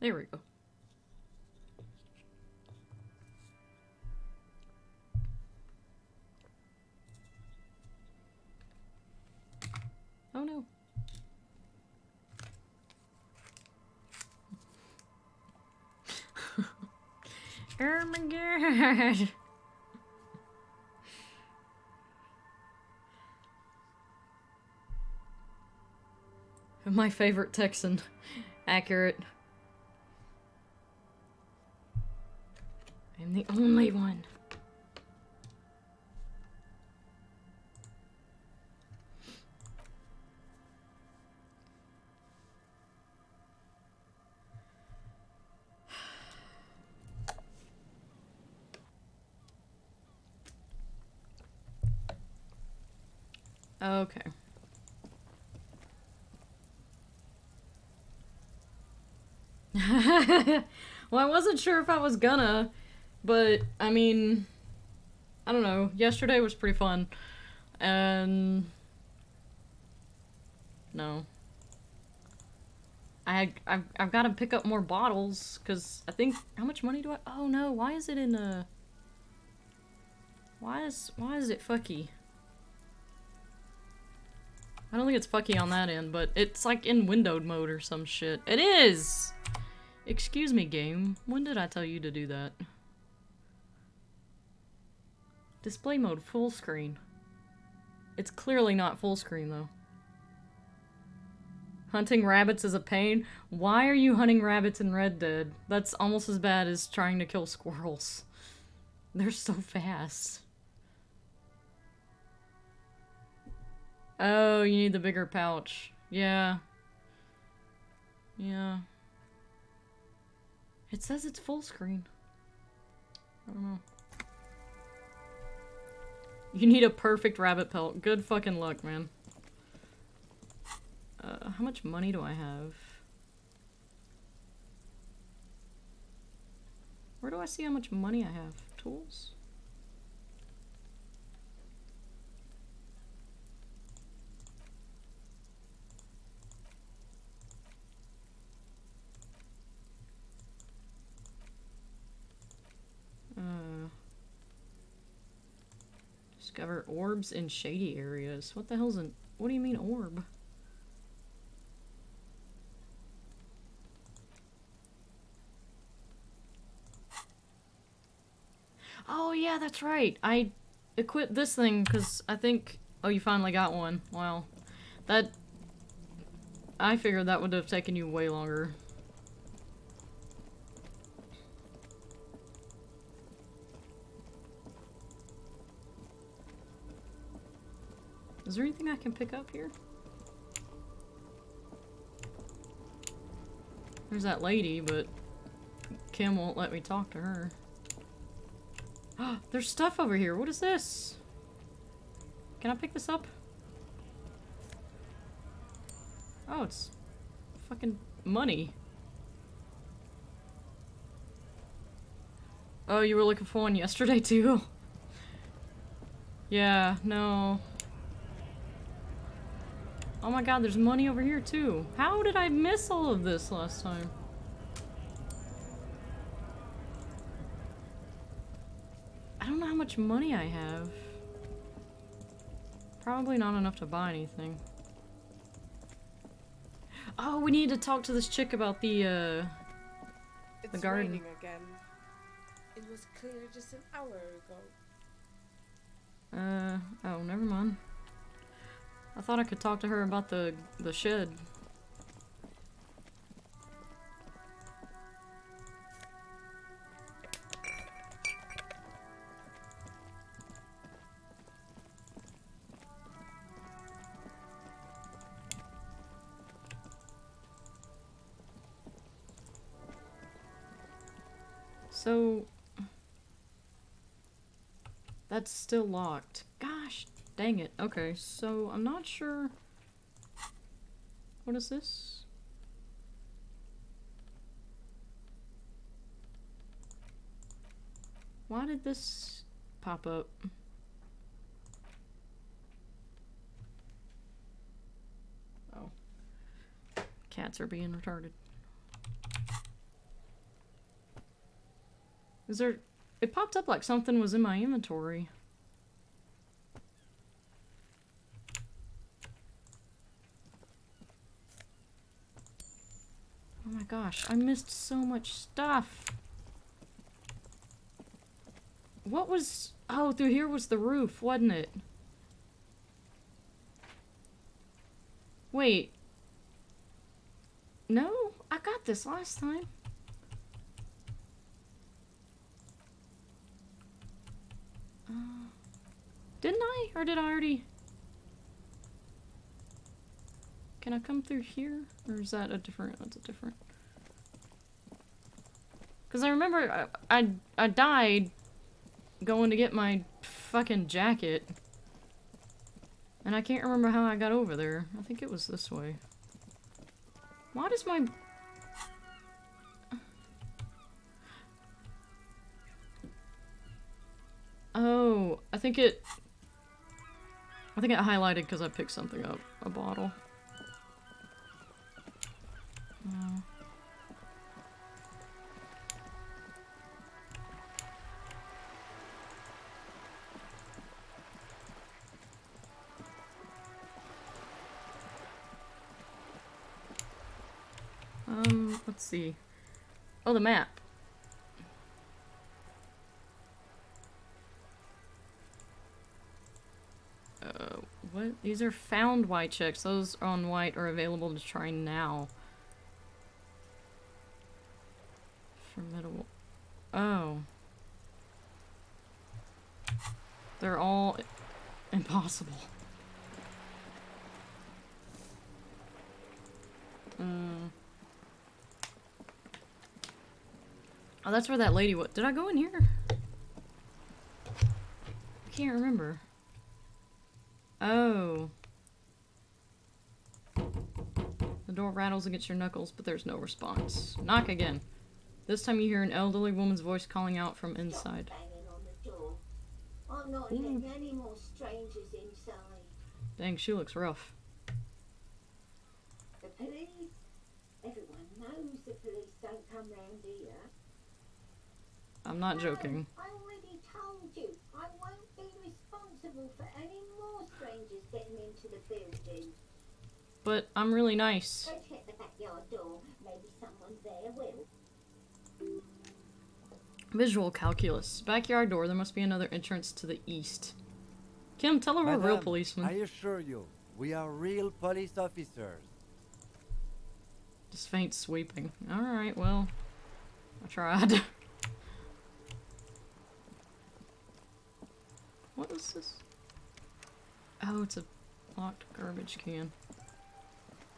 There we go. Oh no. Oh my god. My favorite Texan. Accurate. I'm the only one. Okay. Well, I wasn't sure if I was gonna, but I mean, I don't know. Yesterday was pretty fun, and no, I've got to pick up more bottles because I think how much money do I? Oh no, why is it in a? Why is it fucky? I don't think it's fucky on that end, but it's like in windowed mode or some shit. It is! Excuse me, game. When did I tell you to do that? Display mode, full screen. It's clearly not full screen, though. Hunting rabbits is a pain? Why are you hunting rabbits in Red Dead? That's almost as bad as trying to kill squirrels. They're so fast. Oh, you need the bigger pouch. Yeah. Yeah. It says it's full screen. I don't know. You need a perfect rabbit pelt. Good fucking luck, man. How much money do I have? Where do I see how much money I have? Tools? Discover orbs in shady areas. What the hell's an... What do you mean orb? Oh yeah, that's right. I equipped this thing because I think... Oh, you finally got one. Wow. That... I figured that would have taken you way longer. Is there anything I can pick up here? There's that lady, but Kim won't let me talk to her. There's stuff over here. What is this? Can I pick this up? Oh, it's fucking money. Oh, you were looking for one yesterday too? Yeah, no. Oh my god, there's money over here too. How did I miss all of this last time? I don't know how much money I have. Probably not enough to buy anything. Oh, we need to talk to this chick about the garden. It's raining again. It was clear just an hour ago. Oh, never mind. I thought I could talk to her about the shed. So... That's still locked. Gosh, dang it. Okay, so I'm not sure... What is this? Why did this pop up? Oh. Cats are being retarded. Is there... It popped up like something was in my inventory. Oh my gosh, I missed so much stuff. What was... Oh, through here was the roof, wasn't it? Wait. No, I got this last time. Didn't I? Or did I already... Can I come through here? Or is that a different... That's a different... Because I remember I died going to get my fucking jacket. And I can't remember how I got over there. I think it was this way. Why does my... Oh, I think it highlighted because I picked something up. A bottle. Let's see. Oh, the map. What? These are found white checks. Those on white are available to try now. Formidable. Oh. They're all impossible. Oh, that's where that lady was. Did I go in here? I can't remember. Oh. The door rattles against your knuckles, but there's no response. Knock again. This time you hear an elderly woman's voice calling out from inside. I'm not letting any more strangers inside. Dang, she looks rough. The police? Everyone knows the police don't come round here. I'm not joking. I already told you. I won't be responsible for any more strangers getting into the building. But I'm really nice. Go check the backyard door. Maybe someone there will. Visual calculus. Backyard door. There must be another entrance to the east. Kim, tell her we're real policemen. I assure you, we are real police officers. Just faint sweeping. Alright, well, I tried. What was this? Oh, it's a locked garbage can.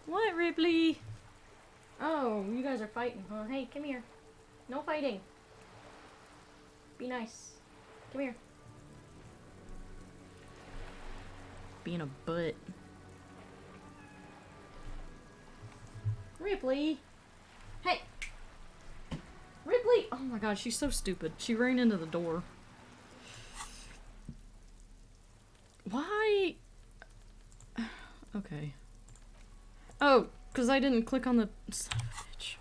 What, Ripley? Oh, you guys are fighting, huh? Hey, come here. No fighting. Be nice. Come here. Being a butt. Ripley! Hey! Ripley! Oh my god, she's so stupid. She ran into the door. Why? Okay. Oh, because I didn't click on the... Son of a bitch.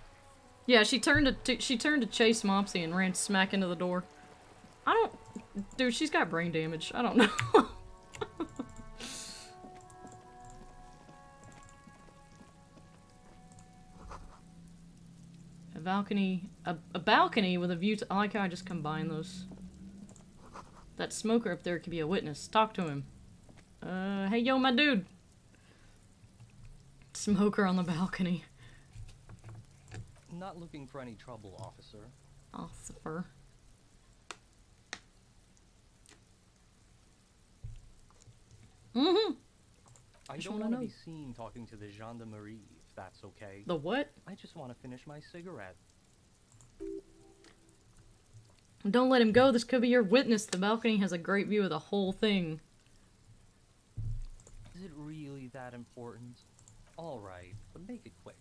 Yeah, she turned to chase Mopsy and ran smack into the door. I don't... Dude, she's got brain damage. I don't know. A balcony... A balcony with a view to... I like how I just combine those. That smoker up there could be a witness. Talk to him. Hey, yo, my dude. Smoker on the balcony. Not looking for any trouble, officer. Officer. Mm-hmm. I don't want to be seen talking to the gendarmerie, if that's okay. The what? I just want to finish my cigarette. Don't let him go. This could be your witness. The balcony has a great view of the whole thing. Is it really that important? All right, but make it quick.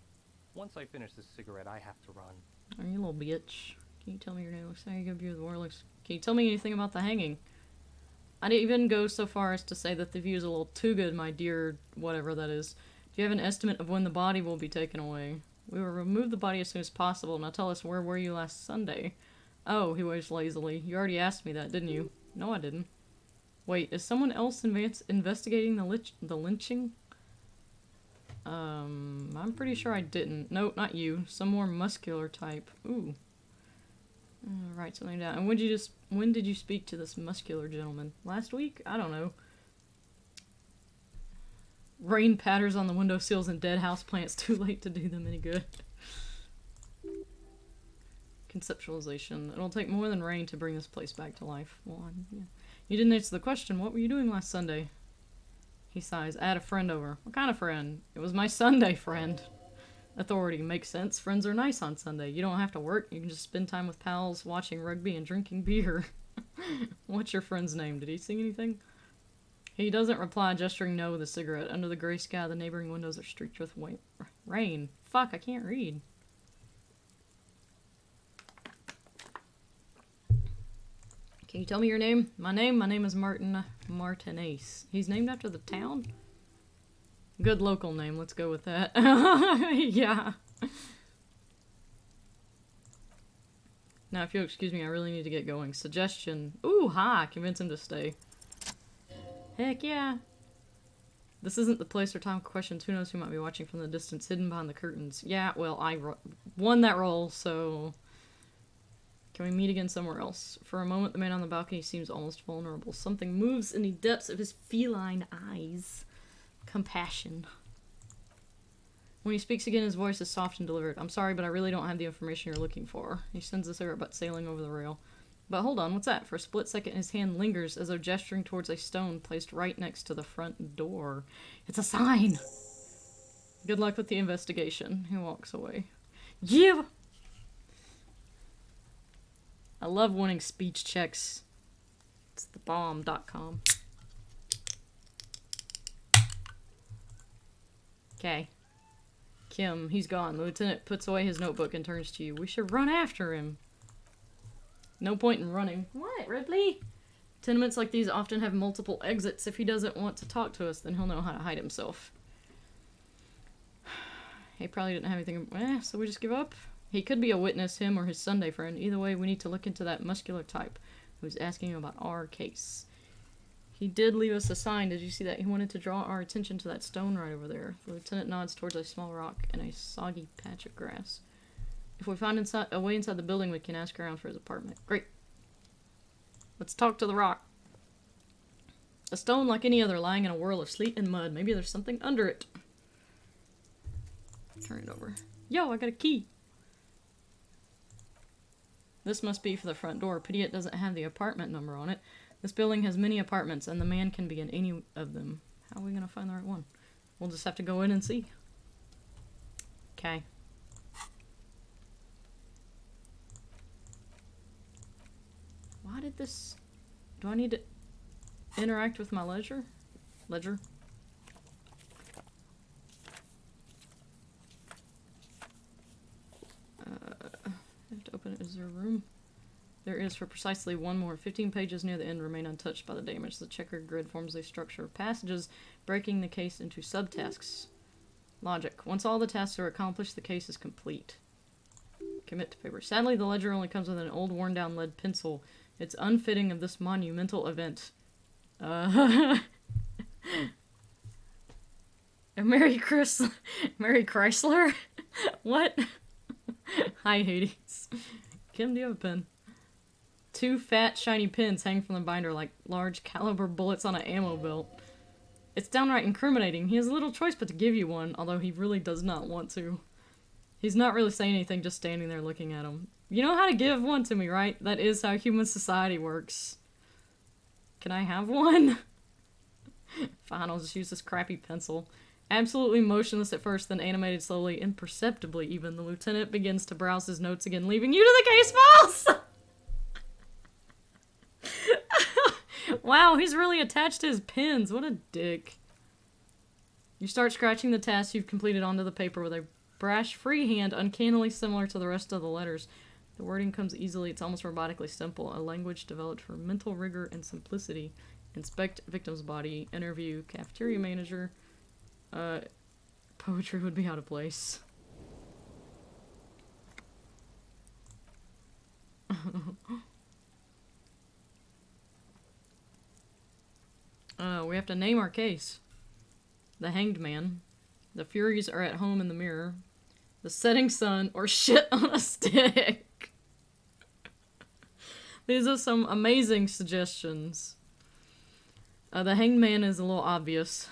Once I finish this cigarette, I have to run. Are you a little bitch? Can you tell me your name? Looks like a good view of the world. Can you tell me anything about the hanging? I didn't even go so far as to say that the view is a little too good, my dear whatever that is. Do you have an estimate of when the body will be taken away? We will remove the body as soon as possible. Now tell us, where were you last Sunday? Oh, he waves lazily. You already asked me that, didn't you? No, I didn't. Wait, is someone else investigating the lynching? I'm pretty sure I didn't. Nope, not you. Some more muscular type. Ooh. Write something down. And when did you speak to this muscular gentleman? Last week? I don't know. Rain patters on the windowsills and dead houseplants. Too late to do them any good. Conceptualization. It'll take more than rain to bring this place back to life. Well, yeah. You didn't answer the question. What were you doing last Sunday? He sighs. I had a friend over. What kind of friend? It was my Sunday friend. Authority. Makes sense. Friends are nice on Sunday. You don't have to work. You can just spend time with pals, watching rugby and drinking beer. What's your friend's name? Did he sing anything? He doesn't reply, gesturing no with a cigarette. Under the gray sky, the neighboring windows are streaked with rain. Fuck, I can't read. Can you tell me your name? My name is Martin Martinez. He's named after the town? Good local name, let's go with that. Yeah. Now, if you'll excuse me, I really need to get going. Suggestion. Ooh, hi! Convince him to stay. Heck yeah. This isn't the place or time for questions. Who knows who might be watching from the distance, hidden behind the curtains. Yeah, well, I won that role, so... Can we meet again somewhere else? For a moment, the man on the balcony seems almost vulnerable. Something moves in the depths of his feline eyes. Compassion. When he speaks again, his voice is soft and deliberate. I'm sorry, but I really don't have the information you're looking for. He sends the cigarette butt sailing over the rail. But hold on, what's that? For a split second, his hand lingers as though gesturing towards a stone placed right next to the front door. It's a sign! Good luck with the investigation. He walks away. Yeah! I love winning speech checks. It's thebomb.com. Okay. Kim, he's gone. The lieutenant puts away his notebook and turns to you. We should run after him. No point in running. What, Ripley? Tenements like these often have multiple exits. If he doesn't want to talk to us, then he'll know how to hide himself. He probably didn't have anything... so we just give up? He could be a witness, him or his Sunday friend. Either way, we need to look into that muscular type who's asking about our case. He did leave us a sign. Did you see that? He wanted to draw our attention to that stone right over there. The lieutenant nods towards a small rock and a soggy patch of grass. If we find a way inside the building, we can ask around for his apartment. Great. Let's talk to the rock. A stone like any other lying in a whirl of sleet and mud. Maybe there's something under it. Turn it over. Yo, I got a key. This must be for the front door. Pity it doesn't have the apartment number on it. This building has many apartments, and the man can be in any of them. How are we gonna find the right one? We'll just have to go in and see. Okay. Why did this... Do I need to interact with my ledger? Ledger? I have to open it. Is there a room? There is, for precisely one more. 15 pages near the end remain untouched by the damage. The checkered grid forms a structure of passages, breaking the case into subtasks. Logic. Once all the tasks are accomplished, the case is complete. Commit to paper. Sadly, the ledger only comes with an old, worn-down lead pencil. It's unfitting of this monumental event. Mary Chrysler? What? Hi, Hades. Kim, do you have a pen? 2 fat, shiny pins hang from the binder like large caliber bullets on an ammo belt. It's downright incriminating. He has little choice but to give you one, although he really does not want to. He's not really saying anything, just standing there looking at him. You know how to give one to me, right? That is how human society works. Can I have one? Fine, I'll just use this crappy pencil. Absolutely motionless at first, then animated slowly, imperceptibly even, the lieutenant begins to browse his notes again, leaving you to the case files! Wow, he's really attached to his pens. What a dick. You start scratching the tasks you've completed onto the paper with a brash, free hand, uncannily similar to the rest of the letters. The wording comes easily, it's almost robotically simple, a language developed for mental rigor and simplicity. Inspect victim's body, interview cafeteria manager. Poetry would be out of place. We have to name our case. The Hanged Man. The Furies are at home in the mirror. The Setting Sun, or shit on a stick. These are some amazing suggestions. The Hanged Man is a little obvious.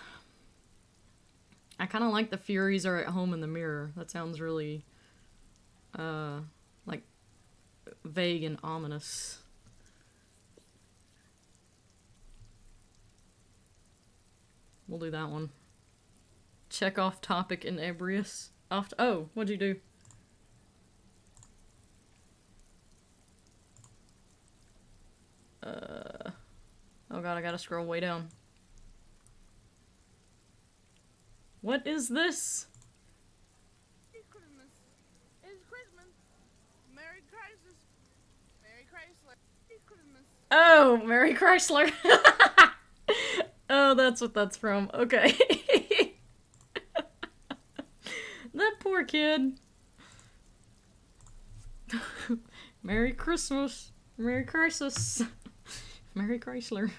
I kind of like the Furies are at home in the mirror. That sounds really, like, vague and ominous. We'll do that one. Check off topic inebrious. Oh, what'd you do? Oh god, I gotta scroll way down. What is this? It's Christmas. It's Christmas. Merry Christmas. Merry Chrysler. It's Christmas. Oh, Mary Chrysler. Oh, that's what that's from. Okay. That poor kid. Merry Christmas. Merry Crisis. Merry Chrysler.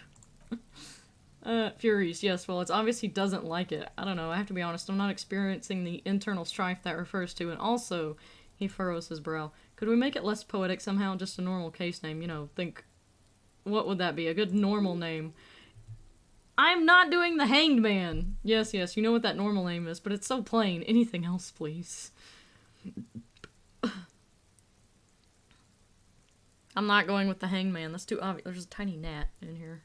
Furies, yes, well, it's obvious he doesn't like it. I don't know, I have to be honest, I'm not experiencing the internal strife that refers to, and also, he furrows his brow. Could we make it less poetic somehow? Just a normal case name, you know, think, what would that be? A good normal name. I'm not doing the Hanged Man! Yes, yes, you know what that normal name is, but it's so plain. Anything else, please. I'm not going with the Hanged Man, that's too obvious. There's a tiny gnat in here.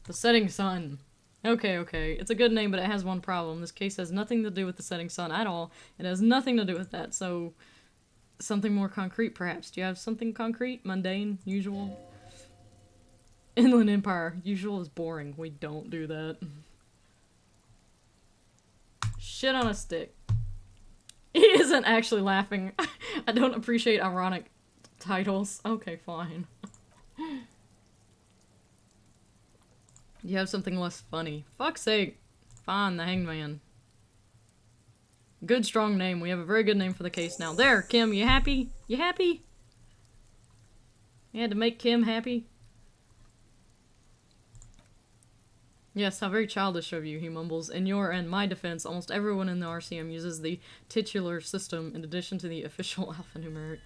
The Setting Sun. Okay, okay. It's a good name, but it has one problem. This case has nothing to do with the Setting Sun at all. It has nothing to do with that, so... something more concrete, perhaps. Do you have something concrete? Mundane? Usual? Inland Empire. Usual is boring. We don't do that. Shit on a stick. He isn't actually laughing. I don't appreciate ironic titles. Okay, fine. You have something less funny. Fuck's sake. Fine, the Hanged Man. Good, strong name. We have a very good name for the case now. There, Kim, you happy? You happy? You had to make Kim happy? Yes, how very childish of you, he mumbles. In your and my defense, almost everyone in the RCM uses the titular system in addition to the official alphanumeric.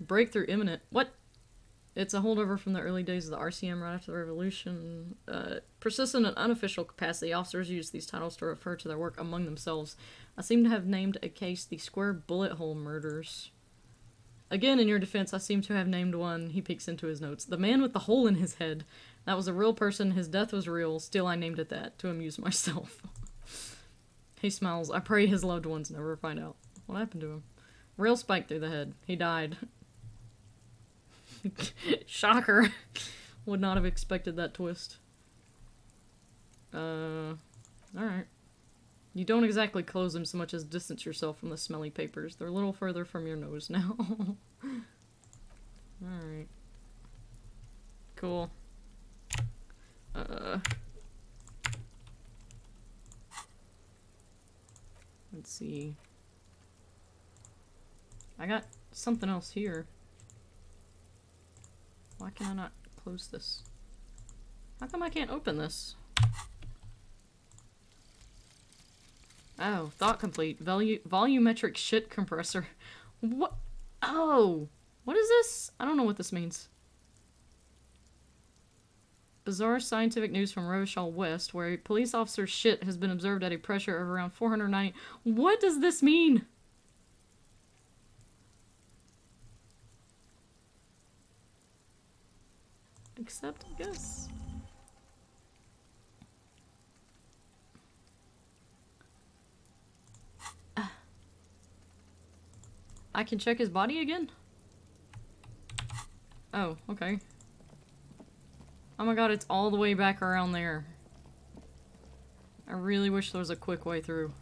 Breakthrough imminent. What? It's a holdover from the early days of the RCM right after the revolution. Persistent and unofficial capacity, officers use these titles to refer to their work among themselves. I seem to have named a case the Square Bullet Hole Murders. Again, in your defense, I seem to have named one. He peeks into his notes. The man with the hole in his head. That was a real person. His death was real. Still, I named it that to amuse myself. He smiles. I pray his loved ones never find out. What happened to him? Rail spike through the head. He died. Shocker. Would not have expected that twist. Alright. You don't exactly close them so much as distance yourself from the smelly papers. They're a little further from your nose now. Alright. Cool. Let's see. I got something else here. Why can I not close this? How come I can't open this? Oh, thought complete. Volumetric shit compressor. What? Oh! What is this? I don't know what this means. Bizarre scientific news from Revachol West, where a police officer's shit has been observed at a pressure of around 490. What does this mean? Except, I guess. I can check his body again? Oh, okay. Oh my god, it's all the way back around there. I really wish there was a quick way through.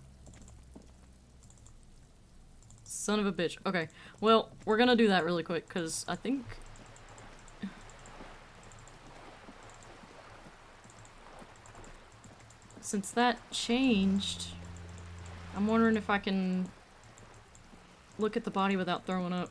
Son of a bitch. Okay, well, we're gonna do that really quick, because I think... since that changed, I'm wondering if I can look at the body without throwing up.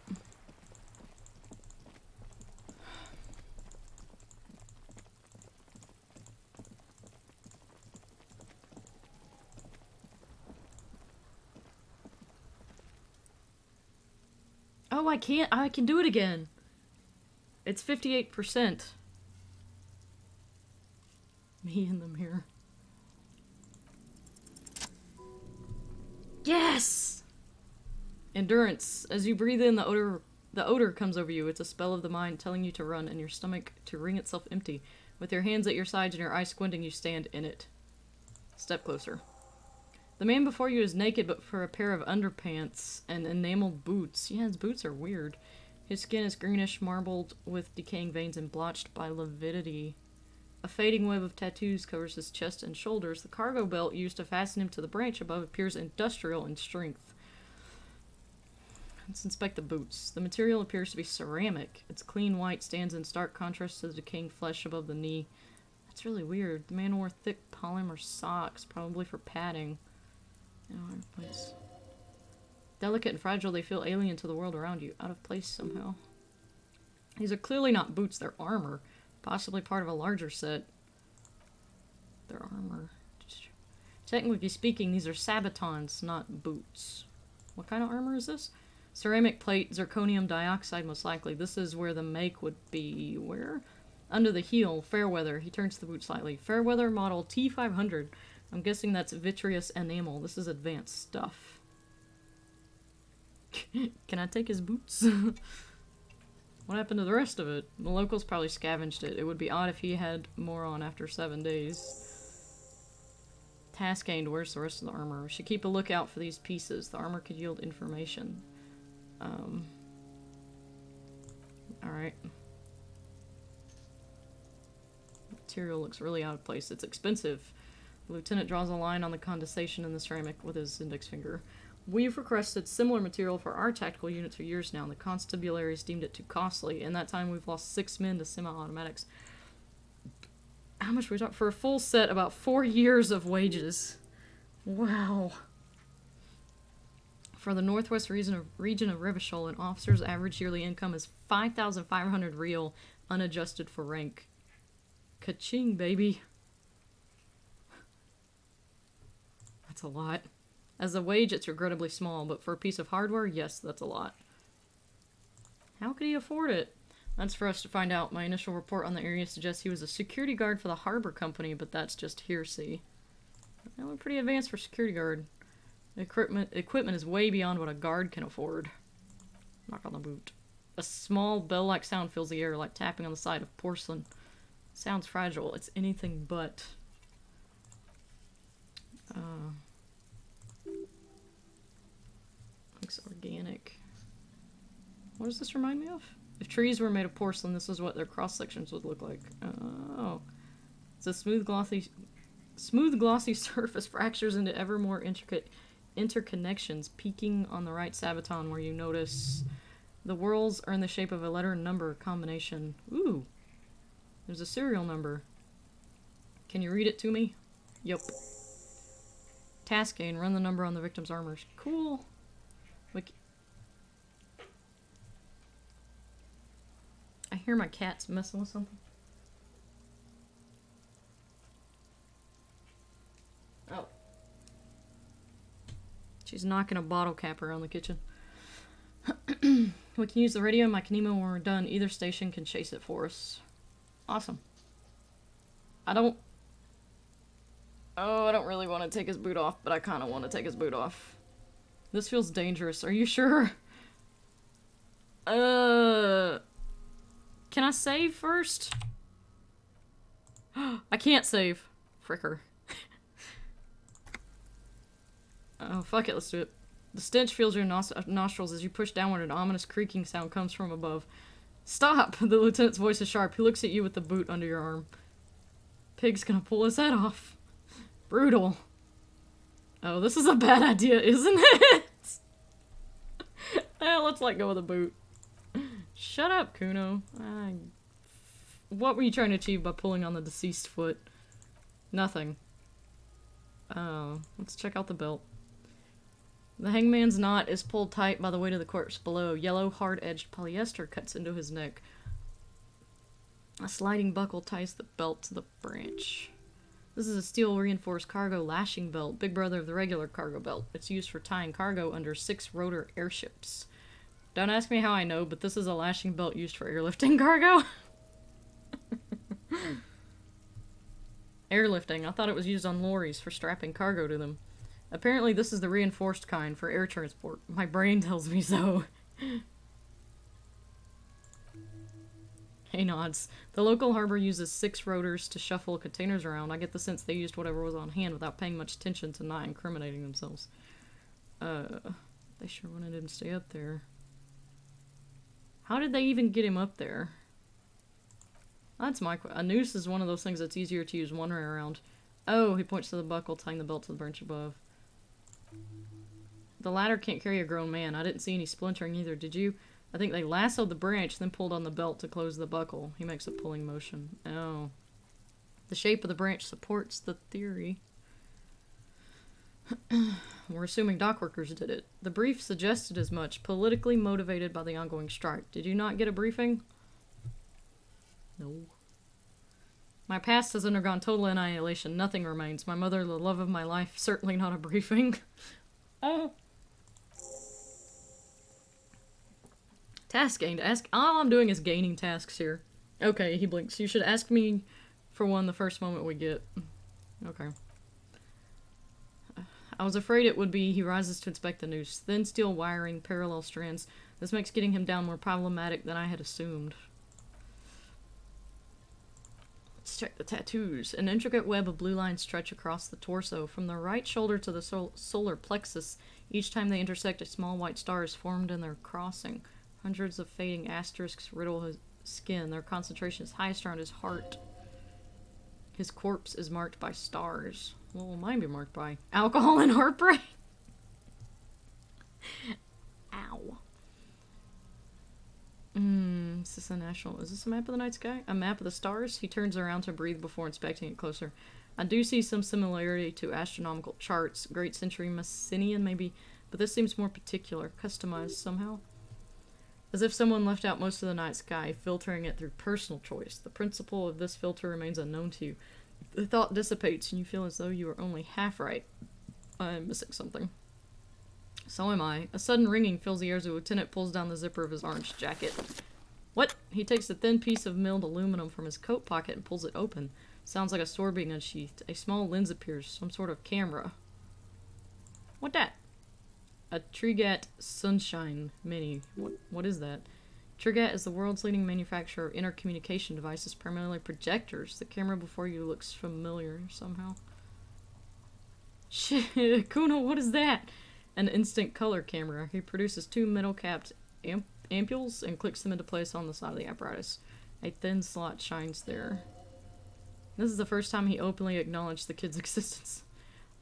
Oh, I can't. I can do it again. It's 58%. Me in the mirror. Yes! Endurance. As you breathe in, the odor comes over you. It's a spell of the mind telling you to run and your stomach to wring itself empty. With your hands at your sides and your eyes squinting, you stand in it. Step closer. The man before you is naked but for a pair of underpants and enameled boots. Yeah, his boots are weird. His skin is greenish, marbled with decaying veins and blotched by lividity. A fading web of tattoos covers his chest and shoulders. The cargo belt used to fasten him to the branch above appears industrial in strength. Let's inspect the boots. The material appears to be ceramic. Its clean white stands in stark contrast to the decaying flesh above the knee. That's really weird. The man wore thick polymer socks, probably for padding. Place. Delicate and fragile, they feel alien to the world around you. Out of place somehow. These are clearly not boots, they're armor. Possibly part of a larger set. They're armor. Technically speaking, these are sabatons, not boots. What kind of armor is this? Ceramic plate, zirconium dioxide most likely. This is where the make would be. Where? Under the heel, Fairweather. He turns to the boot slightly. Fairweather model T500. I'm guessing that's vitreous enamel. This is advanced stuff. Can I take his boots? What happened to the rest of it? The locals probably scavenged it. It would be odd if he had more on after 7 days. Task gained. Where's the rest of the armor? We should keep a lookout for these pieces. The armor could yield information. Alright. Material looks really out of place. It's expensive. The lieutenant draws a line on the condensation in the ceramic with his index finger. We've requested similar material for our tactical units for years now, and the constabularies deemed it too costly. In that time, we've lost 6 men to semi-automatics. How much we talk for a full set? About 4 years of wages. Wow. For the northwest region of Rivishol, an officer's average yearly income is 5,500 real, unadjusted for rank. Ka-ching, baby. That's a lot. As a wage, it's regrettably small, but for a piece of hardware, yes, that's a lot. How could he afford it? That's for us to find out. My initial report on the area suggests he was a security guard for the harbor company, but that's just hearsay. Well, we're pretty advanced for security guard. Equipment is way beyond what a guard can afford. Knock on the boot. A small bell-like sound fills the air, like tapping on the side of porcelain. Sounds fragile. It's anything but. Looks organic. What does this remind me of? If trees were made of porcelain, this is what their cross-sections would look like. Oh. It's a smooth, glossy surface fractures into ever more intricate interconnections, peaking on the right sabaton where you notice the whorls are in the shape of a letter and number combination. Ooh. There's a serial number. Can you read it to me? Yup. Task gain. Run the number on the victim's armors. Cool. Like, I hear my cat's messing with something. Oh. She's knocking a bottle cap around the kitchen. We can use the radio in my Kanema when we're done. Either station can chase it for us. Awesome. I don't really want to take his boot off, but I kind of want to take his boot off. This feels dangerous. Are you sure? Can I save first? I can't save. Fricker. Oh, fuck it. Let's do it. The stench fills your nostrils as you push downward. An ominous creaking sound comes from above. Stop! The lieutenant's voice is sharp. He looks at you with the boot under your arm. Pig's gonna pull his head off. Brutal. Oh, this is a bad idea, isn't it? Let's let go of the boot. Shut up, Kuno. What were you trying to achieve by pulling on the deceased foot? Nothing. Let's check out the belt. The hangman's knot is pulled tight by the weight of the corpse below. Yellow, hard-edged polyester cuts into his neck. A sliding buckle ties the belt to the branch. This is a steel-reinforced cargo lashing belt, big brother of the regular cargo belt. It's used for tying cargo under 6 rotor airships. Don't ask me how I know, but this is a lashing belt used for airlifting cargo. Airlifting. I thought it was used on lorries for strapping cargo to them. Apparently this is the reinforced kind for air transport. My brain tells me so. Hey nods. The local harbor uses 6 rotors to shuffle containers around. I get the sense they used whatever was on hand without paying much attention to not incriminating themselves. They sure wanted him to stay up there. How did they even get him up there? That's my question. A noose is one of those things that's easier to use one way around. Oh, he points to the buckle, tying the belt to the branch above. The ladder can't carry a grown man. I didn't see any splintering either, did you? I think they lassoed the branch, then pulled on the belt to close the buckle. He makes a pulling motion. Oh. The shape of the branch supports the theory. We're assuming dock workers did it. The brief suggested as much, politically motivated by the ongoing strike. Did you not get a briefing? No. My past has undergone total annihilation. Nothing remains. My mother, the love of my life, certainly not a briefing. Oh. Task gained. All I'm doing is gaining tasks here. Okay, he blinks. You should ask me for one the first moment we get. Okay. I was afraid it would be. He rises to inspect the noose. Thin steel wiring, parallel strands. This makes getting him down more problematic than I had assumed. Let's check the tattoos. An intricate web of blue lines stretch across the torso. From the right shoulder to the solar plexus. Each time they intersect, a small white star is formed in their crossing. Hundreds of fading asterisks riddle his skin. Their concentration is highest around his heart. His corpse is marked by stars. What will mine be marked by? Alcohol and heartbreak? Ow. Is this a national... Is this a map of the night sky? A map of the stars? He turns around to breathe before inspecting it closer. I do see some similarity to astronomical charts. Great Century Messinian, maybe. But this seems more particular. Customized somehow. As if someone left out most of the night sky, filtering it through personal choice. The principle of this filter remains unknown to you. The thought dissipates and you feel as though you are only half right. I'm missing something. So am I. A sudden ringing fills the ears. The lieutenant pulls down the zipper of his orange jacket. What? He takes a thin piece of milled aluminum from his coat pocket and pulls it open. Sounds like a sword being unsheathed. A small lens appears. Some sort of camera. What that? A Trigat Sunshine Mini. What is that? Trigat is the world's leading manufacturer of intercommunication devices, primarily projectors. The camera before you looks familiar somehow. Shit, Kuno, what is that? An instant color camera. He produces 2 metal-capped ampules and clicks them into place on the side of the apparatus. A thin slot shines there. This is the first time he openly acknowledged the kid's existence.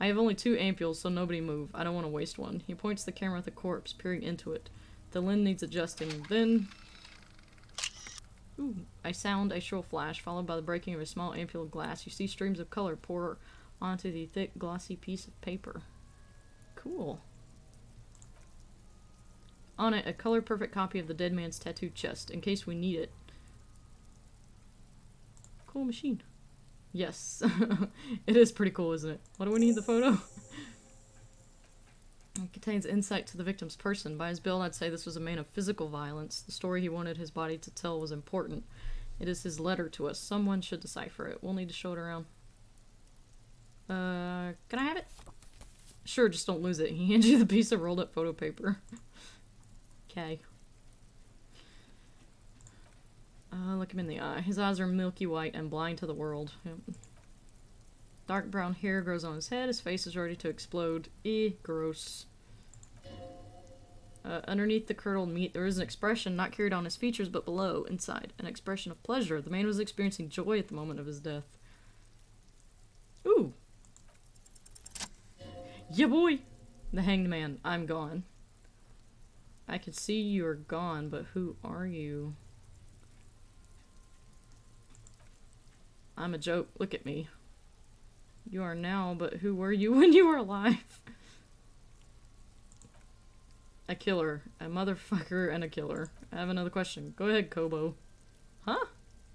I have only 2 ampules, so nobody move. I don't want to waste one. He points the camera at the corpse, peering into it. The lens needs adjusting. Then... Ooh, a sound, a shrill flash, followed by the breaking of a small ampule of glass. You see streams of color pour onto the thick, glossy piece of paper. Cool. On it, a color-perfect copy of the dead man's tattooed chest, in case we need it. Cool machine. Yes. It is pretty cool, isn't it? What do we need the photo? It contains insight to the victim's person. By his build, I'd say this was a man of physical violence. The story he wanted his body to tell was important. It is his letter to us. Someone should decipher it. We'll need to show it around. Can I have it? Sure, just don't lose it. He hands you the piece of rolled up photo paper. Okay. Look him in the eye. His eyes are milky white and blind to the world. Yep. Dark brown hair grows on his head. His face is ready to explode. Gross. Underneath the curdled meat, there is an expression not carried on his features, but below, inside. An expression of pleasure. The man was experiencing joy at the moment of his death. Ooh. Yeah, boy! The hanged man. I'm gone. I can see you are gone, but who are you? I'm a joke. Look at me. You are now, but who were you when you were alive? A killer. A motherfucker and a killer. I have another question. Go ahead, Kobo. Huh?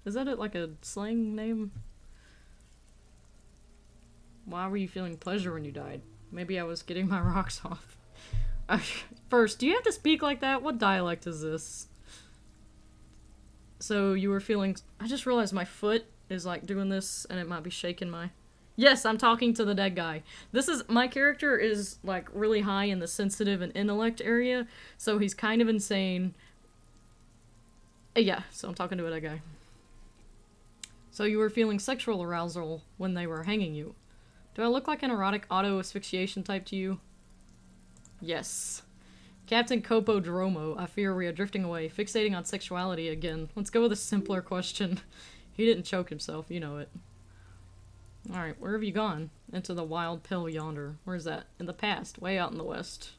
Is that like a slang name? Why were you feeling pleasure when you died? Maybe I was getting my rocks off. First, do you have to speak like that? What dialect is this? So you were feeling... I just realized my foot is like doing this and it might be shaking my... Yes, I'm talking to the dead guy. This is... My character is like really high in the sensitive and intellect area, so he's kind of insane. Yeah, so I'm talking to a dead guy. So you were feeling sexual arousal when they were hanging you. Do I look like an erotic auto-asphyxiation type to you? Yes. Captain Copodromo, I fear we are drifting away, fixating on sexuality again. Let's go with a simpler question. He didn't choke himself, you know it. Alright, where have you gone? Into the wild pill yonder. Where's that? In the past, way out in the west.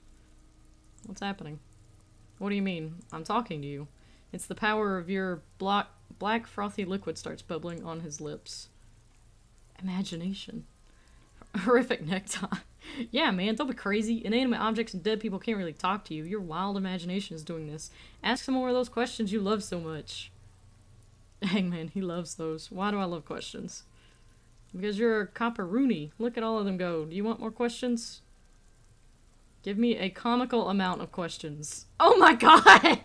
What's happening? What do you mean? I'm talking to you. It's the power of your black frothy liquid starts bubbling on his lips. Imagination. Horrific necktie. Yeah, man, don't be crazy. Inanimate objects and dead people can't really talk to you. Your wild imagination is doing this. Ask some more of those questions you love so much. Hangman, he loves those. Why do I love questions? Because you're a copperoony. Look at all of them go. Do you want more questions? Give me a comical amount of questions. Oh my god!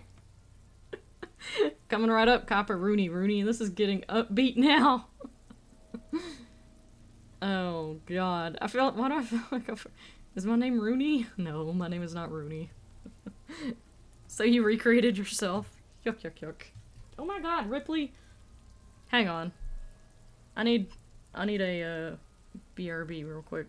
Coming right up, copperoony Rooney. This is getting upbeat now. Oh god. Why do I feel like is my name Rooney? No, my name is not Rooney. So you recreated yourself. Yuck, yuck, yuck. Oh my god, Ripley. Hang on. I need a BRB real quick.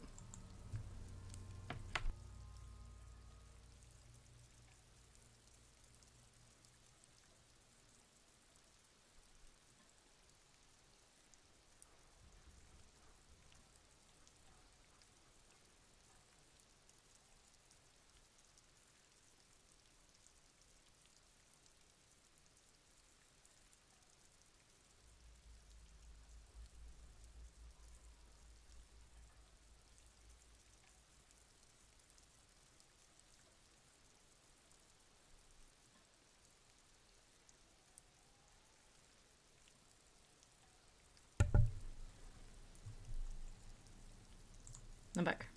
I'm back.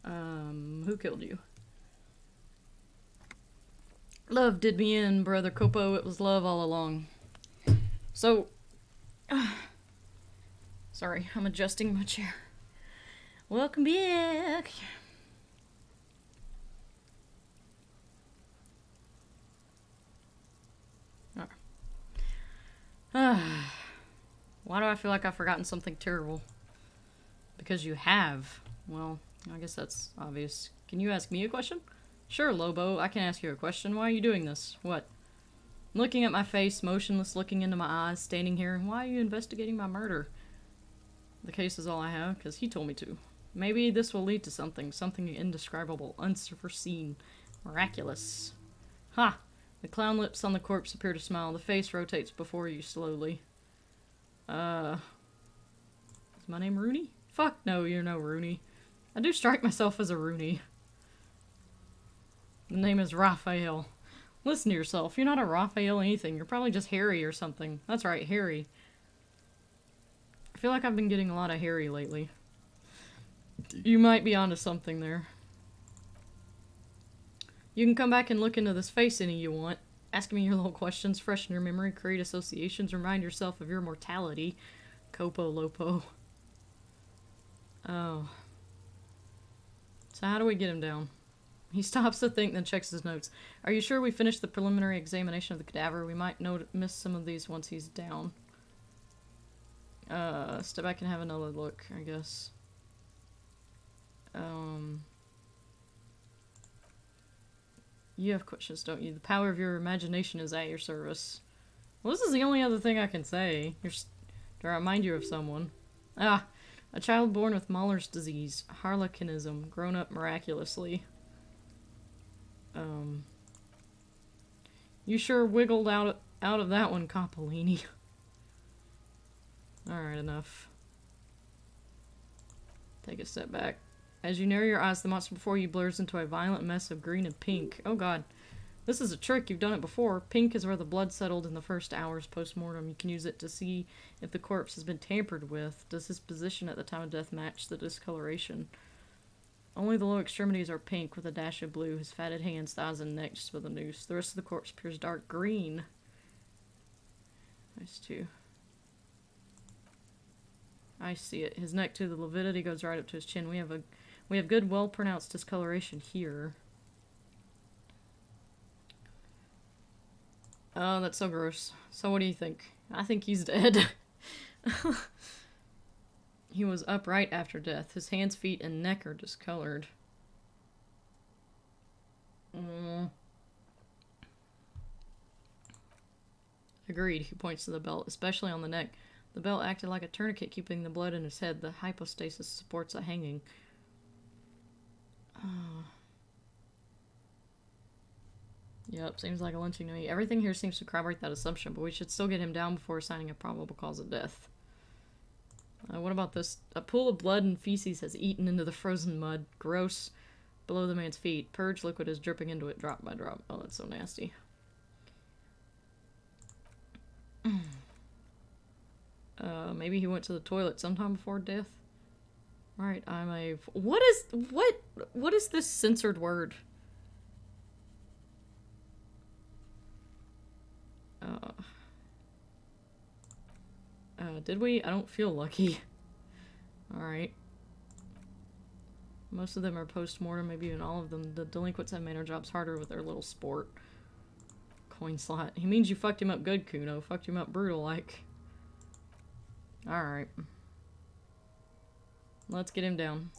Who killed you? Love did me in, brother Copo. It was love all along. So... sorry, I'm adjusting my chair. Welcome back! Why do I feel like I've forgotten something terrible? Because you have. Well, I guess that's obvious. Can you ask me a question? Sure, Lobo, I can ask you a question. Why are you doing this? What? Looking at my face, motionless, looking into my eyes, standing here. Why are you investigating my murder? The case is all I have, because he told me to. Maybe this will lead to something. Something indescribable, unforeseen, miraculous. Ha! The clown lips on the corpse appear to smile. The face rotates before you slowly. Is my name Rooney? Fuck no, you're no Rooney. I do strike myself as a Rooney. The name is Raphael. Listen to yourself. You're not a Raphael anything. You're probably just Harry or something. That's right, Harry. I feel like I've been getting a lot of Harry lately. You might be onto something there. You can come back and look into this face any you want. Ask me your little questions, freshen your memory, create associations, remind yourself of your mortality. Copo Lopo. Oh. So how do we get him down? He stops to think, then checks his notes. Are you sure we finished the preliminary examination of the cadaver? We might miss some of these once he's down. Step back and have another look, I guess. You have questions, don't you? The power of your imagination is at your service. Well, this is the only other thing I can say. To remind you of someone. Ah, a child born with Mahler's disease, harlequinism, grown up miraculously. You sure wiggled out of that one, Coppolini. Alright, enough. Take a step back. As you narrow your eyes, the monster before you blurs into a violent mess of green and pink. Oh god. This is a trick, you've done it before. Pink is where the blood settled in the first hours post-mortem. You can use it to see if the corpse has been tampered with. Does his position at the time of death match the discoloration? Only the low extremities are pink with a dash of blue. His fatted hands, thighs, and neck just with a noose. The rest of the corpse appears dark green. Nice too. I see it. His neck too, the lividity goes right up to his chin. We have good, well-pronounced discoloration here. Oh, that's so gross. So what do you think? I think he's dead. He was upright after death. His hands, feet, and neck are discolored. Agreed, he points to the belt, especially on the neck. The belt acted like a tourniquet, keeping the blood in his head. The hypostasis supports a hanging. Yep, seems like a lynching to me. Everything here seems to corroborate that assumption, but we should still get him down before assigning a probable cause of death. What about this? A pool of blood and feces has eaten into the frozen mud. Gross. Below the man's feet. Purge liquid is dripping into it drop by drop. Oh, that's so nasty. Maybe he went to the toilet sometime before death. Right, what is this censored word? Did we? I don't feel lucky. Alright. Most of them are post-mortem, maybe even all of them. The delinquents have made our jobs harder with their little sport. Coin slot. He means you fucked him up good, Kuno. Fucked him up brutal, like. Alright. Let's get him down.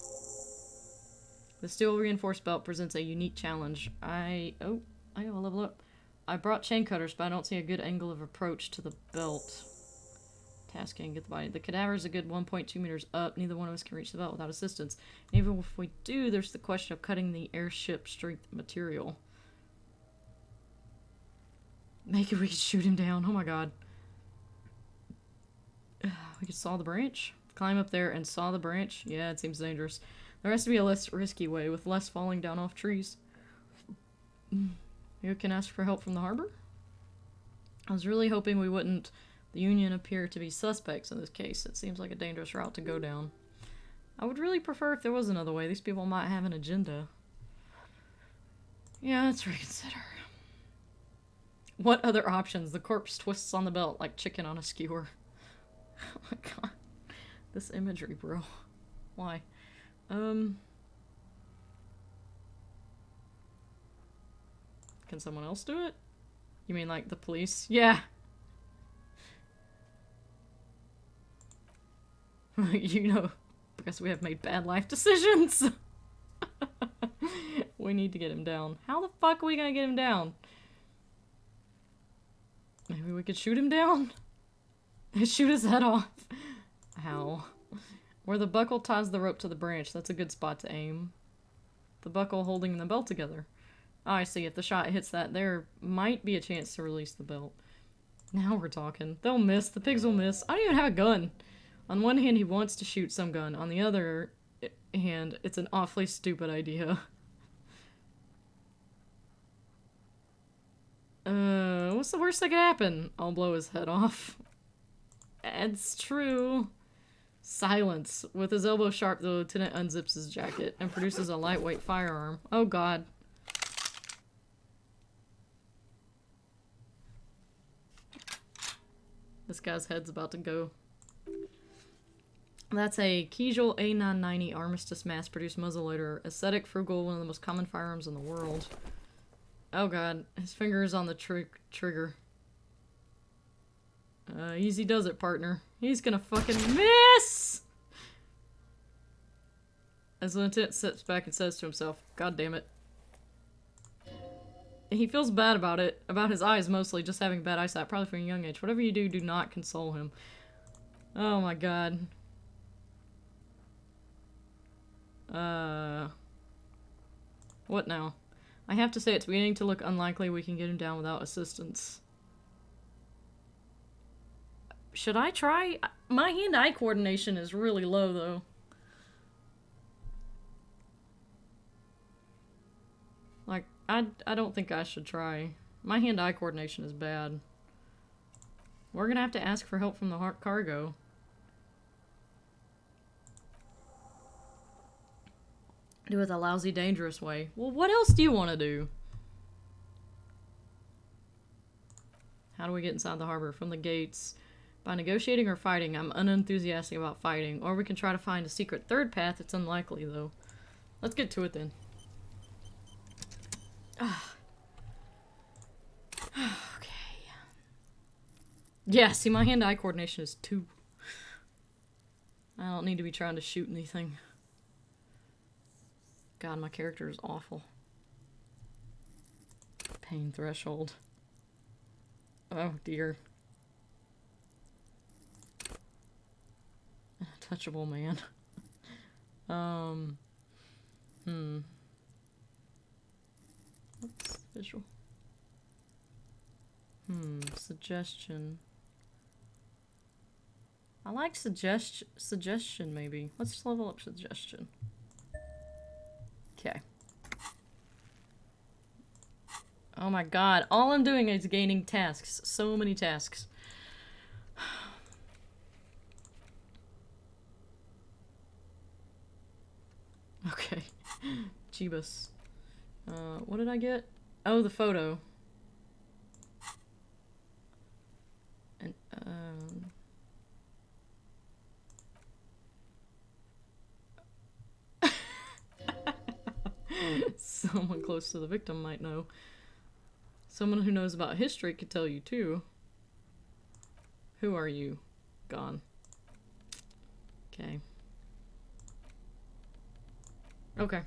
The steel reinforced belt presents a unique challenge. I gotta level up. I brought chain cutters, but I don't see a good angle of approach to the belt. Tasking, get the body. The cadaver is a good 1.2 meters up. Neither one of us can reach the belt without assistance. And even if we do, there's the question of cutting the airship strength material. Maybe we could shoot him down. Oh my god. We could saw the branch. Climb up there and saw the branch. Yeah, it seems dangerous. There has to be a less risky way with less falling down off trees. You can ask for help from the harbor? I was really hoping we wouldn't. The Union appear to be suspects in this case. It seems like a dangerous route to go down. I would really prefer if there was another way. These people might have an agenda. Yeah, let's reconsider. What other options? The corpse twists on the belt like chicken on a skewer. Oh my god. This imagery, bro. Why? Can someone else do it? You mean like the police? Yeah. You know, because we have made bad life decisions. We need to get him down. How the fuck are we gonna get him down? Maybe we could shoot him down? Shoot his head off. How? Where the buckle ties the rope to the branch, that's a good spot to aim. The buckle holding the belt together. Oh, I see. If the shot hits that, there might be a chance to release the belt. Now we're talking. They'll miss. The pigs will miss. I don't even have a gun. On one hand, he wants to shoot some gun. On the other hand, it's an awfully stupid idea. What's the worst that could happen? I'll blow his head off. It's true. Silence. With his elbow sharp, the lieutenant unzips his jacket and produces a lightweight firearm. Oh god. This guy's head's about to go. That's a Kegel A990 Armistice mass-produced muzzleloader. Aesthetic, frugal, one of the most common firearms in the world. Oh god, his finger is on the trigger. Easy does it, partner. He's gonna fucking miss! As the lieutenant sits back and says to himself, God damn it. He feels bad about it. About his eyes mostly, just having bad eyesight, probably from a young age. Whatever you do, do not console him. Oh my god. What now? I have to say it's beginning to look unlikely we can get him down without assistance. Should I try? My hand-eye coordination is really low, though. Like, I don't think I should try. My hand-eye coordination is bad. We're gonna have to ask for help from the cargo. Do it the lousy, dangerous way. Well, what else do you want to do? How do we get inside the harbor? From the gates. By negotiating or fighting. I'm unenthusiastic about fighting. Or we can try to find a secret third path. It's unlikely, though. Let's get to it, then. Okay. Yeah, see, my hand-eye coordination is 2. I don't need to be trying to shoot anything. God, my character is awful. Pain threshold. Oh, dear. Untouchable man. What's visual? Suggestion. I like suggestion, maybe. Let's level up suggestion. Okay. Oh my god, all I'm doing is gaining tasks. So many tasks. Okay. Jeebus. What did I get? Oh, the photo. And, someone close to the victim might know. Someone who knows about history could tell you too. Who are you? Gone. Okay. Okay.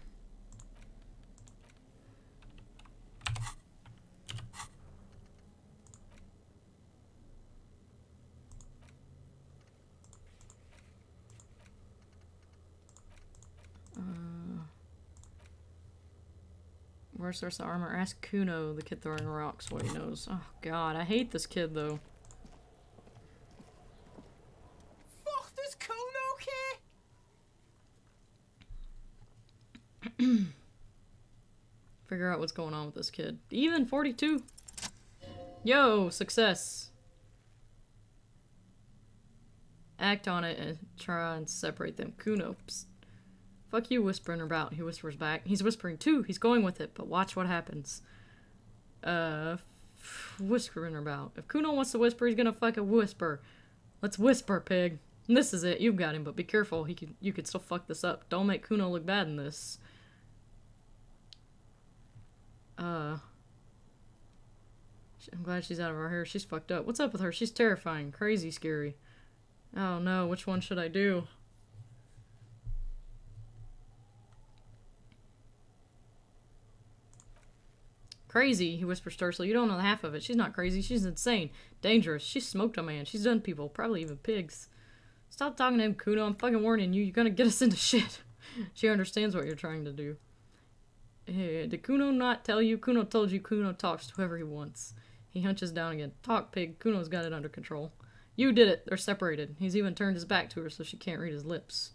Where's the armor? Ask Kuno, the kid throwing rocks, what he knows. Oh god, I hate this kid though. Fuck, does Kuno care? Figure out what's going on with this kid. Even 42. Yo, success. Act on it and try and separate them. Kuno. Psst. Fuck you whispering about, he whispers back. He's whispering too, he's going with it, but watch what happens. Whispering about. If Kuno wants to whisper, he's gonna fucking whisper. Let's whisper, pig. And this is it, you've got him, but be careful, you could still fuck this up. Don't make Kuno look bad in this. I'm glad she's out of her hair, she's fucked up. What's up with her? She's terrifying, crazy scary. Oh no, which one should I do? Crazy, he whispers tersely. You don't know the half of it. She's not crazy. She's insane. Dangerous. She smoked a man. She's done people. Probably even pigs. Stop talking to him, Kuno. I'm fucking warning you. You're gonna get us into shit. She understands what you're trying to do. Hey, did Kuno not tell you? Kuno told you Kuno talks to whoever he wants. He hunches down again. Talk, pig. Kuno's got it under control. You did it. They're separated. He's even turned his back to her so she can't read his lips.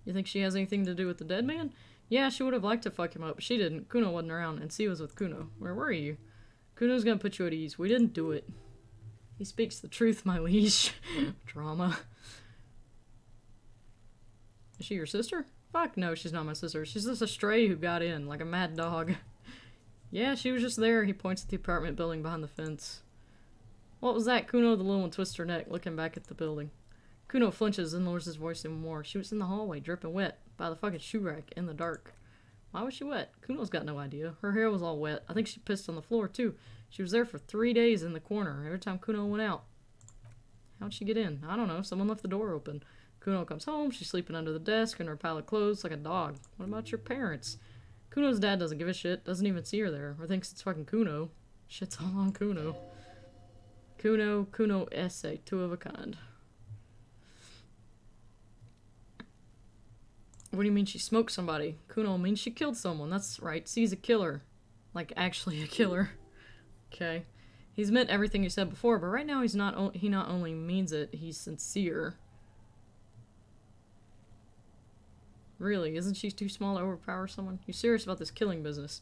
You think she has anything to do with the dead man? Yeah, she would have liked to fuck him up, but she didn't. Kuno wasn't around, and C was with Kuno. Where were you? Kuno's gonna put you at ease. We didn't do it. He speaks the truth, my liege. Drama. Is she your sister? Fuck no, she's not my sister. She's just a stray who got in, like a mad dog. Yeah, she was just there. He points at the apartment building behind the fence. What was that? Kuno, the little one, twists her neck, looking back at the building. Kuno flinches and lowers his voice even more. She was in the hallway, dripping wet, by the fucking shoe rack, in the dark. Why was she wet? Kuno's got no idea. Her hair was all wet. I think she pissed on the floor, too. She was there for 3 days in the corner, every time Kuno went out. How'd she get in? I don't know. Someone left the door open. Kuno comes home. She's sleeping under the desk in her pile of clothes like a dog. What about your parents? Kuno's dad doesn't give a shit. Doesn't even see her there. Or thinks it's fucking Kuno. Shit's all on Kuno. Kuno essay. 2 of a kind. What do you mean she smoked somebody? Kuno means she killed someone. That's right. C's a killer. Like, actually a killer. Okay. He's meant everything he said before, but right now he not only means it, he's sincere. Really, isn't she too small to overpower someone? You serious about this killing business?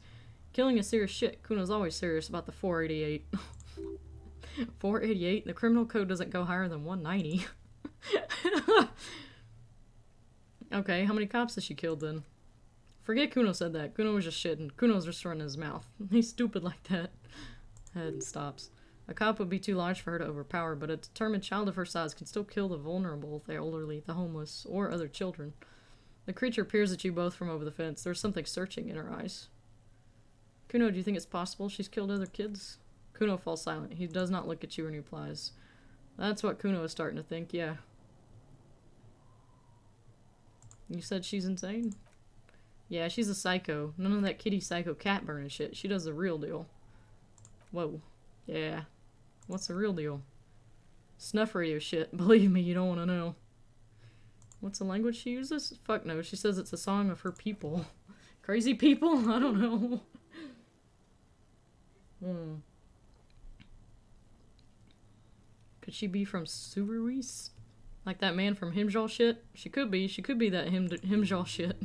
Killing is serious shit. Kuno's always serious about the 488. 488? The criminal code doesn't go higher than 190. Okay, how many cops has she killed then? Forget Kuno said that. Kuno was just shitting. Kuno's just running his mouth. He's stupid like that. Head stops. A cop would be too large for her to overpower, but a determined child of her size can still kill the vulnerable, the elderly, the homeless, or other children. The creature peers at you both from over the fence. There's something searching in her eyes. Kuno, do you think it's possible she's killed other kids? Kuno falls silent. He does not look at you and replies. That's what Kuno is starting to think, yeah. You said she's insane? Yeah, she's a psycho. None of that kitty psycho cat burning shit. She does the real deal. Whoa. Yeah. What's the real deal? Snuff radio shit. Believe me, you don't want to know. What's the language she uses? Fuck no. She says it's a song of her people. Crazy people? I don't know. Could she be from Suruis? Like that man from Himjal shit? She could be. She could be that Himjal shit.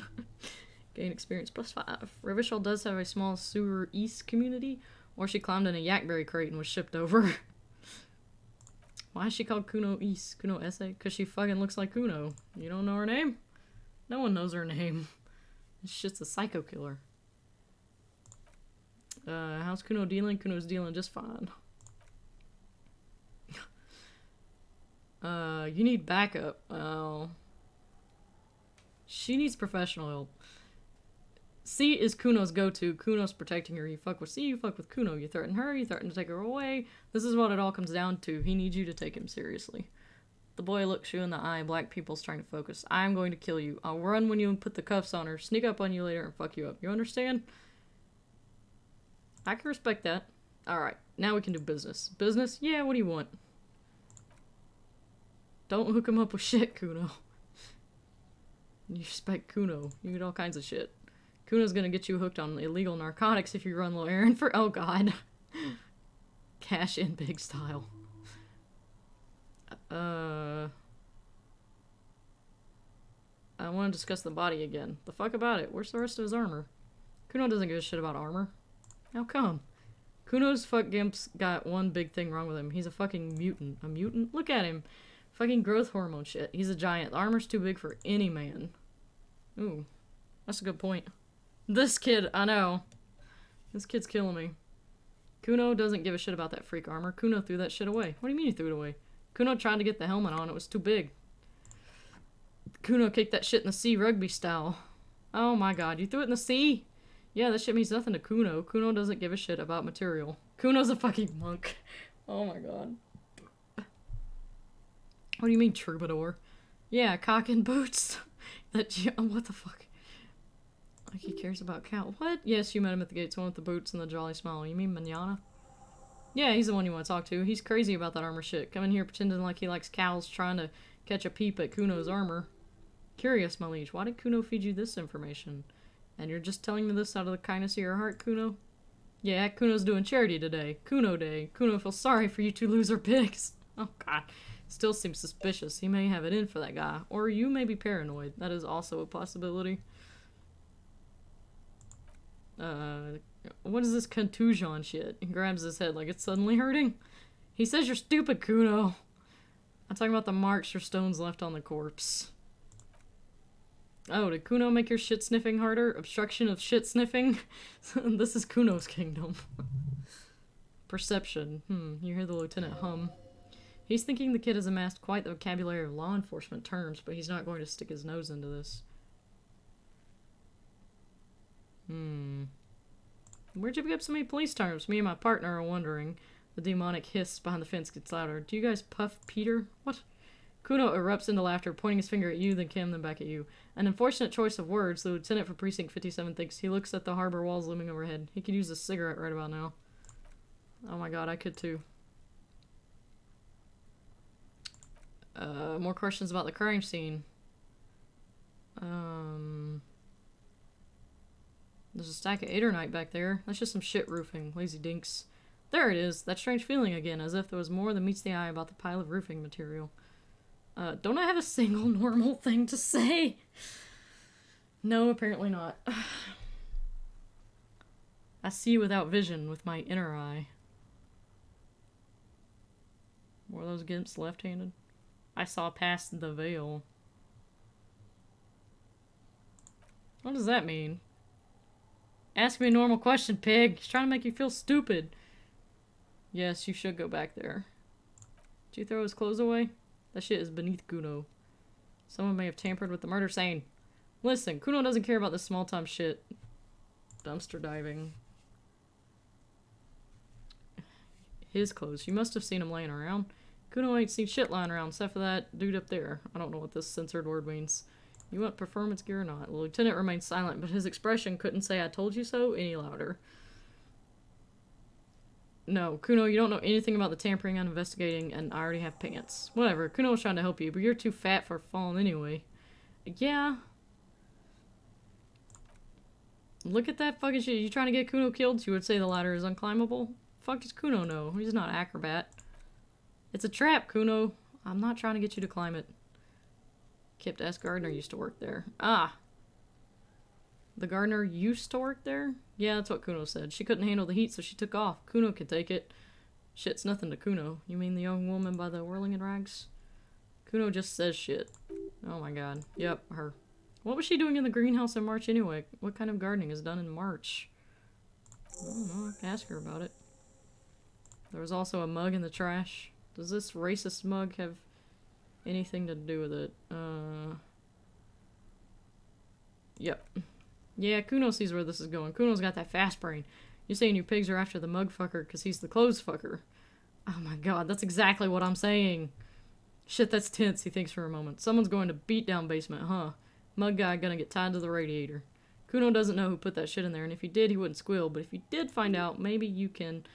Gain experience +5. Revishal does have a small Suruis community, or she climbed in a yakberry crate and was shipped over. Why is she called Kuno East? Kuno Esse? Because she fucking looks like Kuno. You don't know her name? No one knows her name. This shit's a psycho killer. How's Kuno dealing? Kuno's dealing just fine. You need backup. Well, she needs professional help. C is Kuno's go-to. Kuno's protecting her. You fuck with C, you fuck with Kuno. You threaten her, you threaten to take her away. This is what it all comes down to. He needs you to take him seriously. The boy looks you in the eye. Black people's trying to focus. I'm going to kill you. I'll run when you put the cuffs on her, sneak up on you later, and fuck you up. You understand? I can respect that. Alright, now we can do business. Business? Yeah, what do you want? Don't hook him up with shit, Kuno. You respect Kuno. You get all kinds of shit. Kuno's gonna get you hooked on illegal narcotics if you run a little errand for— oh god. Cash in big style. I want to discuss the body again. The fuck about it? Where's the rest of his armor? Kuno doesn't give a shit about armor. How come? Kuno's fuck gimp's got one big thing wrong with him. He's a fucking mutant. A mutant? Look at him. Fucking growth hormone shit. He's a giant. The armor's too big for any man. Ooh. That's a good point. This kid, I know. This kid's killing me. Kuno doesn't give a shit about that freak armor. Kuno threw that shit away. What do you mean he threw it away? Kuno tried to get the helmet on. It was too big. Kuno kicked that shit in the sea rugby style. Oh my god. You threw it in the sea? Yeah, that shit means nothing to Kuno. Kuno doesn't give a shit about material. Kuno's a fucking monk. Oh my god. What do you mean, troubadour? Yeah, cock and boots. What the fuck? Like he cares about cow. What? Yes, you met him at the gates, one with the boots and the jolly smile. You mean Manana? Yeah, he's the one you want to talk to. He's crazy about that armor shit. Coming here pretending like he likes cows, trying to catch a peep at Kuno's armor. Curious, my liege. Why did Kuno feed you this information? And you're just telling me this out of the kindness of your heart, Kuno? Yeah, Kuno's doing charity today. Kuno Day. Kuno feels sorry for you two loser pigs. Oh god. Still seems suspicious. He may have it in for that guy. Or you may be paranoid. That is also a possibility. What is this contusion shit? He grabs his head like it's suddenly hurting. He says you're stupid, Kuno. I'm talking about the marks or stones left on the corpse. Oh, did Kuno make your shit sniffing harder? Obstruction of shit sniffing? This is Kuno's kingdom. Perception. You hear the lieutenant hum. He's thinking the kid has amassed quite the vocabulary of law enforcement terms, but he's not going to stick his nose into this. Where'd you pick up so many police terms? Me and my partner are wondering. The demonic hiss behind the fence gets louder. Do you guys puff Peter? What? Kuno erupts into laughter, pointing his finger at you, then Kim, then back at you. An unfortunate choice of words. The lieutenant for Precinct 57 thinks. He looks at the harbor walls looming overhead. He could use a cigarette right about now. Oh my god, I could too. More questions about the crime scene. There's a stack of Adernite back there. That's just some shit roofing. Lazy dinks. There it is. That strange feeling again, as if there was more than meets the eye about the pile of roofing material. Don't I have a single normal thing to say? No, apparently not. I see without vision with my inner eye. Were those gimps left-handed? I saw past the veil. What does that mean? Ask me a normal question, pig. He's trying to make you feel stupid. Yes, you should go back there. Did you throw his clothes away? That shit is beneath Kuno. Someone may have tampered with the murder scene. Listen, Kuno doesn't care about this small-time shit. Dumpster diving. His clothes. You must have seen him laying around. Kuno ain't seen shit lying around, except for that dude up there. I don't know what this censored word means. You want performance gear or not? The lieutenant remained silent, but his expression couldn't say I told you so any louder. No, Kuno, you don't know anything about the tampering I'm investigating, and I already have pants. Whatever, Kuno was trying to help you, but you're too fat for falling anyway. Yeah. Look at that fucking shit. You trying to get Kuno killed? You would say the ladder is unclimbable? Fuck does Kuno know? He's not an acrobat. It's a trap, Kuno. I'm not trying to get you to climb it. Kip S. Gardner used to work there. Ah. The gardener used to work there? Yeah, that's what Kuno said. She couldn't handle the heat, so she took off. Kuno could take it. Shit's nothing to Kuno. You mean the young woman by the whirling in rags? Kuno just says shit. Oh my god. Yep, her. What was she doing in the greenhouse in March anyway? What kind of gardening is done in March? I don't know. I can ask her about it. There was also a mug in the trash. Does this racist mug have anything to do with it? Yep. Yeah, Kuno sees where this is going. Kuno's got that fast brain. You're saying you pigs are after the mug fucker because he's the clothes fucker. Oh my god, that's exactly what I'm saying. Shit, that's tense, he thinks for a moment. Someone's going to beat down basement, huh? Mug guy gonna get tied to the radiator. Kuno doesn't know who put that shit in there, and if he did, he wouldn't squeal. But if he did find out, maybe you can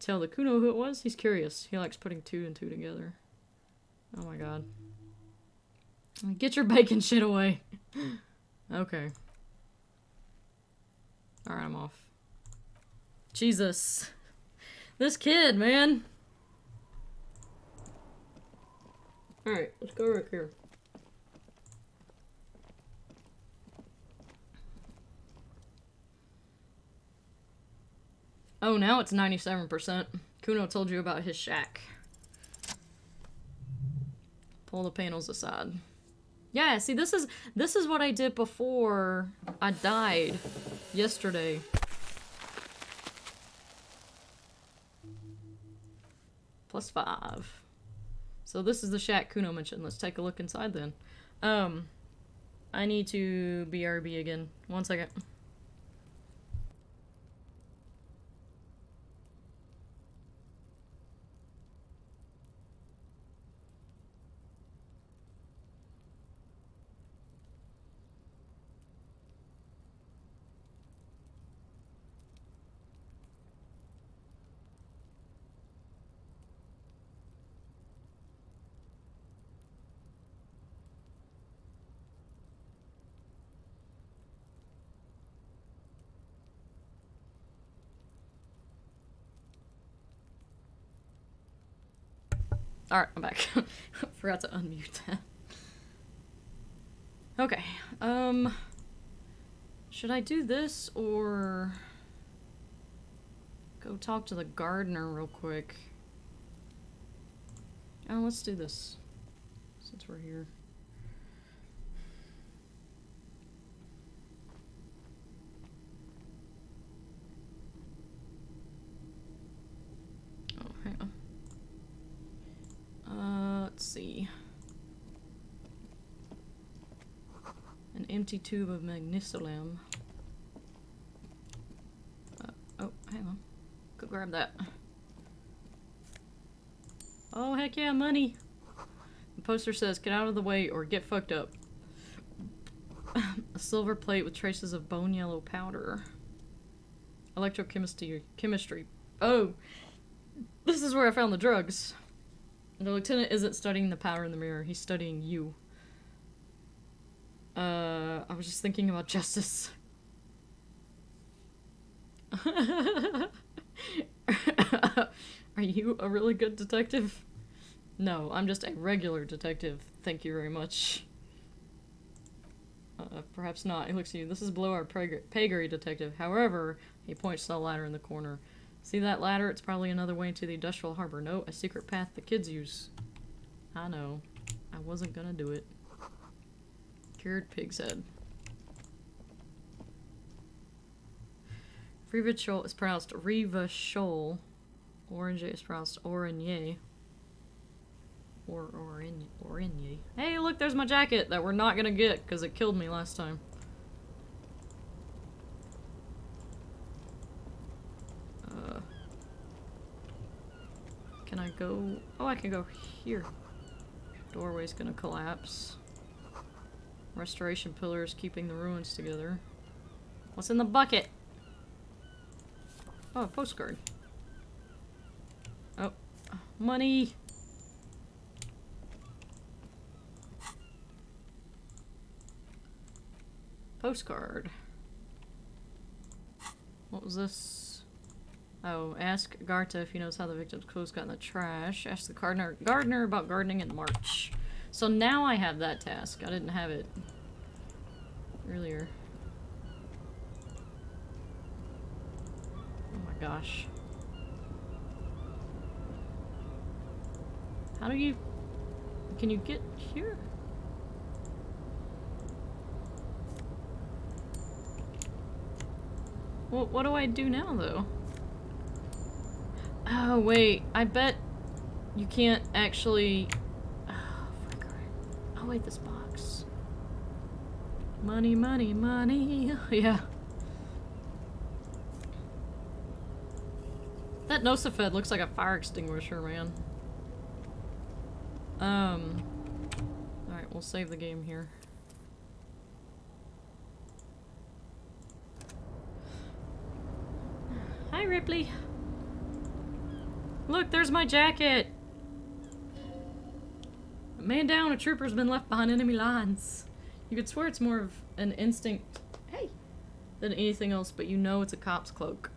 tell the Kuno who it was. He's curious. He likes putting two and two together. Oh my god. Get your bacon shit away. Okay. Alright, I'm off. Jesus. This kid, man. Alright, let's go right here. Oh, now it's 97%. Kuno told you about his shack. Pull the panels aside. Yeah, see, this is what I did before I died yesterday. +5. So this is the shack Kuno mentioned. Let's take a look inside then. I need to BRB again. 1 second. Alright, I'm back. Forgot to unmute that. Okay, should I do this or go talk to the gardener real quick? Oh, let's do this since we're here. Oh, hang on. Let's see. An empty tube of magnesolem. Oh, hang on. Go grab that. Oh, heck yeah, money! The poster says, get out of the way or get fucked up. A silver plate with traces of bone yellow powder. Electrochemistry. Oh! This is where I found the drugs. The lieutenant isn't studying the powder in the mirror, he's studying you. I was just thinking about justice. Are you a really good detective? No, I'm just a regular detective. Thank you very much. Perhaps not. He looks at you. This is below our pay-grade, detective. However, he points to the ladder in the corner. See that ladder? It's probably another way into the industrial harbor. No, a secret path the kids use. I know. I wasn't gonna do it. Cured pig's head. Rivachol is pronounced Rivachol. Orange is pronounced Oranje. Or Oranje. Hey, look, there's my jacket that we're not gonna get because it killed me last time. Can I go? Oh, I can go here. Doorway's gonna collapse. Restoration pillars keeping the ruins together. What's in the bucket? Oh, a postcard. Oh, money. Postcard. What was this? Oh, ask Garta if he knows how the victim's clothes got in the trash. Ask the gardener about gardening in March. So now I have that task. I didn't have it earlier. Oh my gosh. How do you... Can you get here? Well, what do I do now, though? Oh, wait. I bet you can't actually... Oh, frick. Oh, wait, this box. Money, money, money. Yeah. That Nosafed looks like a fire extinguisher, man. Alright, we'll save the game here. Hi, Ripley. Look, there's my jacket! Man down, a trooper's been left behind enemy lines. You could swear it's more of an instinct, hey, than anything else, but you know it's a cop's cloak.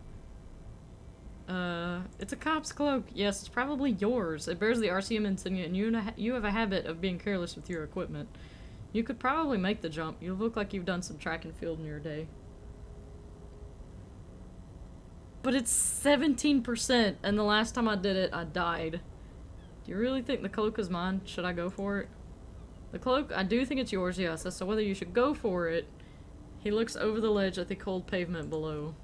It's a cop's cloak. Yes, it's probably yours. It bears the RCM insignia, and you have a habit of being careless with your equipment. You could probably make the jump. You look like you've done some track and field in your day. But it's 17%, and the last time I did it, I died. Do you really think the cloak is mine? Should I go for it? The cloak, I do think it's yours, yes. As to whether you should go for it, he looks over the ledge at the cold pavement below.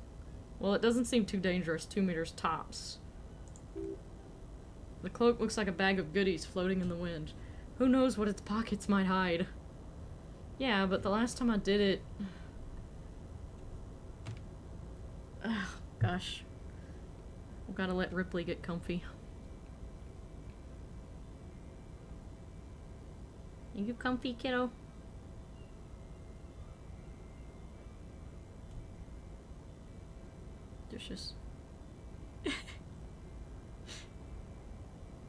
Well, it doesn't seem too dangerous, 2 meters tops. The cloak looks like a bag of goodies floating in the wind. Who knows what its pockets might hide? Yeah, but the last time I did it... Ugh. Gosh. We've gotta let Ripley get comfy. Are you comfy, kiddo? Dishes.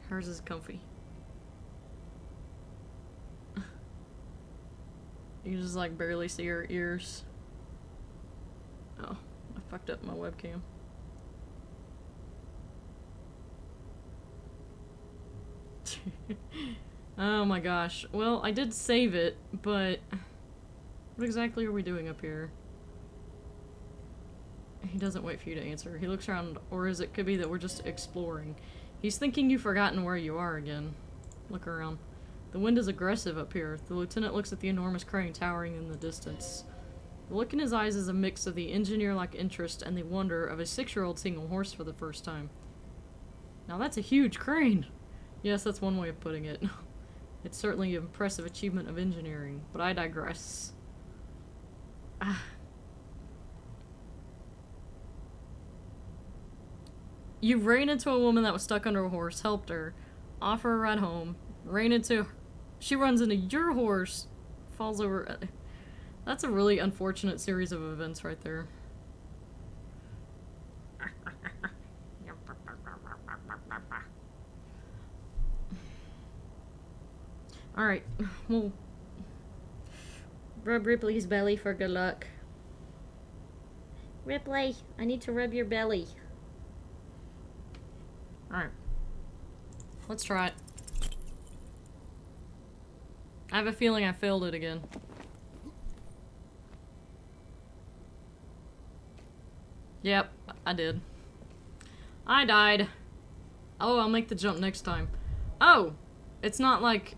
Hers is comfy. You just like barely see her ears. Oh. I fucked up my webcam. Oh my gosh. Well, I did save it, but... What exactly are we doing up here? He doesn't wait for you to answer. He looks around, or is it could be that we're just exploring. He's thinking you've forgotten where you are again. Look around. The wind is aggressive up here. The lieutenant looks at the enormous crane towering in the distance. The look in his eyes is a mix of the engineer-like interest and the wonder of a 6-year-old seeing a horse for the first time. Now that's a huge crane! Yes, that's one way of putting it. It's certainly an impressive achievement of engineering, but I digress. You ran into a woman that was stuck under a horse, helped her, offer her a ride home, ran into... She runs into your horse, falls over... That's a really unfortunate series of events right there. Alright, well... Rub Ripley's belly for good luck. Ripley, I need to rub your belly. Alright. Let's try it. I have a feeling I failed it again. Yep, I did. I died. Oh, I'll make the jump next time. Oh! It's not like...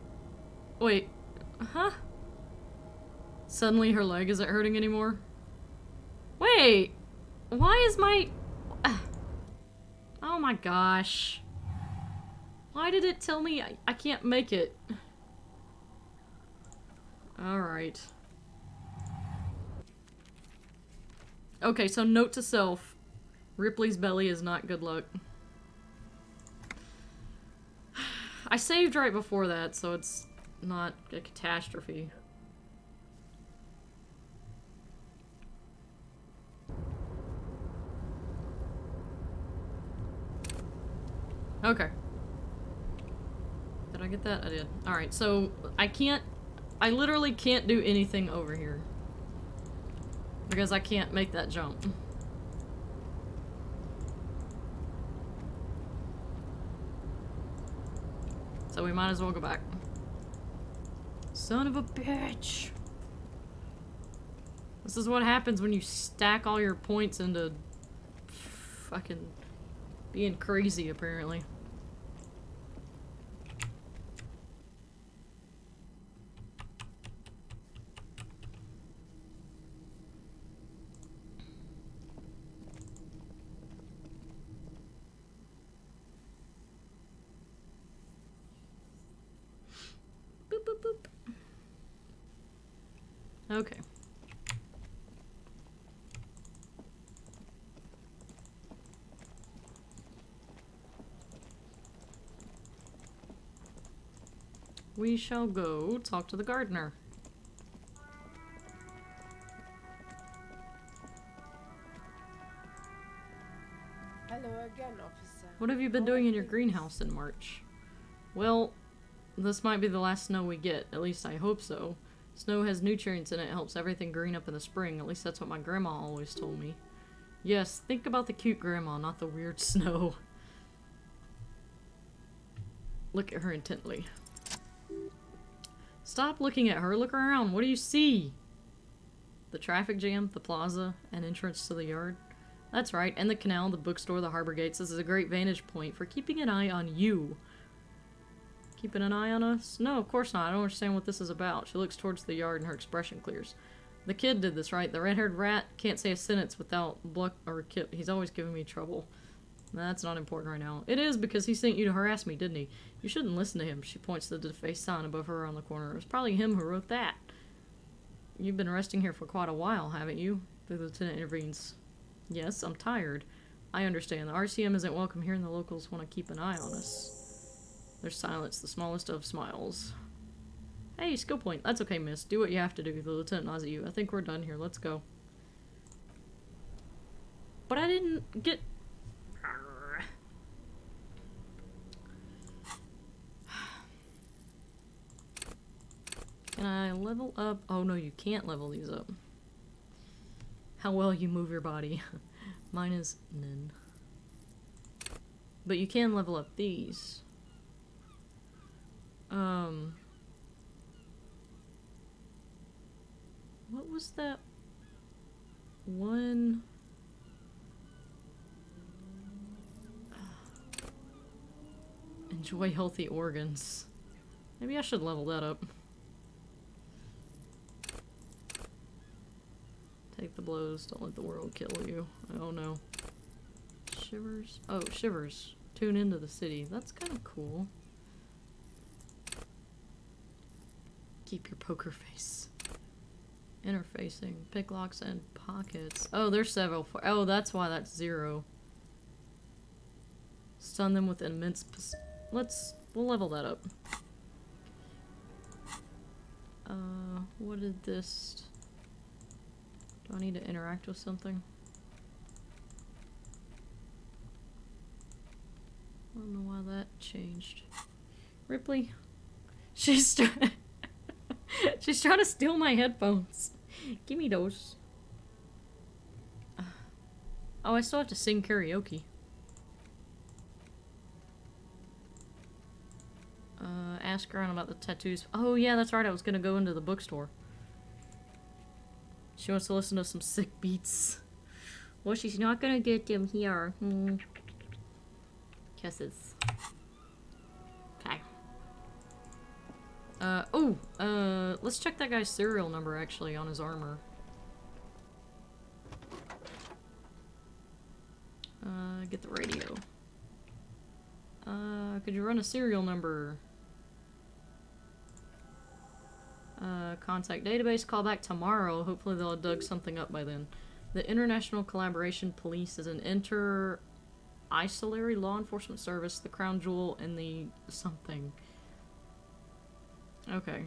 Wait. Huh? Suddenly her leg isn't hurting anymore? Wait! Why is my... Oh my gosh. Why did it tell me I can't make it? Alright. Okay, so note to self. Ripley's belly is not good luck. I saved right before that, so it's not a catastrophe. Okay. Did I get that? I did. Alright, so I literally can't do anything over here. Because I can't make that jump. So we might as well go back. Son of a bitch! This is what happens when you stack all your points into fucking being crazy, apparently. Boop, boop, boop. Okay. We shall go talk to the gardener. Hello again, officer. What have you been doing in your greenhouse in March? Well, this might be the last snow we get. At least I hope so. Snow has nutrients in it, helps everything green up in the spring. At least that's what my grandma always told me. Yes, think about the cute grandma, not the weird snow. Look at her intently. Stop looking at her. Look around. What do you see? The traffic jam, the plaza, and entrance to the yard. That's right. And the canal, the bookstore, the harbor gates. This is a great vantage point for keeping an eye on you. Keeping an eye on us? No, of course not. I don't understand what this is about. She looks towards the yard and her expression clears. The kid did this, right? The red-haired rat can't say a sentence without Bluck or Kip. He's always giving me trouble. That's not important right now. It is because he sent you to harass me, didn't he? You shouldn't listen to him. She points to the defaced sign above her on the corner. It was probably him who wrote that. You've been resting here for quite a while, haven't you? The lieutenant intervenes. Yes, I'm tired. I understand. The RCM isn't welcome here and the locals want to keep an eye on us. There's silence, the smallest of smiles. Hey, skill point. That's okay, miss. Do what you have to do. The lieutenant nods at you. I think we're done here. Let's go. But I didn't get... Can I level up? Oh no, you can't level these up. How well you move your body. Mine is none. But you can level up these. What was that one? Enjoy healthy organs. Maybe I should level that up. Take the blows, don't let the world kill you. Oh no. Shivers? Oh, shivers. Tune into the city. That's kind of cool. Keep your poker face. Interfacing. Pick locks and pockets. Oh, there's several. Oh, that's why that's 0. Stun them with immense... We'll level that up. What did this... Do I need to interact with something? I don't know why that changed. Ripley? She's trying... She's trying to steal my headphones. Give me those. Oh, I still have to sing karaoke. Ask around about the tattoos. Oh yeah, that's right, I was gonna go into the bookstore. She wants to listen to some sick beats. Well, she's not gonna get them here. Kisses. Okay. Let's check that guy's serial number, actually, on his armor. Get the radio. Could you run a serial number? Contact database, call back tomorrow. Hopefully they'll have dug something up by then. The International Collaboration Police is an inter-isolary law enforcement service, the crown jewel and the something. Okay.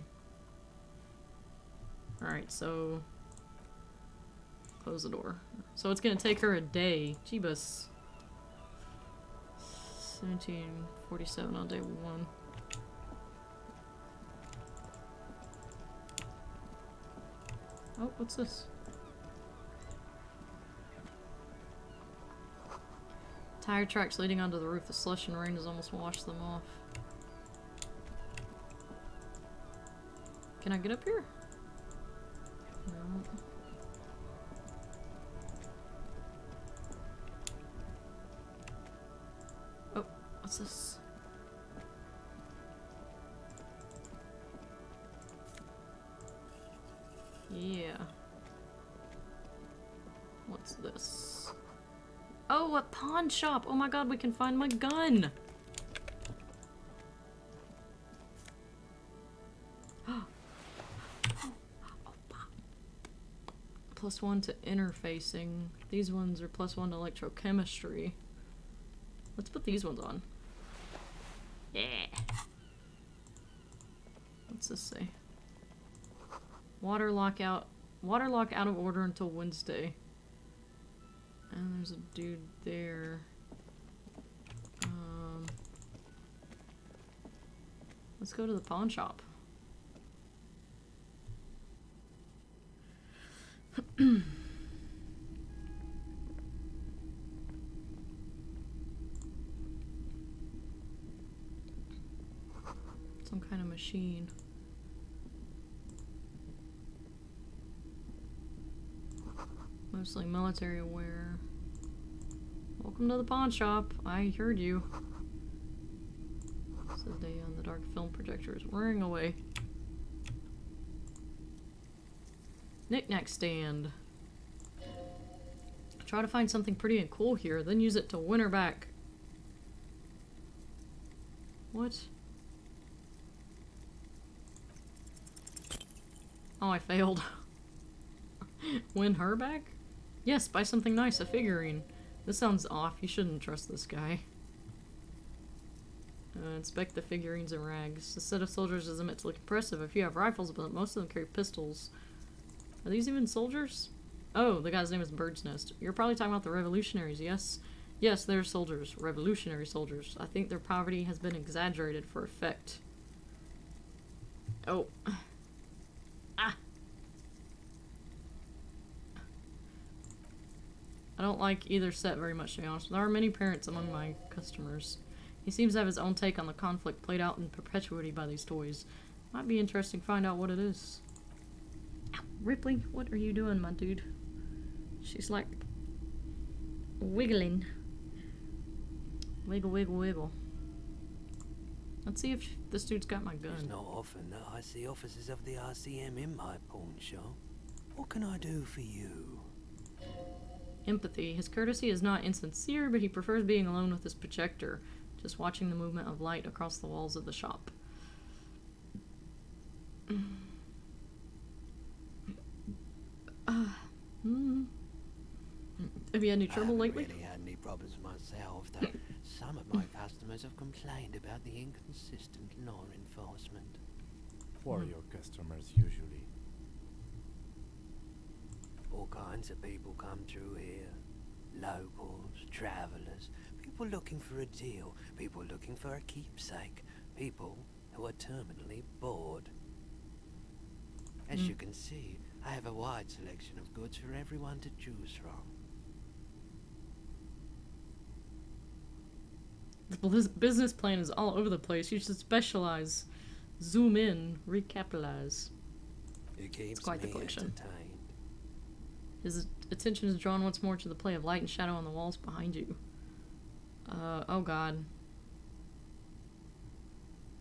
Alright, so... close the door. So it's gonna take her a day. Jeebus. 1747 on day 1. Oh, what's this? Tire tracks leading onto the roof. The slush and rain has almost washed them off. Can I get up here? No. Oh, what's this? Yeah. What's this? Oh, a pawn shop! Oh my god, we can find my gun! +1 to interfacing. These ones are +1 to electrochemistry. Let's put these ones on. Yeah! What's this say? Water lock out of order until Wednesday. And there's a dude there. Let's go to the pawn shop. Some kind of machine. Mostly military wear. Welcome to the pawn shop. I heard you. Says day on the dark film projector is wearing away. Knick-knack stand. Try to find something pretty and cool here, then use it to win her back. What? Oh, I failed. Win her back? Yes, buy something nice, a figurine. This sounds off. You shouldn't trust this guy. Inspect the figurines and rags. The set of soldiers is meant to look impressive if you have rifles, but most of them carry pistols. Are these even soldiers? Oh, the guy's name is Bird's Nest. You're probably talking about the revolutionaries, yes? Yes, they're soldiers. Revolutionary soldiers. I think their poverty has been exaggerated for effect. Oh. Ah! I don't like either set very much, to be honest. There are many parents among my customers. He seems to have his own take on the conflict played out in perpetuity by these toys. Might be interesting to find out what it is. Ow, Ripley, what are you doing, my dude? She's like wiggling. Wiggle, wiggle, wiggle. Let's see if this dude's got my gun. It's not often that I see officers of the RCM in my pawn shop. What can I do for you? Empathy. His courtesy is not insincere, but he prefers being alone with his projector, just watching the movement of light across the walls of the shop. Have you had any trouble lately? I haven't really had any problems myself, though some of my customers have complained about the inconsistent law enforcement. Who are your customers usually? All kinds of people come through here. Locals, travellers, people looking for a deal, people looking for a keepsake, people who are terminally bored. As you can see, I have a wide selection of goods for everyone to choose from. The business plan is all over the place. You should specialize. Zoom in. Recapitalize. It keeps It's quite the me collection. entertained. His attention is drawn once more to the play of light and shadow on the walls behind you. Oh god.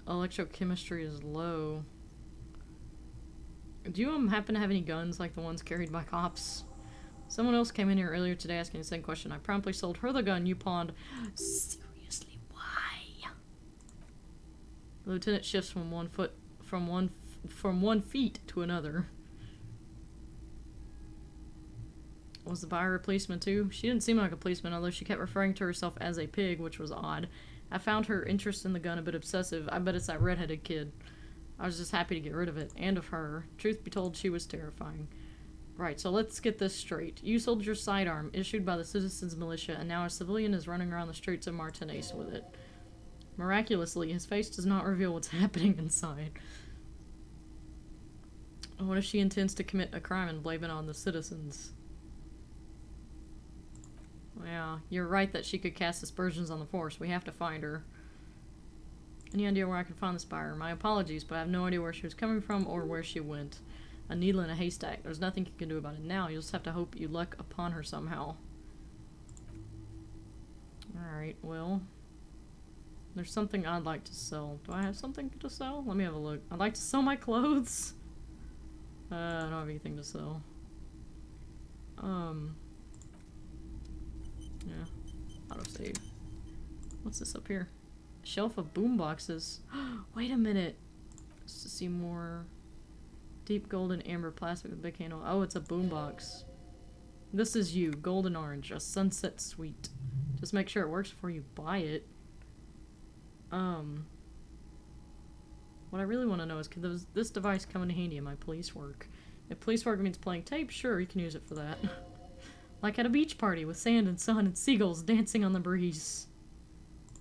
Electrochemistry is low. Do you happen to have any guns like the ones carried by cops? Someone else came in here earlier today asking the same question. I promptly sold her the gun you pawned. Seriously, why? The lieutenant shifts from one feet to another. Was the buyer a policeman too? She didn't seem like a policeman, although she kept referring to herself as a pig, which was odd. I found her interest in the gun a bit obsessive. I bet it's that redheaded kid. I was just happy to get rid of it, and of her. Truth be told, she was terrifying. Right, so let's get this straight. You sold your sidearm, issued by the Citizens Militia, and now a civilian is running around the streets of Martinez with it. Miraculously, his face does not reveal what's happening inside. What if she intends to commit a crime and blame it on the citizens? Yeah, you're right that she could cast aspersions on the force. We have to find her. Any idea where I can find this buyer? My apologies, but I have no idea where she was coming from or where she went. A needle in a haystack. There's nothing you can do about it now. You'll just have to hope you luck upon her somehow. Alright, well. There's something I'd like to sell. Do I have something to sell? Let me have a look. I'd like to sell my clothes. I don't have anything to sell. Yeah. Autosave. What's this up here? Shelf of boomboxes. Wait a minute. Just to see more. Deep golden amber plastic with a big handle. Oh, it's a boombox. This is you. Golden orange. A sunset suite. Just make sure it works before you buy it. What I really want to know is, could this device come in handy in my police work? If police work means playing tape, sure, you can use it for that. Like at a beach party with sand and sun and seagulls dancing on the breeze.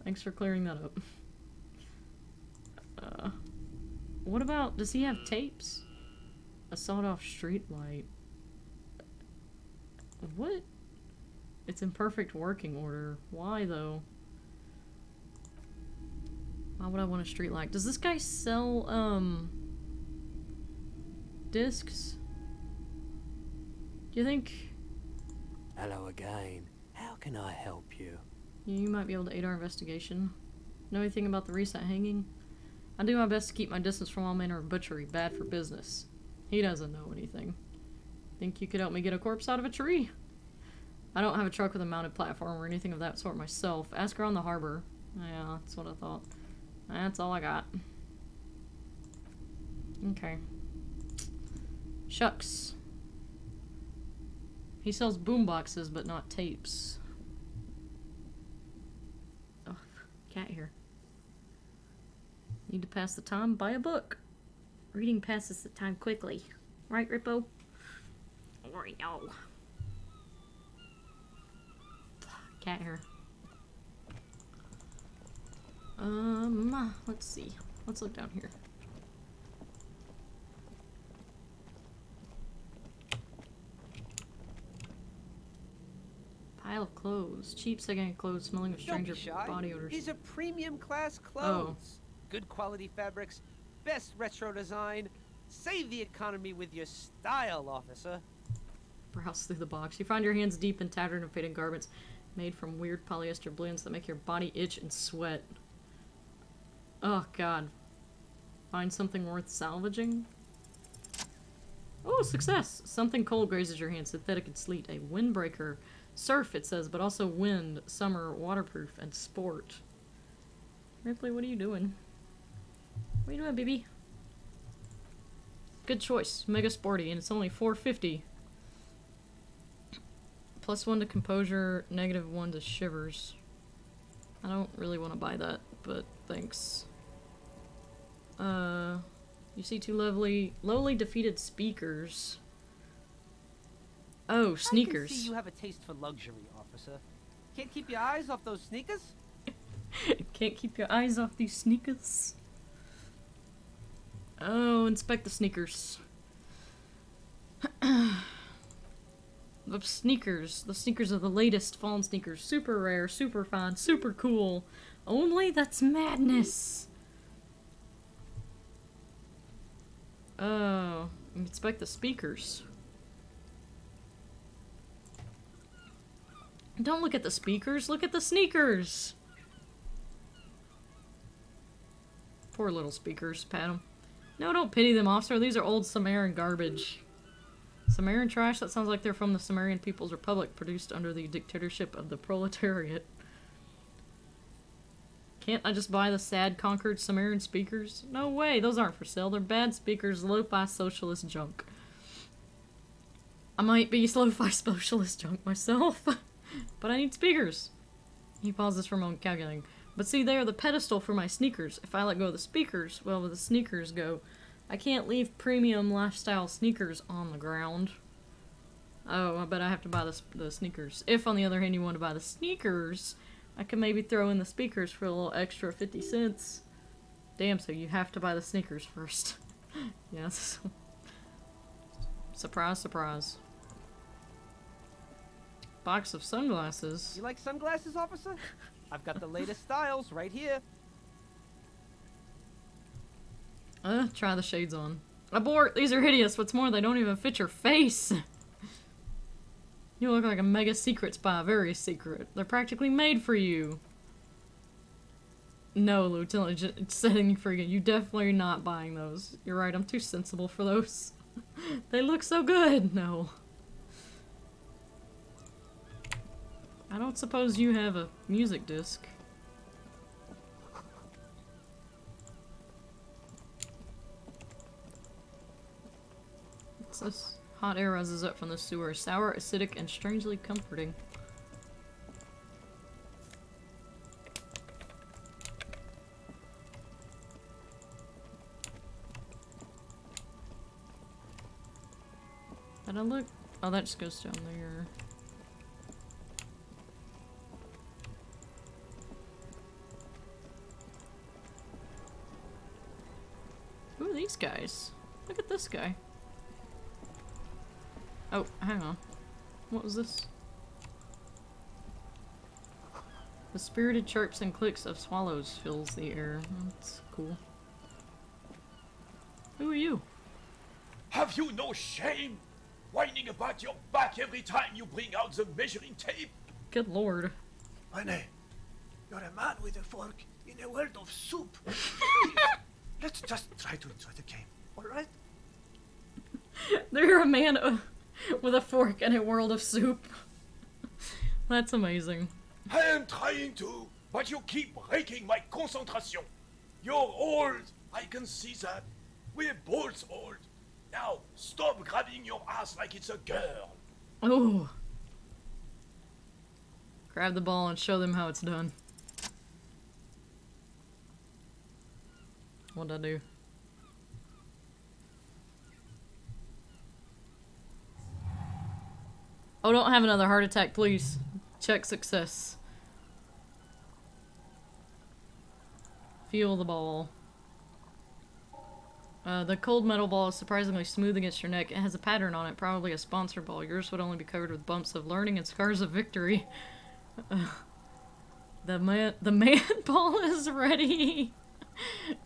Thanks for clearing that up. What about, does he have tapes? A sawed-off street light. What? It's in perfect working order. Why, though? Why would I want a street light? Does this guy sell, discs? Do you think... Hello again. How can I help you? You might be able to aid our investigation. Know anything about the recent hanging? I do my best to keep my distance from all manner of butchery. Bad for business. He doesn't know anything. Think you could help me get a corpse out of a tree? I don't have a truck with a mounted platform or anything of that sort myself. Ask her on the harbor. Yeah, that's what I thought. That's all I got. Okay. Shucks. He sells boomboxes, but not tapes. Oh, cat here. Need to pass the time? Buy a book. Reading passes the time quickly. Right, Rippo? Or no. Cat here. Let's see. Let's look down here. Pile of clothes. Cheap second-hand clothes smelling of stranger body odors. These are premium class clothes. Good quality fabrics, best retro design. Save the economy with your style, officer. Browse through the box. You find your hands deep in tattered and faded garments made from weird polyester blends that make your body itch and sweat. Oh, God. Find something worth salvaging? Oh, success! Something cold grazes your hand, synthetic and sleet. A windbreaker. Surf, it says, but also wind, summer, waterproof, and sport. Ripley, what are you doing? What are you doing, baby? Good choice. Mega sporty, and it's only $4.50. +1 to composure, -1 to shivers. I don't really want to buy that, but thanks. You see two lowly defeated speakers. Oh, sneakers. I can see you have a taste for luxury, officer. Can't keep your eyes off those sneakers? Can't keep your eyes off these sneakers. Oh, inspect the sneakers. The sneakers are the latest fallen sneakers. Super rare, super fine, super cool. Only that's madness. Oh, inspect the speakers. Don't look at the speakers, look at the sneakers! Poor little speakers, pat them. No, don't pity them, officer. These are old Sumerian garbage. Sumerian trash? That sounds like they're from the Sumerian People's Republic, produced under the dictatorship of the proletariat. Can't I just buy the sad conquered Sumerian speakers? No way, those aren't for sale. They're bad speakers, lo-fi socialist junk. I might be lo-fi socialist junk myself, but I need speakers. He pauses for a moment, calculating. But see, they are the pedestal for my sneakers. If I let go of the speakers, well, where the sneakers go, I can't leave premium lifestyle sneakers on the ground. Oh, I bet I have to buy the sneakers. If, on the other hand, you want to buy the sneakers, I can maybe throw in the speakers for a little extra 50 cents. Damn, so you have to buy the sneakers first. Yes. Surprise, surprise. Box of sunglasses. You like sunglasses, officer? I've got the latest styles right here. Try the shades on. Abort! These are hideous. What's more, they don't even fit your face. You look like a mega secret spy. Very secret. They're practically made for you. No, Lieutenant, it's setting you free. You definitely are not buying those. You're right, I'm too sensible for those. They look so good. No. I don't suppose you have a music disc. What's this? Hot air rises up from the sewer. Sour, acidic, and strangely comforting. Did I look? Oh, that just goes down there. Who are these guys? Look at this guy. Oh, hang on. What was this? The spirited chirps and clicks of swallows fills the air. That's cool. Who are you? Have you no shame? Whining about your back every time you bring out the measuring tape? Good lord. René, you're a man with a fork in a world of soup. Let's just try to enjoy the game, alright? They're a man with a fork and a world of soup. That's amazing. I am trying to, but you keep breaking my concentration. You're old, I can see that. We're both old. Now, stop grabbing your ass like it's a girl. Oh. Grab the ball and show them how it's done. What'd I do? Oh, don't have another heart attack, please. Check success. Feel the ball. The cold metal ball is surprisingly smooth against your neck. It has a pattern on it, probably a sponsor ball. Yours would only be covered with bumps of learning and scars of victory. The man ball is ready.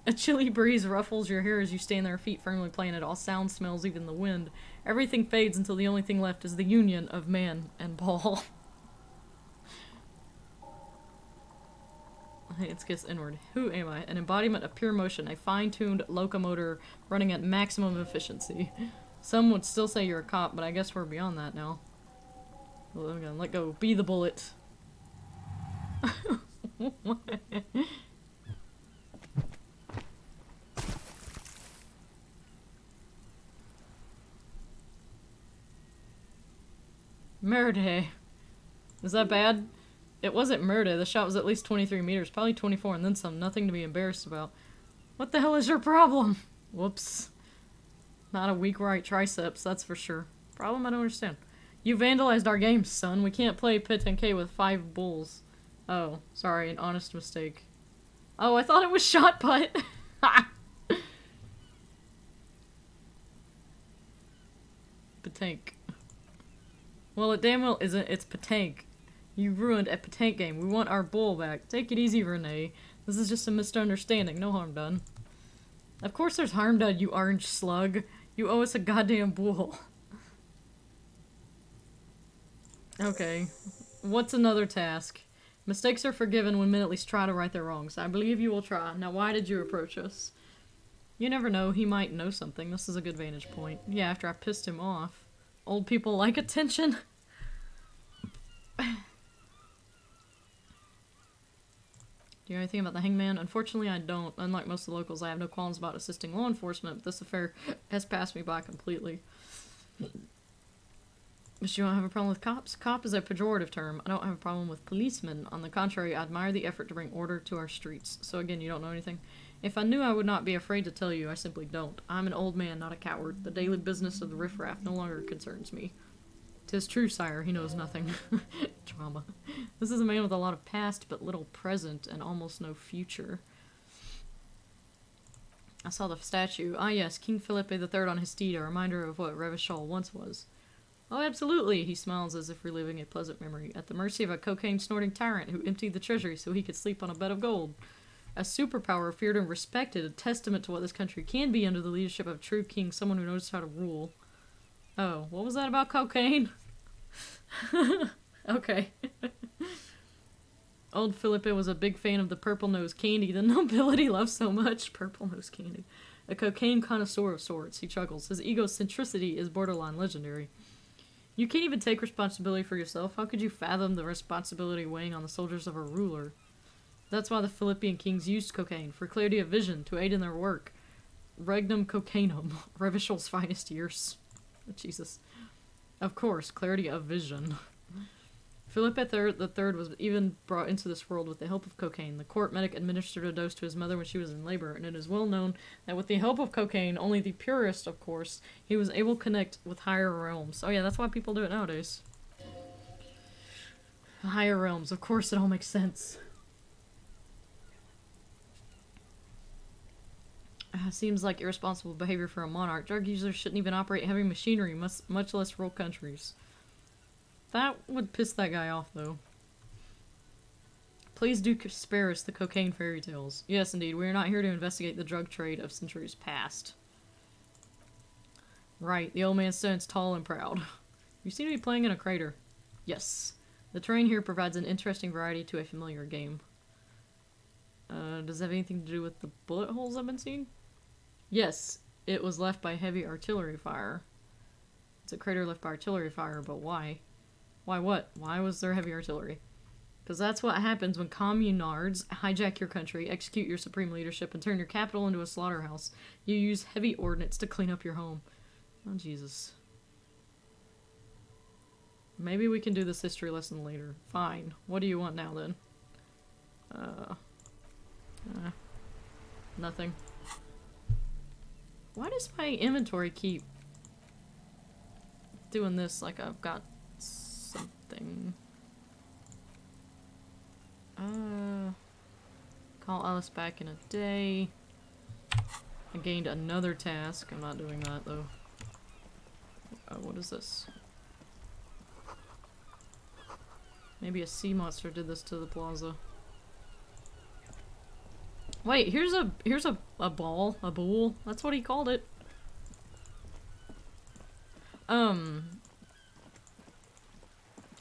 A chilly breeze ruffles your hair as you stand there, feet firmly planted. All sound, smells, even the wind. Everything fades until the only thing left is the union of man and ball. It gets inward. Who am I? An embodiment of pure motion, a fine-tuned locomotor running at maximum efficiency. Some would still say you're a cop, but I guess we're beyond that now. Well, I'm gonna let go. Be the bullet. Murder. Is that bad? It wasn't murder. The shot was at least 23 meters, probably 24 and then some. Nothing to be embarrassed about. What the hell is your problem? Whoops. Not a weak right triceps, that's for sure. Problem? I don't understand. You vandalized our game, son. We can't play pit and K with 5 bulls. Oh, sorry, an honest mistake. Oh, I thought it was shot put. Petanque. Well, it damn well isn't. It's petanque. You ruined a petanque game. We want our bull back. Take it easy, Renee. This is just a misunderstanding. No harm done. Of course there's harm done, you orange slug. You owe us a goddamn bull. Okay. What's another task? Mistakes are forgiven when men at least try to right their wrongs. I believe you will try. Now, why did you approach us? You never know. He might know something. This is a good vantage point. Yeah, after I pissed him off. Old people like attention. Do you know anything about the hangman? Unfortunately, I don't. Unlike most of the locals, I have no qualms about assisting law enforcement, but this affair has passed me by completely. But you don't have a problem with cops? Cop is a pejorative term. I don't have a problem with policemen. On the contrary, I admire the effort to bring order to our streets. So again, you don't know anything? If I knew, I would not be afraid to tell you. I simply don't. I'm an old man, not a coward. The daily business of the riffraff no longer concerns me. 'Tis true, sire. He knows nothing. Trauma. This is a man with a lot of past, but little present, and almost no future. I saw the statue. Ah yes, King Philippe III on his steed, a reminder of what Revachol once was. Oh, absolutely, he smiles as if reliving a pleasant memory. At the mercy of a cocaine-snorting tyrant who emptied the treasury so he could sleep on a bed of gold. A superpower feared and respected, a testament to what this country can be under the leadership of a true king, someone who knows how to rule. Oh, what was that about cocaine? Okay. Old Philippe was a big fan of the purple nose candy the nobility loves so much. Purple nose candy. A cocaine connoisseur of sorts, he chuckles. His egocentricity is borderline legendary. You can't even take responsibility for yourself. How could you fathom the responsibility weighing on the soldiers of a ruler? That's why the Philippian kings used cocaine, for clarity of vision, to aid in their work. Regnum cocainum, Revachol's finest years. Oh, Jesus. Of course, clarity of vision. Philip III was even brought into this world with the help of cocaine. The court medic administered a dose to his mother when she was in labor, and it is well known that with the help of cocaine, only the purest, of course, he was able to connect with higher realms. Oh yeah, that's why people do it nowadays. Higher realms, of course, it all makes sense. Seems like irresponsible behavior for a monarch. Drug users shouldn't even operate heavy machinery, much less rule countries. That would piss that guy off, though. Please do spare us the cocaine fairy tales. Yes, indeed. We are not here to investigate the drug trade of centuries past. Right. The old man stands tall and proud. You seem to be playing in a crater. Yes. The terrain here provides an interesting variety to a familiar game. Does it have anything to do with the bullet holes I've been seeing? Yes. It was left by heavy artillery fire. It's a crater left by artillery fire, but why? Why what? Why was there heavy artillery? Because that's what happens when communards hijack your country, execute your supreme leadership, and turn your capital into a slaughterhouse. You use heavy ordnance to clean up your home. Oh, Jesus. Maybe we can do this history lesson later. Fine. What do you want now, then? Nothing. Why does my inventory keep doing this like I've got something? Call Alice back in a day. I gained another task. I'm not doing that, though. What is this? Maybe a sea monster did this to the plaza. Wait, here's a ball, a bool. That's what he called it. I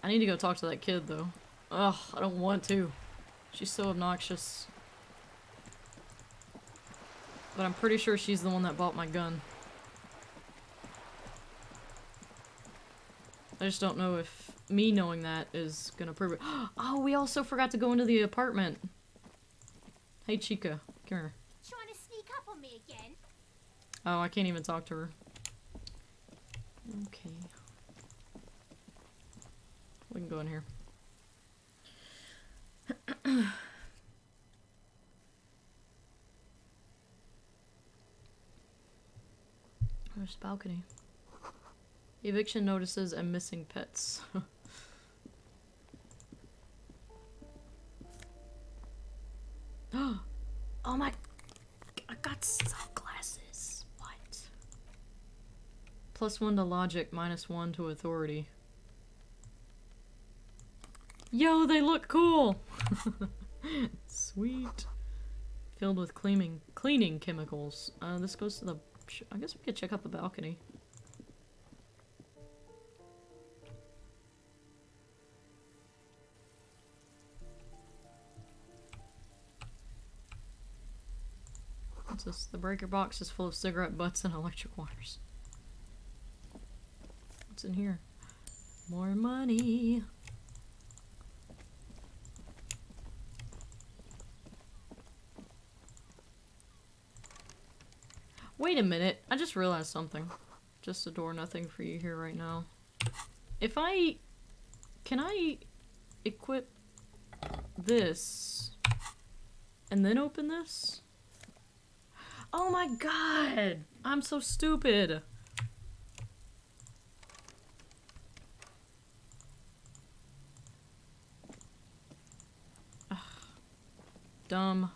need to go talk to that kid, though. Ugh, I don't want to. She's so obnoxious. But I'm pretty sure she's the one that bought my gun. I just don't know if me knowing that is gonna prove it. Oh, we also forgot to go into the apartment. Hey, Chica. Come here. Trying to sneak up on me again? Oh, I can't even talk to her. Okay. We can go in here. There's the balcony. Eviction notices and missing pets. Oh my... I got sunglasses. What? +1 to logic, -1 to authority. Yo, they look cool! Sweet. Filled with cleaning chemicals. This goes to the... I guess we could check out the balcony. What's this? The breaker box is full of cigarette butts and electric wires. What's in here? More money. Wait a minute. I just realized something. Just a door, nothing for you here right now. If I... Can I equip this and then open this? Oh my god! I'm so stupid! Ugh. Dumb.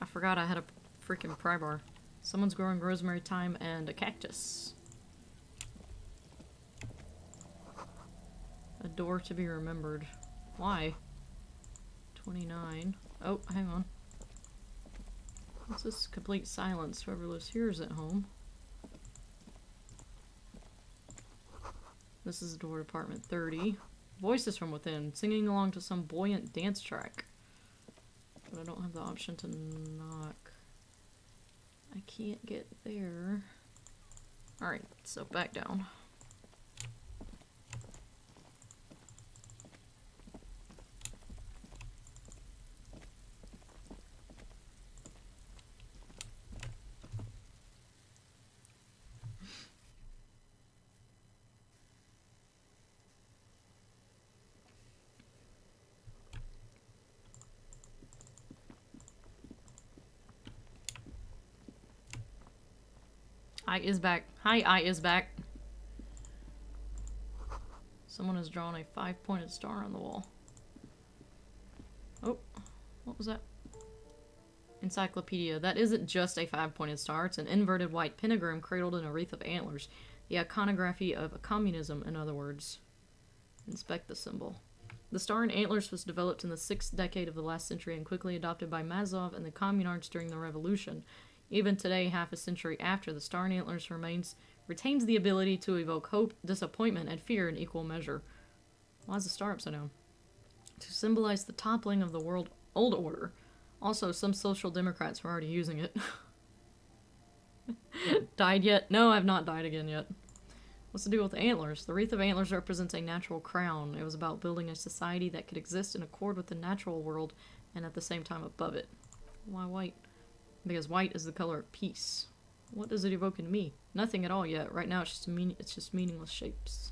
I forgot I had a freaking pry bar. Someone's growing rosemary, thyme, and a cactus. A door to be remembered. Why? 29. Oh, hang on. What's this? Complete silence. Whoever lives here is at home. This is the door to apartment 30. Voices from within, singing along to some buoyant dance track. But I don't have the option to knock. I can't get there. Alright, so back down. I is back. Hi, I is back. Someone has drawn a 5-pointed star on the wall. Oh, what was that? Encyclopedia. That isn't just a 5-pointed star. It's an inverted white pentagram cradled in a wreath of antlers. The iconography of communism, in other words. Inspect the symbol. The star and antlers was developed in the 6th decade of the last century and quickly adopted by Mazov and the communards during the revolution. Even today, half a century after, the star and antlers retains the ability to evoke hope, disappointment, and fear in equal measure. Why is the star upside down? To symbolize the toppling of the world old order. Also, some social democrats were already using it. Died yet? No, I've not died again yet. What's the deal with the antlers? The wreath of antlers represents a natural crown. It was about building a society that could exist in accord with the natural world and at the same time above it. Why white? Because white is the color of peace. What does it evoke in me? Nothing at all yet. Right now it's just meaningless shapes.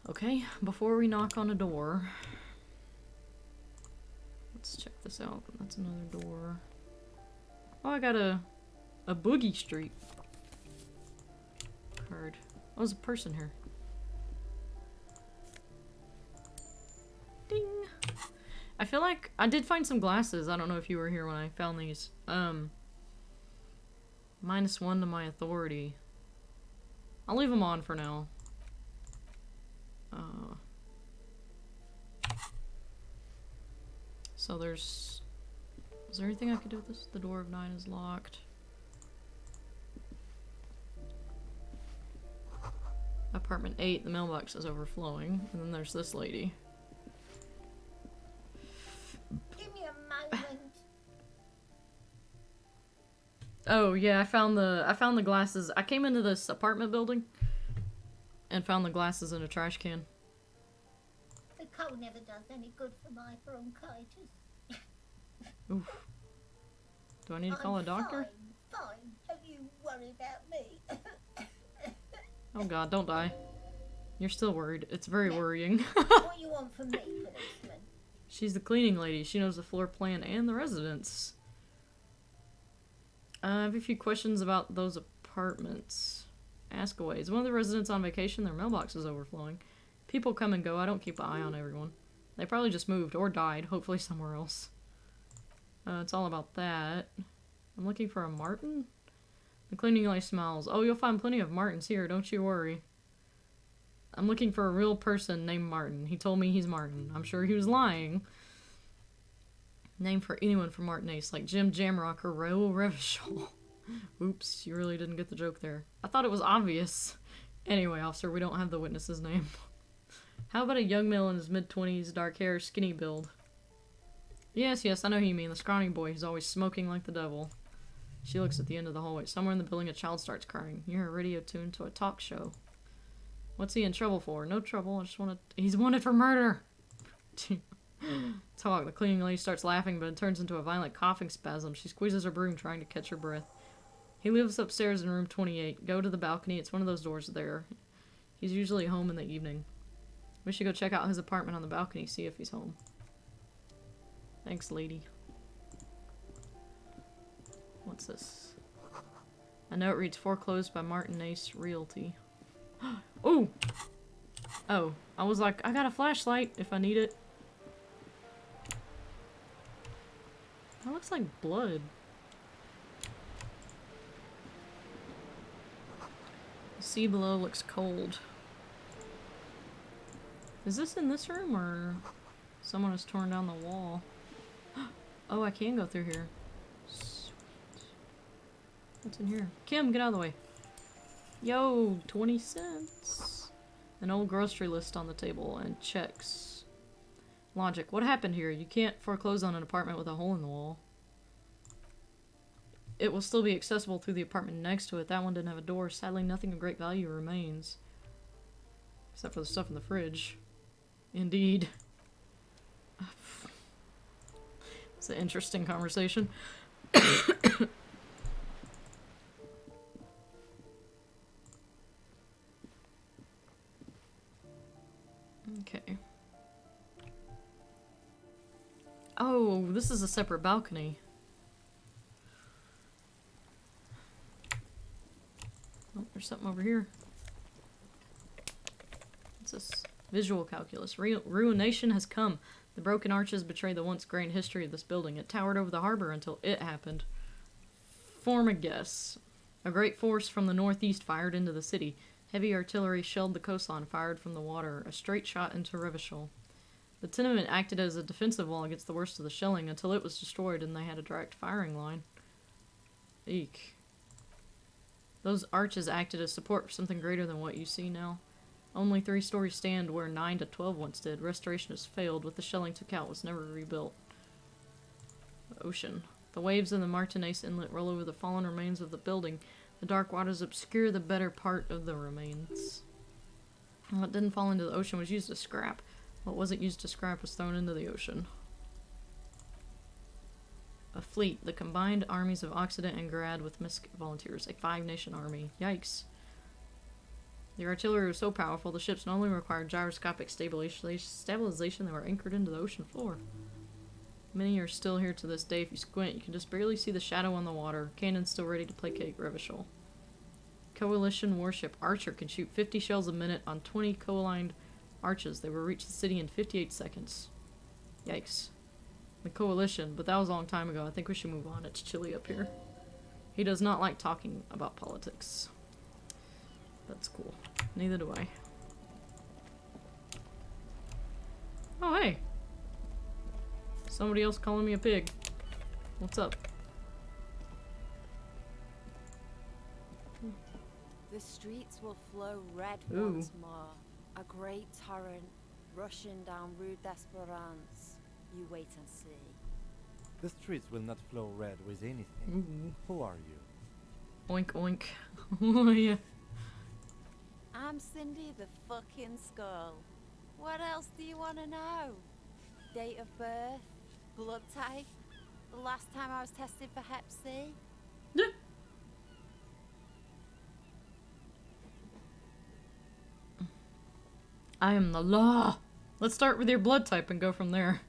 Okay, before we knock on a door, let's check this out. That's another door. Oh, I got a Boogie Street card. Oh, there's a person here. Ding! I feel like I did find some glasses. I don't know if you were here when I found these. -1 to my authority. I'll leave them on for now. So there's... Is there anything I could do with this? The door of 9 is locked. Apartment 8, the mailbox is overflowing. And then there's this lady. Give me a moment. Oh yeah, I found the glasses. I came into this apartment building and found the glasses in a trash can. The cold never does any good for my bronchitis. Oof. Do I need to call a doctor? Fine. Don't you worry about me. Oh god, don't die. You're still worried. It's very worrying. What do you want from me, policeman? She's the cleaning lady. She knows the floor plan and the residents. I have a few questions about those apartments. Ask away. Is one of the residents on vacation? Their mailbox is overflowing. People come and go. I don't keep an eye on everyone. They probably just moved or died. Hopefully somewhere else. It's all about that. I'm looking for a Martin? The cleaning lady smiles. Oh, you'll find plenty of Martins here. Don't you worry. I'm looking for a real person named Martin. He told me he's Martin. I'm sure he was lying. Name for anyone from Martin Ace, like Jim Jamrock or Raoul Revachol. Oops, you really didn't get the joke there. I thought it was obvious. Anyway, officer, we don't have the witness's name. How about a young male in his mid-20s, dark hair, skinny build? Yes, yes, I know who you mean. The scrawny boy. He's always smoking like the devil. She looks at the end of the hallway. Somewhere in the building, a child starts crying. You hear a radio tuned to a talk show. What's he in trouble for? No trouble. I just want to... He's wanted for murder! Talk. The cleaning lady starts laughing, but it turns into a violent coughing spasm. She squeezes her broom, trying to catch her breath. He lives upstairs in room 28. Go to the balcony. It's one of those doors there. He's usually home in the evening. We should go check out his apartment on the balcony, see if he's home. Thanks, lady. What's this? A note reads, foreclosed by Martin Ace Realty. Ooh! Oh, I was like, I got a flashlight if I need it. That looks like blood. The sea below looks cold. Is this in this room, or someone has torn down the wall? Oh, I can go through here. Sweet. What's in here? Kim, get out of the way. Yo, 20 cents. An old grocery list on the table and checks. Logic. What happened here? You can't foreclose on an apartment with a hole in the wall. It will still be accessible through the apartment next to it. That one didn't have a door. Sadly, nothing of great value remains. Except for the stuff in the fridge. Indeed. It's an interesting conversation. Okay. Oh, this is a separate balcony. Oh, there's something over here. What's this? Visual calculus. Ruination has come. The broken arches betray the once grand history of this building. It towered over the harbor until it happened. Form a guess. A great force from the northeast fired into the city. Heavy artillery shelled the coastline, fired from the water. A straight shot into Revachol. The tenement acted as a defensive wall against the worst of the shelling until it was destroyed and they had a direct firing line. Eek. Those arches acted as support for something greater than what you see now. Only 3 stories stand where 9 to 12 once did. Restoration has failed. What the shelling took out was never rebuilt. The ocean. The waves in the Martinez Inlet roll over the fallen remains of the building. The dark waters obscure the better part of the remains. What didn't fall into the ocean was used as scrap. What wasn't used to scrap was thrown into the ocean. A fleet. The combined armies of Occident and Grad with Misk volunteers. A 5-nation army. Yikes. The artillery was so powerful, the ships not only required gyroscopic stabilization, they were anchored into the ocean floor. Many are still here to this day. If you squint, you can just barely see the shadow on the water. Cannons still ready to placate Revachol. Coalition warship Archer can shoot 50 shells a minute on 20 co-aligned arches. They will reach the city in 58 seconds. Yikes. The Coalition, but that was a long time ago. I think we should move on. It's chilly up here. He does not like talking about politics. That's cool. Neither do I. Oh, hey. Somebody else calling me a pig. What's up? The streets will flow red Ooh. once more. A great torrent rushing down Rue d'Espérance. You wait and see. The streets will not flow red with anything. Ooh. Who are you? Oink oink. Oh, yeah. I'm Cindy the fucking Skull. What else do you want to know? Date of birth? Blood type? The last time I was tested for Hep C? I am the law. Let's start with your blood type and go from there.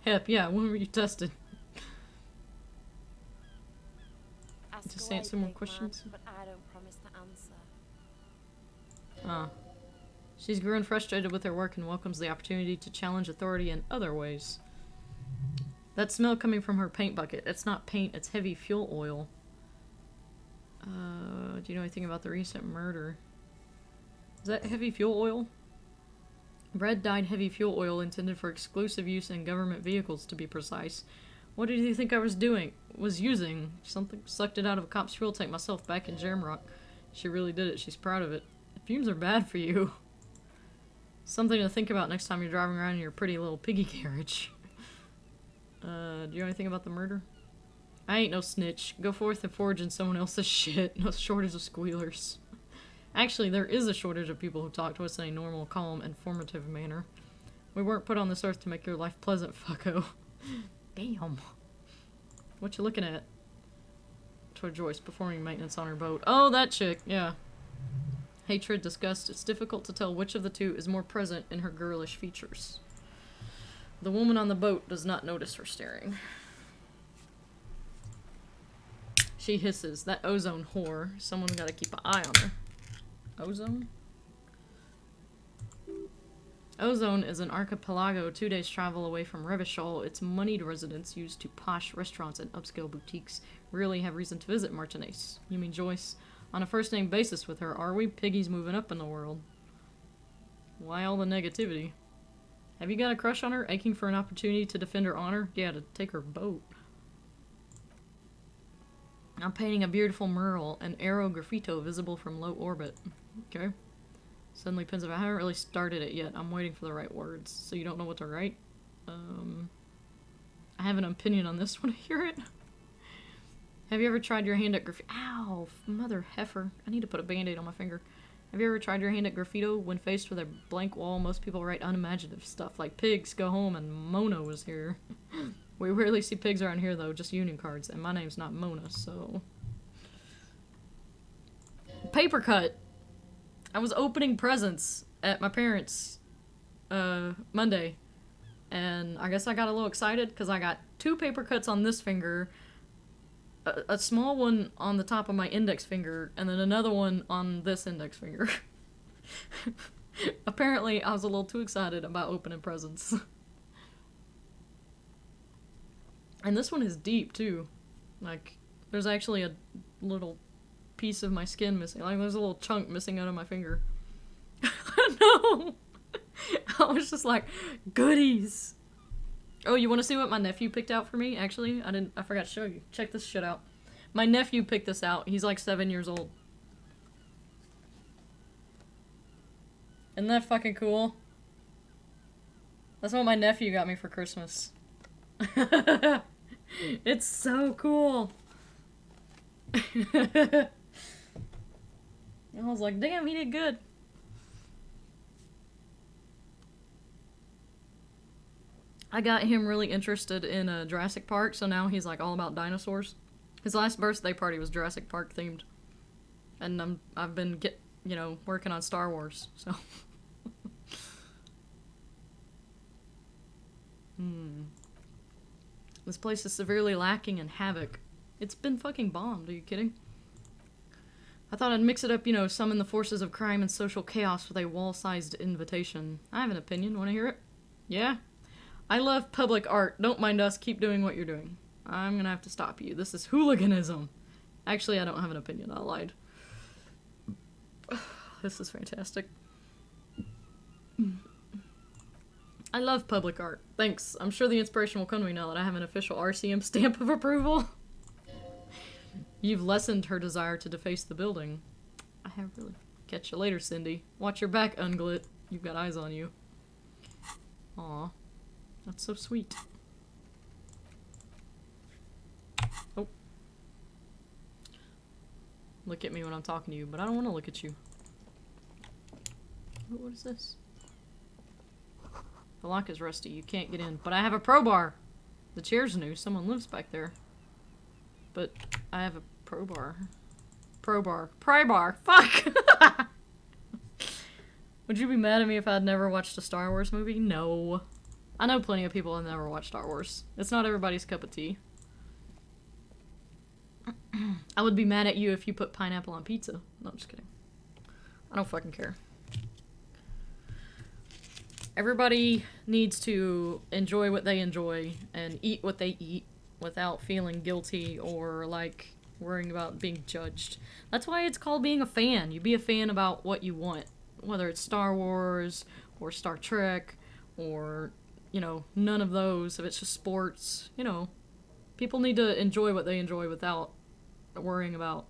Hep, yeah, when were you tested? Ask Just away, answer more big questions. man, but I don't promise to answer. Ah. She's grown frustrated with her work and welcomes the opportunity to challenge authority in other ways. That smell coming from her paint bucket. It's not paint, it's heavy fuel oil. Do you know anything about the recent murder? Is that heavy fuel oil? Red dyed heavy fuel oil intended for exclusive use in government vehicles, to be precise. What did you think I was using? Something sucked it out of a cop's fuel tank myself back in Jamrock. She really did it. She's proud of it. The fumes are bad for you. Something to think about next time you're driving around in your pretty little piggy carriage. Do you know anything about the murder? I ain't no snitch. Go forth and forge in someone else's shit. No shortage of squealers. Actually, there is a shortage of people who talk to us in a normal, calm, informative manner. We weren't put on this earth to make your life pleasant, fucko. Damn. What you looking at? Toward Joyce, performing maintenance on her boat. Oh, that chick, yeah. Hatred, disgust. It's difficult to tell which of the two is more present in her girlish features. The woman on the boat does not notice her staring. She hisses. That ozone whore. Someone's gotta keep an eye on her. Ozone? Ozone is an archipelago 2 days travel away from Revachol. Its moneyed residents used to posh restaurants and upscale boutiques really have reason to visit Martinez. You mean Joyce? On a first-name basis with her, are we? Piggy's moving up in the world. Why all the negativity? Have you got a crush on her? Aching for an opportunity to defend her honor? Yeah, to take her boat. I'm painting a beautiful mural, an arrow graffito visible from low orbit. Okay. Suddenly pensive. I haven't really started it yet. I'm waiting for the right words. So you don't know what to write? I have an opinion on this when I hear it. Have you ever tried your hand at graffito? Ow! Mother heifer. I need to put a band-aid on my finger. Have you ever tried your hand at graffito? When faced with a blank wall, most people write unimaginative stuff like pigs go home and Mona was here. We rarely see pigs around here though, just union cards. And my name's not Mona, so... Paper cut! I was opening presents at my parents' Monday. And I guess I got a little excited because I got 2 paper cuts on this finger, a small one on the top of my index finger, and then another one on this index finger. Apparently, I was a little too excited about opening presents. And this one is deep, too. Like, there's actually a little piece of my skin missing. Like, there's a little chunk missing out of my finger. No! I was just like, goodies! Oh, you want to see what my nephew picked out for me? Actually, I forgot to show you. Check this shit out. My nephew picked this out. He's like 7 years old. Isn't that fucking cool? That's what my nephew got me for Christmas. It's so cool. I was like, damn, he did good. I got him really interested in Jurassic Park, so now he's like all about dinosaurs. His last birthday party was Jurassic Park themed. And I've been working on Star Wars, so. This place is severely lacking in havoc. It's been fucking bombed, are you kidding? I thought I'd mix it up, summon the forces of crime and social chaos with a wall-sized invitation. I have an opinion, wanna hear it? Yeah? I love public art. Don't mind us, keep doing what you're doing. I'm gonna have to stop you. This is hooliganism. Actually, I don't have an opinion, I lied. This is fantastic. I love public art. Thanks. I'm sure the inspiration will come to me now that I have an official RCM stamp of approval. You've lessened her desire to deface the building. I have really. Catch you later, Cindy. Watch your back, Unglit. You've got eyes on you. Aw. That's so sweet. Oh. Look at me when I'm talking to you, but I don't want to look at you. What is this? The lock is rusty. You can't get in. But I have a crowbar. The chair's new. Someone lives back there. But I have a crowbar. Pry bar. Fuck! Would you be mad at me if I'd never watched a Star Wars movie? No. I know plenty of people have never watched Star Wars. It's not everybody's cup of tea. I would be mad at you if you put pineapple on pizza. No, I'm just kidding. I don't fucking care. Everybody needs to enjoy what they enjoy and eat what they eat without feeling guilty or like worrying about being judged. That's why it's called being a fan. You be a fan about what you want. Whether it's Star Wars or Star Trek or, none of those. If it's just sports, people need to enjoy what they enjoy without worrying about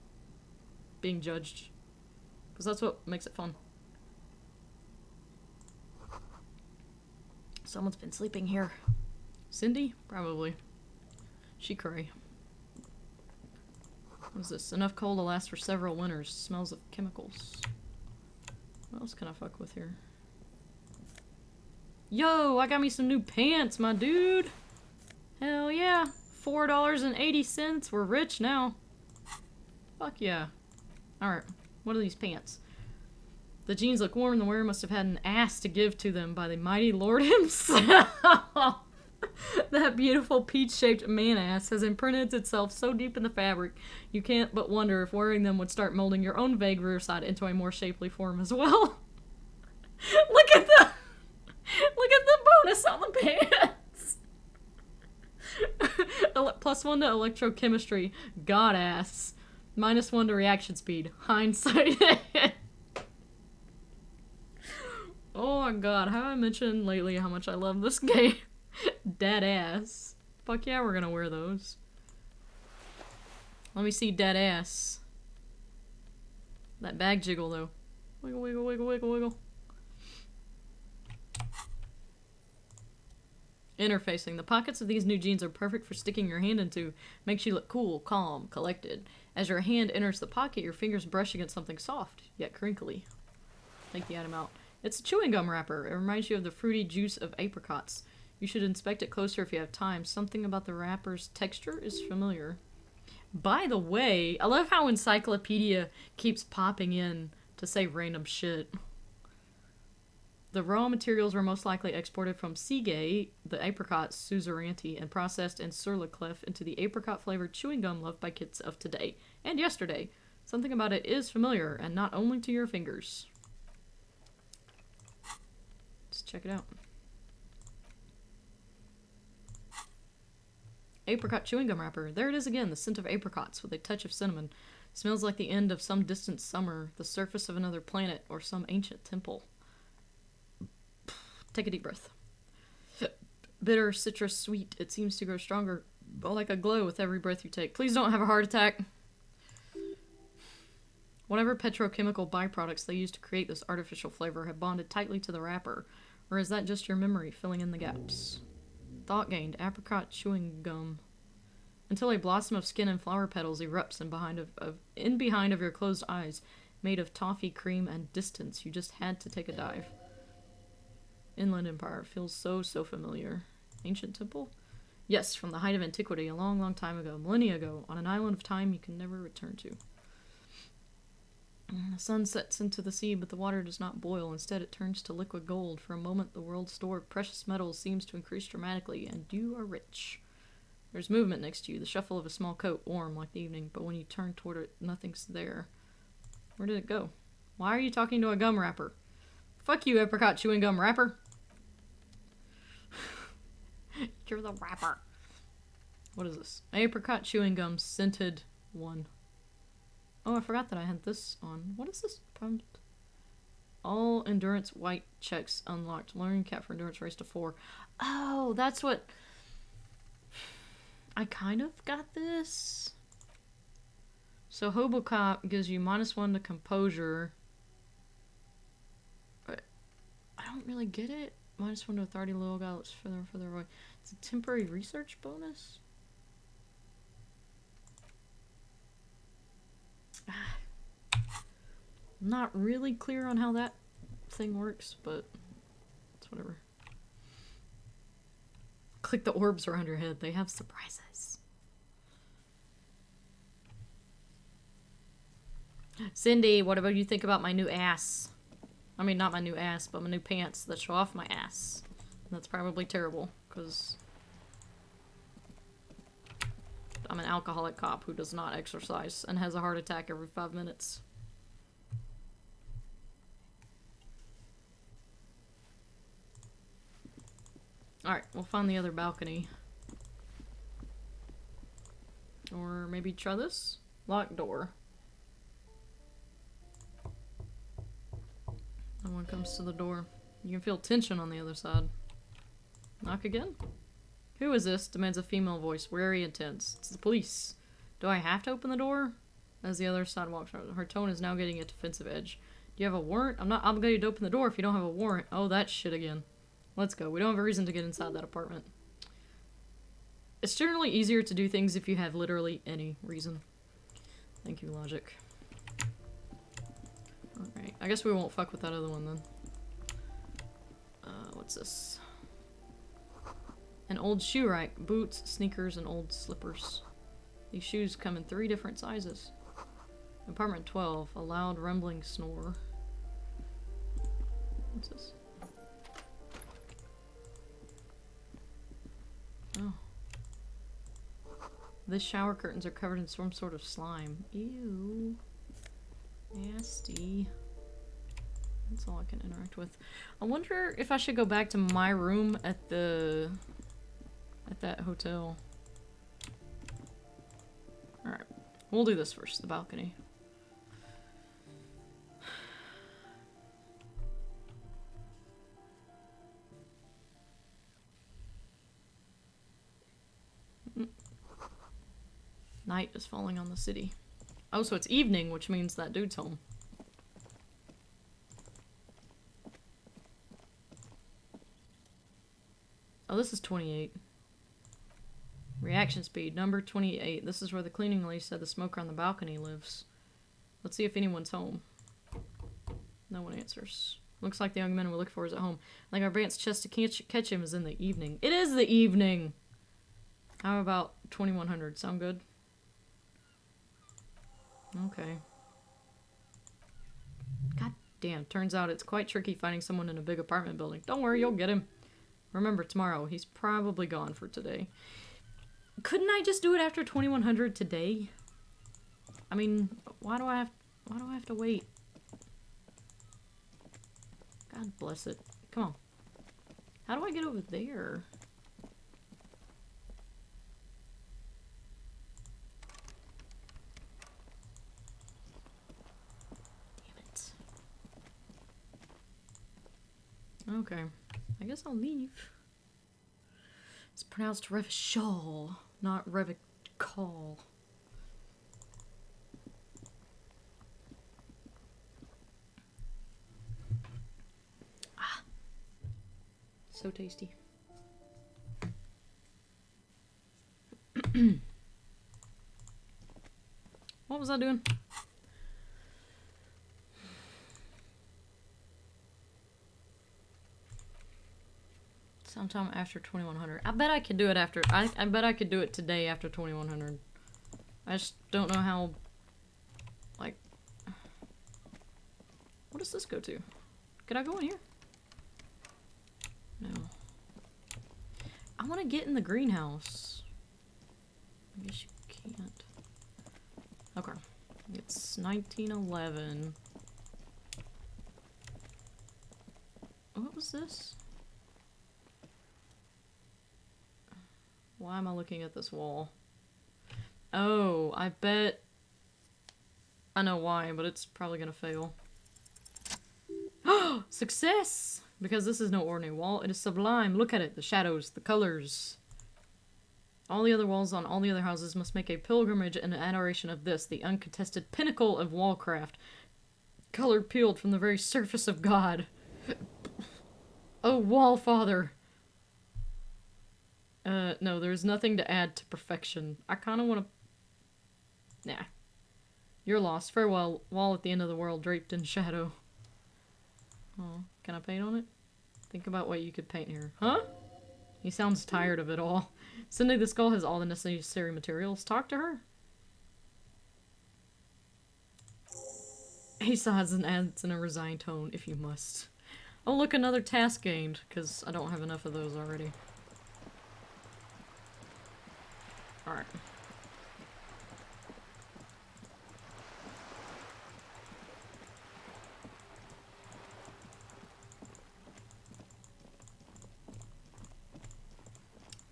being judged. Because that's what makes it fun. Someone's been sleeping here. Cindy? Probably. She cray. What is this? Enough coal to last for several winters. Smells of chemicals. What else can I fuck with here? Yo, I got me some new pants, my dude. Hell yeah. $4.80. We're rich now. Fuck yeah. Alright, what are these pants? The jeans look warm. The wearer must have had an ass to give to them by the mighty Lord himself. That beautiful peach-shaped man-ass has imprinted itself so deep in the fabric, you can't but wonder if wearing them would start molding your own vague rear side into a more shapely form as well. Look at the bonus on the pants. +1 to electrochemistry, god-ass. -1 to reaction speed, hindsight. Oh my god, have I mentioned lately how much I love this game? Dead ass. Fuck yeah, we're gonna wear those. Let me see dead ass. That bag jiggle though. Wiggle, wiggle, wiggle, wiggle, wiggle. Interfacing. The pockets of these new jeans are perfect for sticking your hand into. Makes you look cool, calm, collected. As your hand enters the pocket, your fingers brush against something soft, yet crinkly. Take the item out. It's a chewing gum wrapper. It reminds you of the fruity juice of apricots. You should inspect it closer if you have time. Something about the wrapper's texture is familiar. By the way, I love how Encyclopedia keeps popping in to say random shit. The raw materials were most likely exported from Seagate, the apricot suzerainty, and processed in Sur-le-Clef into the apricot-flavored chewing gum loved by kids of today and yesterday. Something about it is familiar, and not only to your fingers. Let's check it out. Apricot chewing gum wrapper. There it is again, the scent of apricots with a touch of cinnamon. Smells like the end of some distant summer, the surface of another planet, or some ancient temple. Take a deep breath. Bitter, citrus, sweet. It seems to grow stronger, like a glow with every breath you take. Please don't have a heart attack. Whatever petrochemical byproducts they use to create this artificial flavor have bonded tightly to the wrapper. Or is that just your memory filling in the gaps? Thought gained. Apricot chewing gum. Until a blossom of skin and flower petals erupts in behind of your closed eyes, made of toffee, cream, and distance. You just had to take a dive. Inland Empire. Feels so familiar. Ancient temple? Yes, from the height of antiquity, a long, long time ago. Millennia ago. On an island of time you can never return to. The sun sets into the sea, but the water does not boil. Instead, it turns to liquid gold. For a moment, the world's store of precious metals seems to increase dramatically, and you are rich. There's movement next to you, the shuffle of a small coat, warm like the evening, but when you turn toward it, nothing's there. Where did it go? Why are you talking to a gum wrapper? Fuck you, apricot chewing gum wrapper. You're the wrapper. What is this? Apricot chewing gum scented one. Oh, I forgot that I had this on. What is this? All endurance white checks unlocked. Learning cap for endurance race to 4. Oh, that's what... I kind of got this. So Hobocop gives you -1 to composure. But I don't really get it. -1 to authority, little guy looks further and further away. It's a temporary research bonus. I'm not really clear on how that thing works, but it's whatever. Click the orbs around your head. They have surprises. Cindy, what about you think about my new ass? I mean, not my new ass, but my new pants that show off my ass. That's probably terrible, because I'm an alcoholic cop who does not exercise and has a heart attack every 5 minutes. Alright, we'll find the other balcony. Or maybe try this? Locked door. No one comes to the door. You can feel tension on the other side. Knock again? Who is this? Demands a female voice, wary and tense. It's the police. Do I have to open the door? As the other side walks out, her tone is now getting a defensive edge. Do you have a warrant? I'm not obligated to open the door if you don't have a warrant. Oh, that shit again. Let's go. We don't have a reason to get inside that apartment. It's generally easier to do things if you have literally any reason. Thank you, logic. Alright, I guess we won't fuck with that other one then. What's this? An old shoe rack. Boots, sneakers, and old slippers. These shoes come in 3 different sizes. Apartment 12. A loud rumbling snore. What's this? Oh. The shower curtains are covered in some sort of slime. Ew. Nasty. That's all I can interact with. I wonder if I should go back to my room at the... at that hotel. Alright. We'll do this first, the balcony. Night is falling on the city. Oh, so it's evening, which means that dude's home. Oh, this is 28. Reaction speed, number 28. This is where the cleaning lady said the smoker on the balcony lives. Let's see if anyone's home. No one answers. Looks like the young man we look for is at home. Like our advanced chest to catch him is in the evening. It is the evening! How about 2100? Sound good? Okay. God damn, turns out it's quite tricky finding someone in a big apartment building. Don't worry, you'll get him. Remember, tomorrow. He's probably gone for today. Couldn't I just do it after 2100 today? I mean, why do I have to wait? God bless it. Come on. How do I get over there? Okay, I guess I'll leave. It's pronounced Revishal, not Revikal. Ah, so tasty. What was I doing? Sometime after 2100. I bet I could do it after. I bet I could do it today after 2100. I just don't know how. Like. What does this go to? Could I go in here? No. I want to get in the greenhouse. I guess you can't. Okay. It's 1911. What was this? Why am I looking at this wall? Oh, I bet... I know why, but it's probably gonna fail. Oh! Success! Because this is no ordinary wall, it is sublime. Look at it, the shadows, the colors. All the other walls on all the other houses must make a pilgrimage in adoration of this, the uncontested pinnacle of wallcraft. Color peeled from the very surface of God. Oh, wall father! No, there's nothing to add to perfection. I kind of want to... Nah. You're lost. Farewell, wall at the end of the world, draped in shadow. Oh, can I paint on it? Think about what you could paint here. Huh? He sounds tired of it all. Cindy the Skull has all the necessary materials. Talk to her. He sighs and adds in a resigned tone, if you must. Oh, look, another task gained, because I don't have enough of those already. Alright.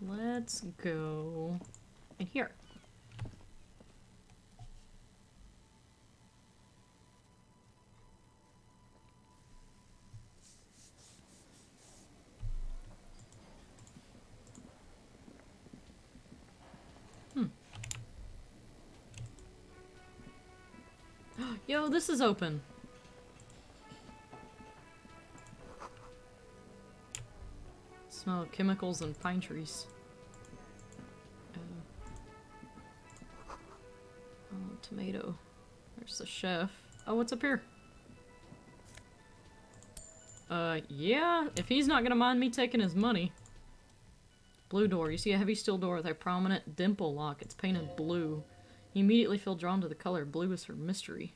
Let's go in here. Yo, this is open. Smell of chemicals and pine trees. Oh, tomato. There's the chef. Oh, what's up here? Yeah, if he's not gonna mind me taking his money. Blue door. You see a heavy steel door with a prominent dimple lock. It's painted blue. You immediately feel drawn to the color. Blue is for mystery.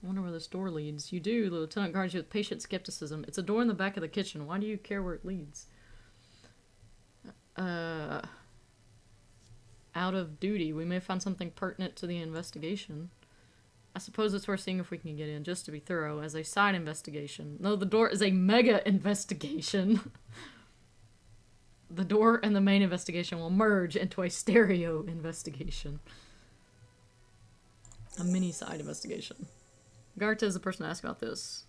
I wonder where this door leads. You do. The lieutenant guards you with patient skepticism. It's a door in the back of the kitchen. Why do you care where it leads? Out of duty. We may find something pertinent to the investigation. I suppose it's worth seeing if we can get in, just to be thorough, as a side investigation. No, the door is a mega investigation. The door and the main investigation will merge into a stereo investigation. A mini side investigation. Garta is the person to ask about this.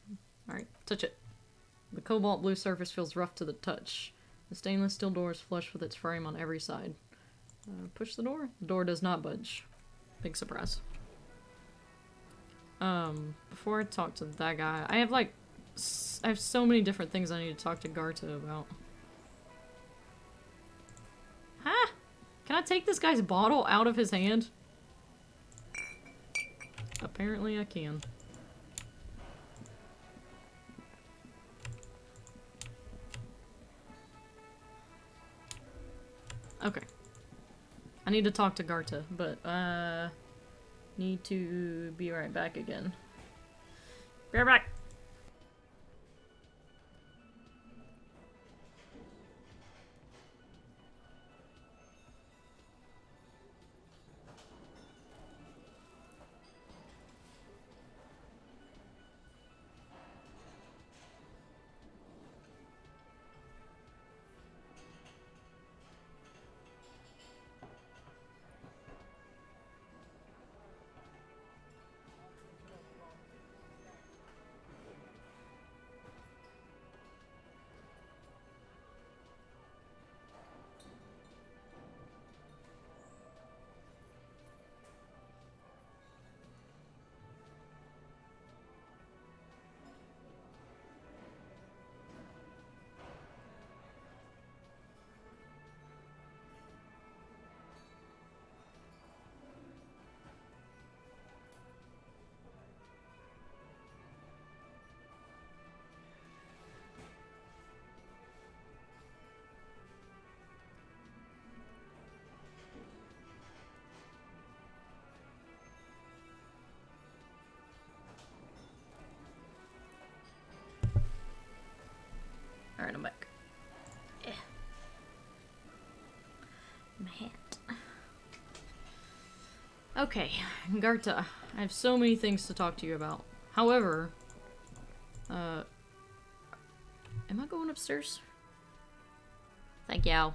Alright, touch it. The cobalt blue surface feels rough to the touch. The stainless steel door is flush with its frame on every side. Push the door. The door does not budge. Big surprise. Before I talk to that guy, I have like, I have so many different things I need to talk to Garta about. Huh? Can I take this guy's bottle out of his hand? Apparently I can. Okay. I need to talk to Garta, but, need to be right back again. Be right back! Alright, I'm back. Yeah. My hat. Okay, Garta. I have so many things to talk to you about. However, am I going upstairs? Thank you.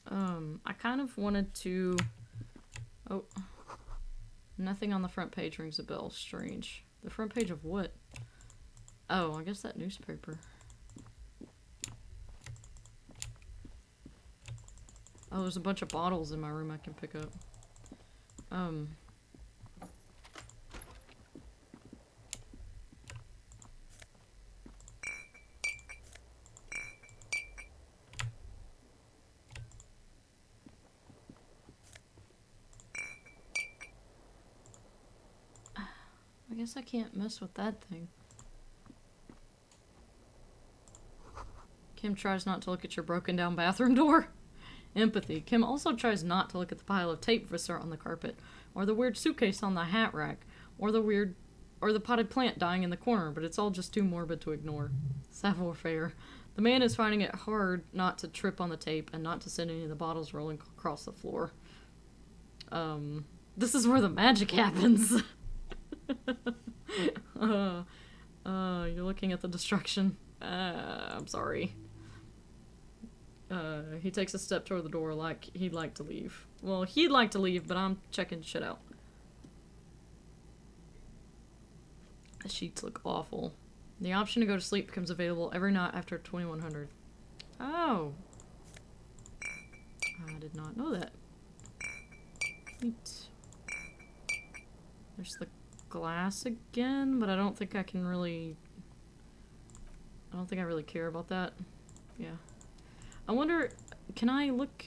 I kind of wanted to... Oh. Nothing on the front page rings a bell. Strange. The front page of what? Oh, I guess that newspaper. Oh, there's a bunch of bottles in my room I can pick up. I guess I can't mess with that thing. Kim tries not to look at your broken down bathroom door. Empathy. Kim also tries not to look at the pile of tape viscera on the carpet, or the weird suitcase on the hat rack, or the potted plant dying in the corner, but it's all just too morbid to ignore. Savoir-faire. The man is finding it hard not to trip on the tape and not to send any of the bottles rolling across the floor. This is where the magic happens. You're looking at the destruction. I'm sorry. He takes a step toward the door like he'd like to leave. Well, he'd like to leave, but I'm checking shit out. The sheets look awful. The option to go to sleep becomes available every night after 2100. Oh. I did not know that. Neat. There's the glass again, but I don't think I can really... I don't think I really care about that. Yeah. I wonder, can I look...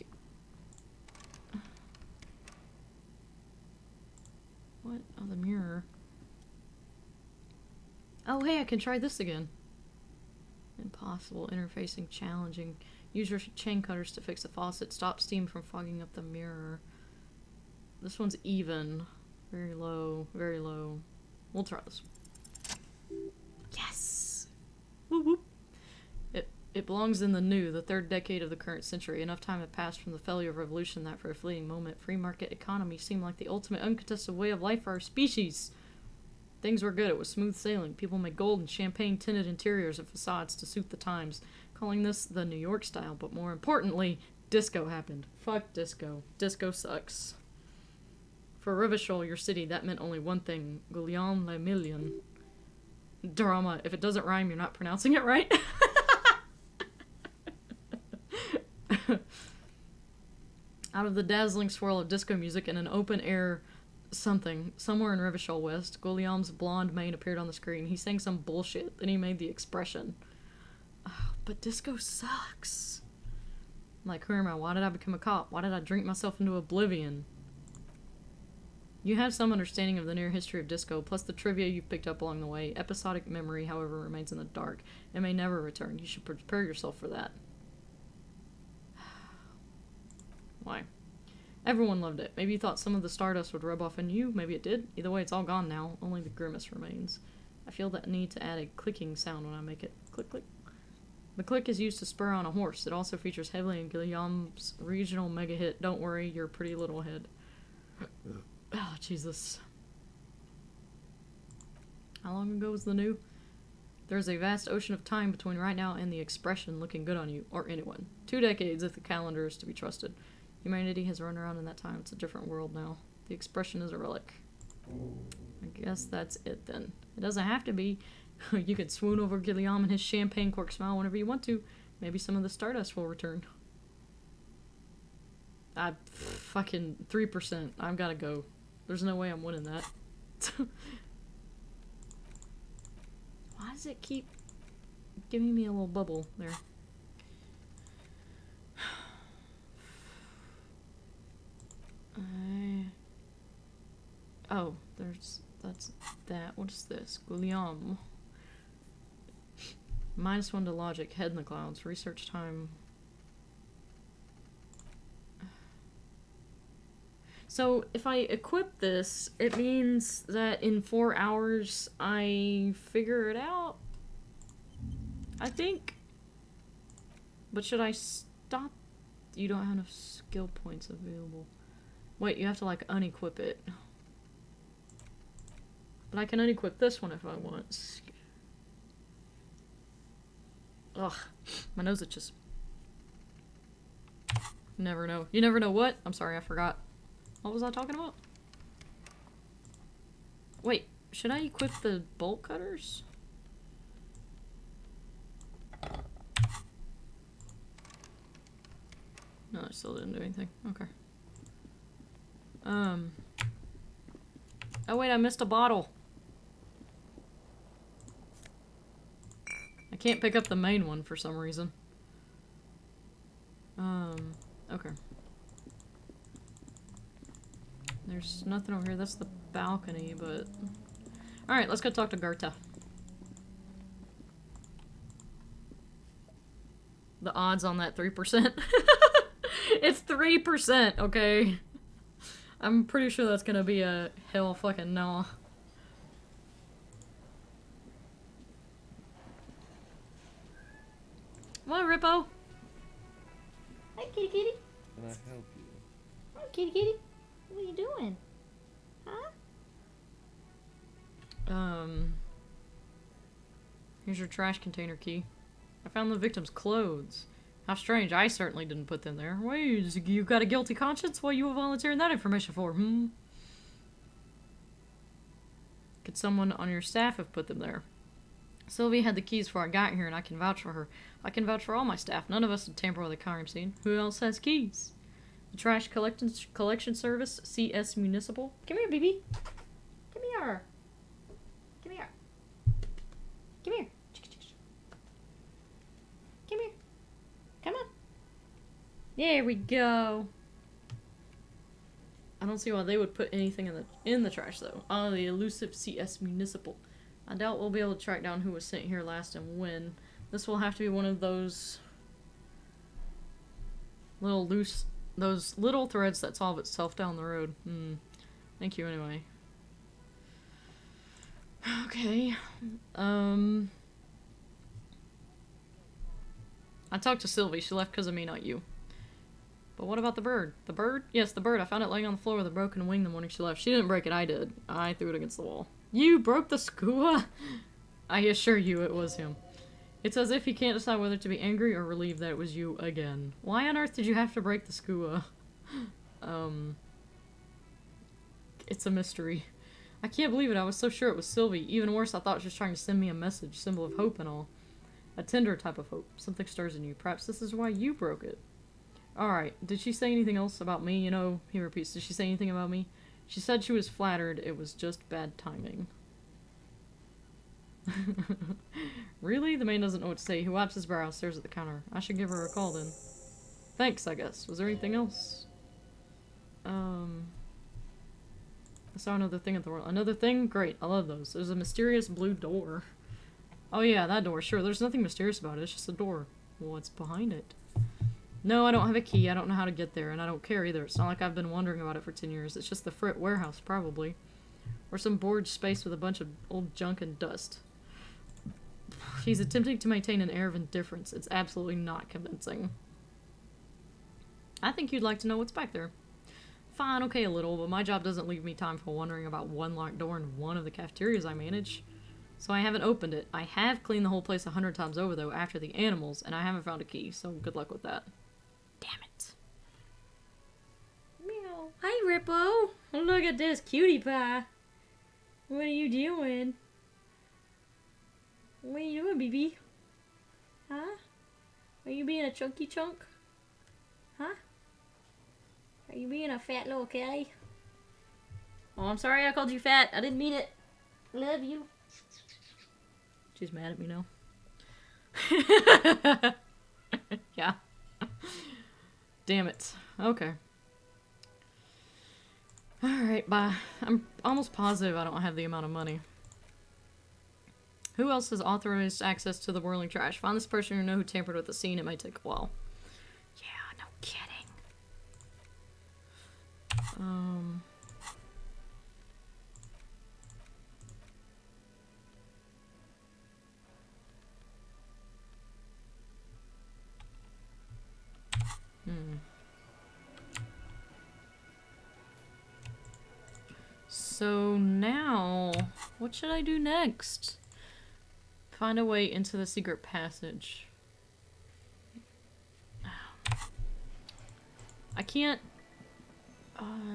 What? Oh, the mirror. Oh, hey, I can try this again. Impossible. Interfacing challenging. Use your chain cutters to fix the faucet. Stop steam from fogging up the mirror. This one's even. Very low. Very low. We'll try this. Yes! Whoop whoop. It belongs in the new, the third decade of the current century. Enough time had passed from the failure of revolution that for a fleeting moment, free market economy seemed like the ultimate uncontested way of life for our species. Things were good. It was smooth sailing. People made gold and champagne-tinted interiors and facades to suit the times, calling this the New York style. But more importantly, disco happened. Fuck disco. Disco sucks. For Revachol, your city, that meant only one thing. Guillaume le Million. Drama. If it doesn't rhyme, you're not pronouncing it right. Out of the dazzling swirl of disco music and an open-air something, somewhere in Revachol West, Guillaume's blonde mane appeared on the screen. He sang some bullshit, then he made the expression. Oh, but disco sucks. I'm like, who am I? Why did I become a cop? Why did I drink myself into oblivion? You have some understanding of the near history of disco, plus the trivia you've picked up along the way. Episodic memory, however, remains in the dark. It may never return. You should prepare yourself for that. Why? Everyone loved it. Maybe you thought some of the stardust would rub off on you. Maybe it did. Either way, it's all gone now. Only the grimace remains. I feel that need to add a clicking sound when I make it. Click, click. The click is used to spur on a horse. It also features heavily in Guillaume's regional mega hit, Don't Worry, Your Pretty Little Head. Oh, Jesus. How long ago was the new? There's a vast ocean of time between right now and the expression looking good on you, or anyone. 2 decades if the calendar is to be trusted. Humanity has run around in that time. It's a different world now. The expression is a relic. I guess that's it then. It doesn't have to be. You could swoon over Guillaume and his champagne cork smile whenever you want to. Maybe some of the stardust will return. Fucking 3%. I've gotta go. There's no way I'm winning that. Why does it keep giving me a little bubble there? Oh, that's that. What is this? Guillaume. -1 to logic. Head in the clouds. Research time. So, if I equip this, it means that in 4 hours I figure it out? I think. But should I stop? You don't have enough skill points available. Wait, you have to, like, unequip it. But I can unequip this one if I want. Ugh. My nose itches. Never know. You never know what? I'm sorry, I forgot. What was I talking about? Wait, should I equip the bolt cutters? No, I still didn't do anything. Okay. Oh wait, I missed a bottle. I can't pick up the main one for some reason. Okay. There's nothing over here. That's the balcony, but... Alright, let's go talk to Gerta. The odds on that 3%. It's 3%, okay? I'm pretty sure that's gonna be a hell fucking no. What, Rippo? Hi, kitty kitty. Can I help you? Hi, kitty kitty. What are you doing? Huh? Here's your trash container key. I found the victim's clothes. How strange, I certainly didn't put them there. Wait, you got a guilty conscience? What are you volunteering that information for, Could someone on your staff have put them there? Sylvia had the keys before I got here, and I can vouch for her. I can vouch for all my staff. None of us would tamper with a crime scene. Who else has keys? The Trash Collection Service, CS Municipal. Come here, baby. Come here. Come here. Come here. Come here. Come on. There we go. I don't see why they would put anything in the trash though. Oh, the elusive CS Municipal. I doubt we'll be able to track down who was sent here last and when. This will have to be one of those those little threads that solve itself down the road. Thank you anyway. Okay. I talked to Sylvie. She left because of me, not you. But what about the bird? The bird? Yes, the bird. I found it laying on the floor with a broken wing the morning she left. She didn't break it. I did. I threw it against the wall. You broke the skua? I assure you it was him. It's as if he can't decide whether to be angry or relieved that it was you again. Why on earth did you have to break the skua? It's a mystery. I can't believe it. I was so sure it was Sylvie. Even worse, I thought she was trying to send me a message, symbol of hope and all. A tender type of hope. Something stirs in you. Perhaps this is why you broke it. Alright, did she say anything else about me? You know, he repeats, did she say anything about me? She said she was flattered. It was just bad timing. Really? The man doesn't know what to say. He wipes his brow, stares at the counter. I should give her a call then. Thanks, I guess. Was there anything else? I saw another thing at the world. Another thing? Great. I love those. There's a mysterious blue door. Oh yeah, that door. Sure, there's nothing mysterious about it. It's just a door. What's behind it? No, I don't have a key. I don't know how to get there, and I don't care either. It's not like I've been wondering about it for 10 years. It's just the Fritt warehouse, probably. Or some bored space with a bunch of old junk and dust. He's attempting to maintain an air of indifference. It's absolutely not convincing. I think you'd like to know what's back there. Fine, okay, a little, but my job doesn't leave me time for wondering about one locked door in one of the cafeterias I manage. So I haven't opened it. I have cleaned the whole place 100 times over, though, after the animals, and I haven't found a key, so good luck with that. Damn it. Meow. Hi, Rippo. Look at this cutie pie. What are you doing? What are you doing, BB? Huh? Are you being a chunky chunk? Huh? Are you being a fat little kitty? Oh, I'm sorry I called you fat. I didn't mean it. Love you. She's mad at me now. Yeah. Damn it. Okay. Alright, bye. I'm almost positive I don't have the amount of money. Who else has authorized access to the whirling trash? Find this person or know who tampered with the scene. It might take a while. Yeah, no kidding. So now, what should I do next? Find a way into the secret passage. I can't.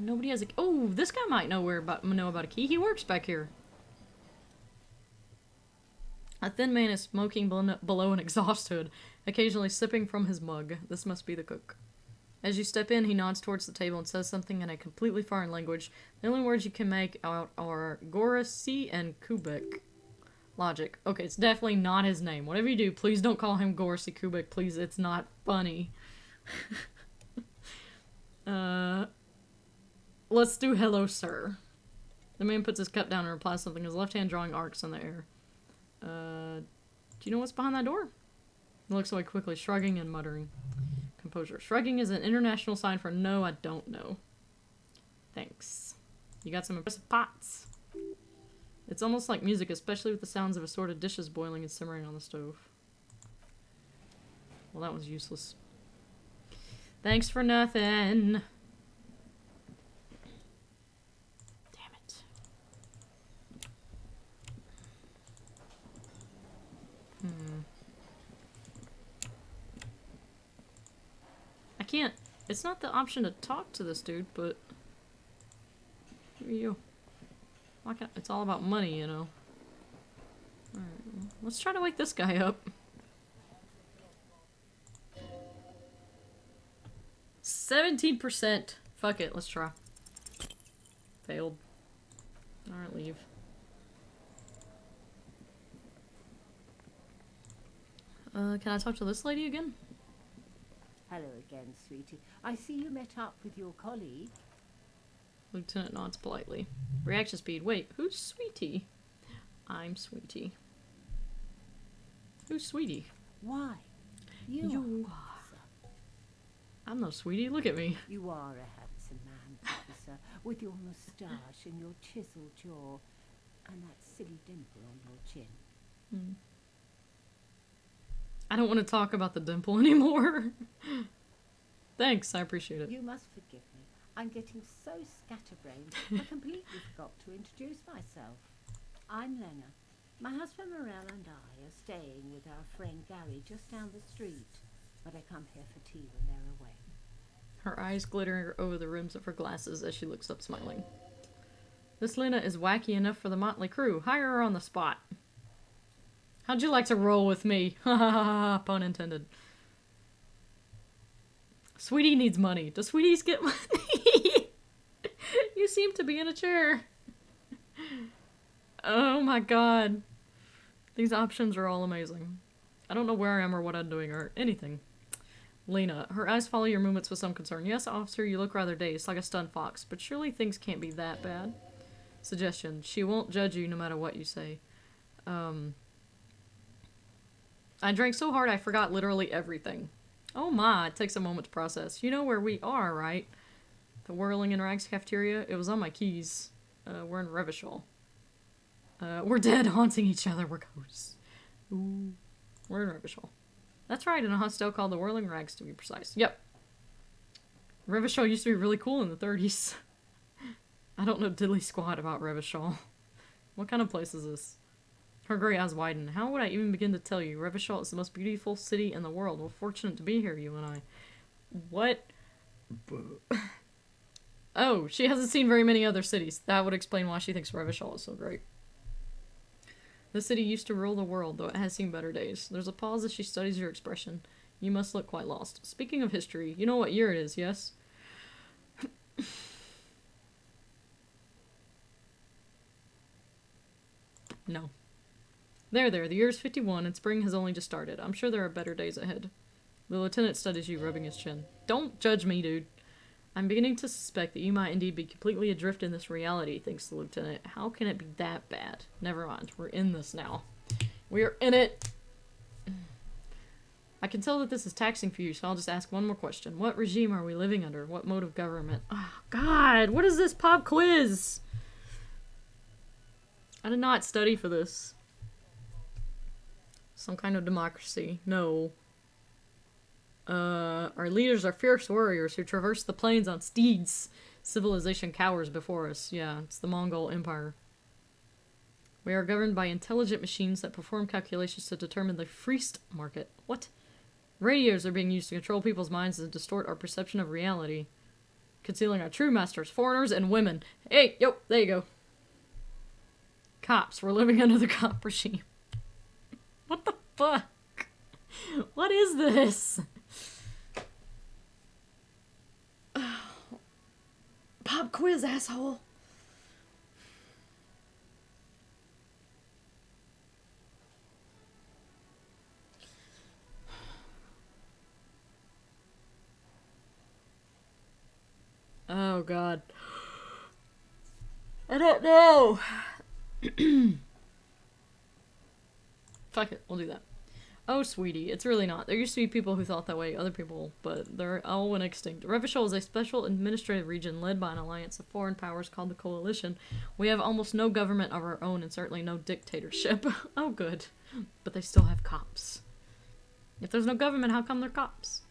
Nobody has a. Oh, this guy might know about a key. He works back here. A thin man is smoking below an exhaust hood, occasionally sipping from his mug. This must be the cook. As you step in, he nods towards the table and says something in a completely foreign language. The only words you can make out are Gorasi and Kubik. Logic. Okay, it's definitely not his name. Whatever you do, please don't call him Gorasi Kubik. Please, it's not funny. Let's do hello, sir. The man puts his cup down and replies something, his left hand drawing arcs in the air. Do you know what's behind that door? He looks away quickly, shrugging and muttering. Composure. Shrugging is an international sign for no, I don't know. Thanks. You got some impressive pots. It's almost like music, especially with the sounds of assorted dishes boiling and simmering on the stove. Well, that was useless. Thanks for nothing. Damn it. I can't. It's not the option to talk to this dude, but who are you? It's all about money, you know. Alright, let's try to wake this guy up. 17%. Fuck it, let's try. Failed. Alright, leave. Can I talk to this lady again? Hello again, sweetie. I see you met up with your colleague. Lieutenant nods politely. Reaction speed. Wait, who's Sweetie? I'm Sweetie. Who's Sweetie? Why? You are. I'm no Sweetie. Look at me. You are a handsome man, officer, with your moustache and your chiseled jaw, and that silly dimple on your chin. Hmm. I don't want to talk about the dimple anymore. Thanks, I appreciate it. You must forgive me. I'm getting so scatterbrained, I completely forgot to introduce myself. I'm Lena. My husband Morel and I are staying with our friend Gary just down the street, but I come here for tea when they're away. Her eyes glitter over the rims of her glasses as she looks up smiling. This Lena is wacky enough for the motley crew. Hire her on the spot. How'd you like to roll with me? Ha ha ha ha, pun intended. Sweetie needs money. Do sweeties get money? You seem to be in a chair. Oh my god. These options are all amazing. I don't know where I am or what I'm doing or anything. Lena, her eyes follow your movements with some concern. Yes, officer, you look rather dazed, like a stunned fox, but surely things can't be that bad. Suggestion, she won't judge you no matter what you say. I drank so hard I forgot literally everything. Oh my, it takes a moment to process. You know where we are, right? The Whirling in Rags cafeteria? It was on my keys. We're in Revachol. We're dead, haunting each other. We're ghosts. Ooh. We're in Revachol. That's right, in a hostel called the Whirling Rags, to be precise. Yep. Revachol used to be really cool in the 30s. I don't know diddly squat about Revachol. What kind of place is this? Her gray eyes widen. How would I even begin to tell you? Revachol is the most beautiful city in the world. We're fortunate to be here, you and I. What? Oh, she hasn't seen very many other cities. That would explain why she thinks Revachol is so great. The city used to rule the world, though it has seen better days. There's a pause as she studies your expression. You must look quite lost. Speaking of history, you know what year it is, yes? No. There, the year's 51 and spring has only just started. I'm sure there are better days ahead. The lieutenant studies you, rubbing his chin. Don't judge me, dude. I'm beginning to suspect that you might indeed be completely adrift in this reality, thinks the lieutenant. How can it be that bad? Never mind. We're in this now. We are in it. I can tell that this is taxing for you, so I'll just ask one more question. What regime are we living under? What mode of government? Oh, God. What is this pop quiz? I did not study for this. Some kind of democracy. No. Our leaders are fierce warriors who traverse the plains on steeds. Civilization cowers before us. Yeah, it's the Mongol Empire. We are governed by intelligent machines that perform calculations to determine the Freest market. What? Radios are being used to control people's minds and distort our perception of reality. Concealing our true masters, foreigners, and women. Hey, yo, there you go. Cops. We're living under the cop regime. What the fuck? What is this? Pop quiz, asshole. Oh, God. I don't know. Fuck it, we'll do that. Oh, sweetie, it's really not. There used to be people who thought that way, other people, but they're all went extinct. Revachol is a special administrative region led by an alliance of foreign powers called the Coalition. We have almost no government of our own and certainly no dictatorship. Oh, good. But they still have cops. If there's no government, how come they're cops?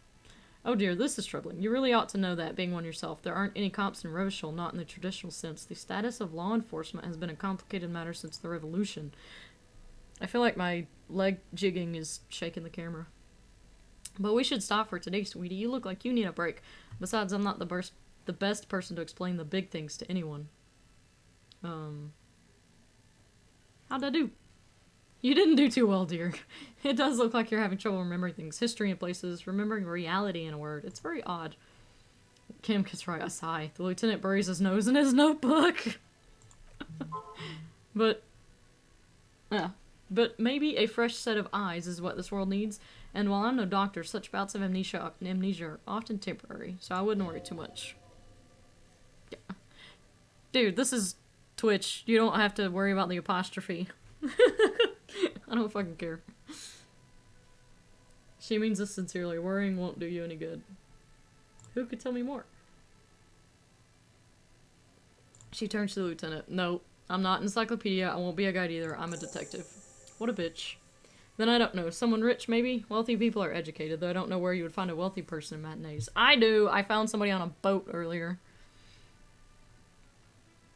Oh dear, this is troubling. You really ought to know that, being one yourself. There aren't any cops in Revachol, not in the traditional sense. The status of law enforcement has been a complicated matter since the Revolution. I feel like my leg jigging is shaking the camera. But we should stop for today, sweetie. You look like you need a break. Besides, I'm not the best person to explain the big things to anyone. How'd I do? You didn't do too well, dear. It does look like you're having trouble remembering things. History and places, remembering reality in a word. It's very odd. Kim gets right a sigh. The lieutenant buries his nose in his notebook. But maybe a fresh set of eyes is what this world needs, and while I'm no doctor, such bouts of amnesia are often temporary, so I wouldn't worry too much. Yeah. Dude, this is Twitch. You don't have to worry about the apostrophe. I don't fucking care. She means this sincerely. Worrying won't do you any good. Who could tell me more? She turns to the lieutenant. No, I'm not an encyclopedia. I won't be a guide either. I'm a detective. What a bitch. Then I don't know. Someone rich, maybe? Wealthy people are educated, though I don't know where you would find a wealthy person in matinees. I do! I found somebody on a boat earlier.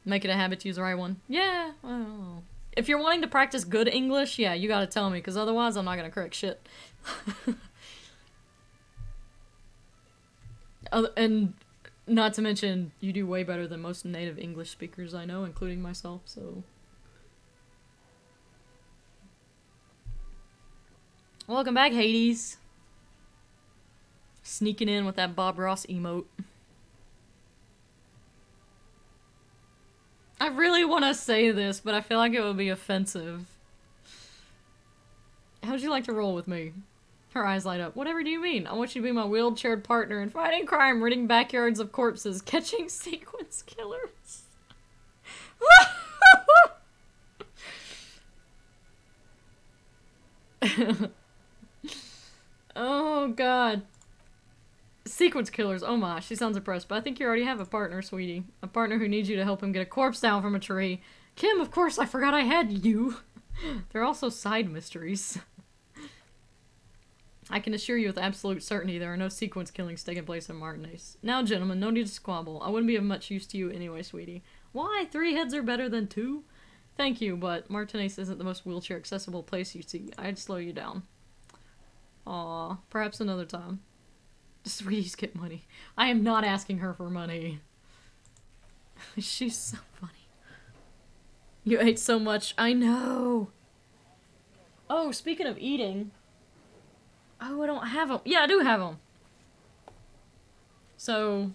Make it a habit to use the right one. Yeah, well... If you're wanting to practice good English, yeah, you gotta tell me, because otherwise I'm not gonna correct shit. And not to mention, you do way better than most native English speakers I know, including myself, so... Welcome back, Hades. Sneaking in with that Bob Ross emote. I really want to say this, but I feel like it would be offensive. How'd you like to roll with me? Her eyes light up. Whatever do you mean? I want you to be my wheelchaired partner in fighting crime, ridding backyards of corpses, catching sequence killers. Oh, God. Sequence killers. Oh my, she sounds impressed, but I think you already have a partner, sweetie. A partner who needs you to help him get a corpse down from a tree. Kim, of course, I forgot I had you. There are also side mysteries. I can assure you with absolute certainty there are no sequence killings taking place in Martinez. Now, gentlemen, no need to squabble. I wouldn't be of much use to you anyway, sweetie. Why? 3 heads are better than 2? Thank you, but Martinez isn't the most wheelchair-accessible place you see. I'd slow you down. Aw, perhaps another time. Sweeties get money. I am not asking her for money. She's so funny. You ate so much. I know. Oh, speaking of eating. Oh, I don't have them. Yeah, I do have them. So,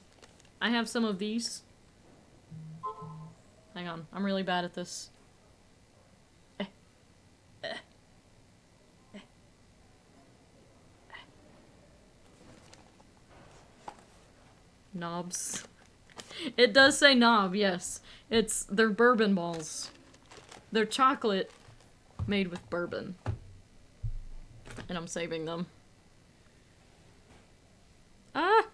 I have some of these. Hang on. I'm really bad at this. Knobs. It does say knob, yes. They're bourbon balls. They're chocolate made with bourbon. And I'm saving them. Ah!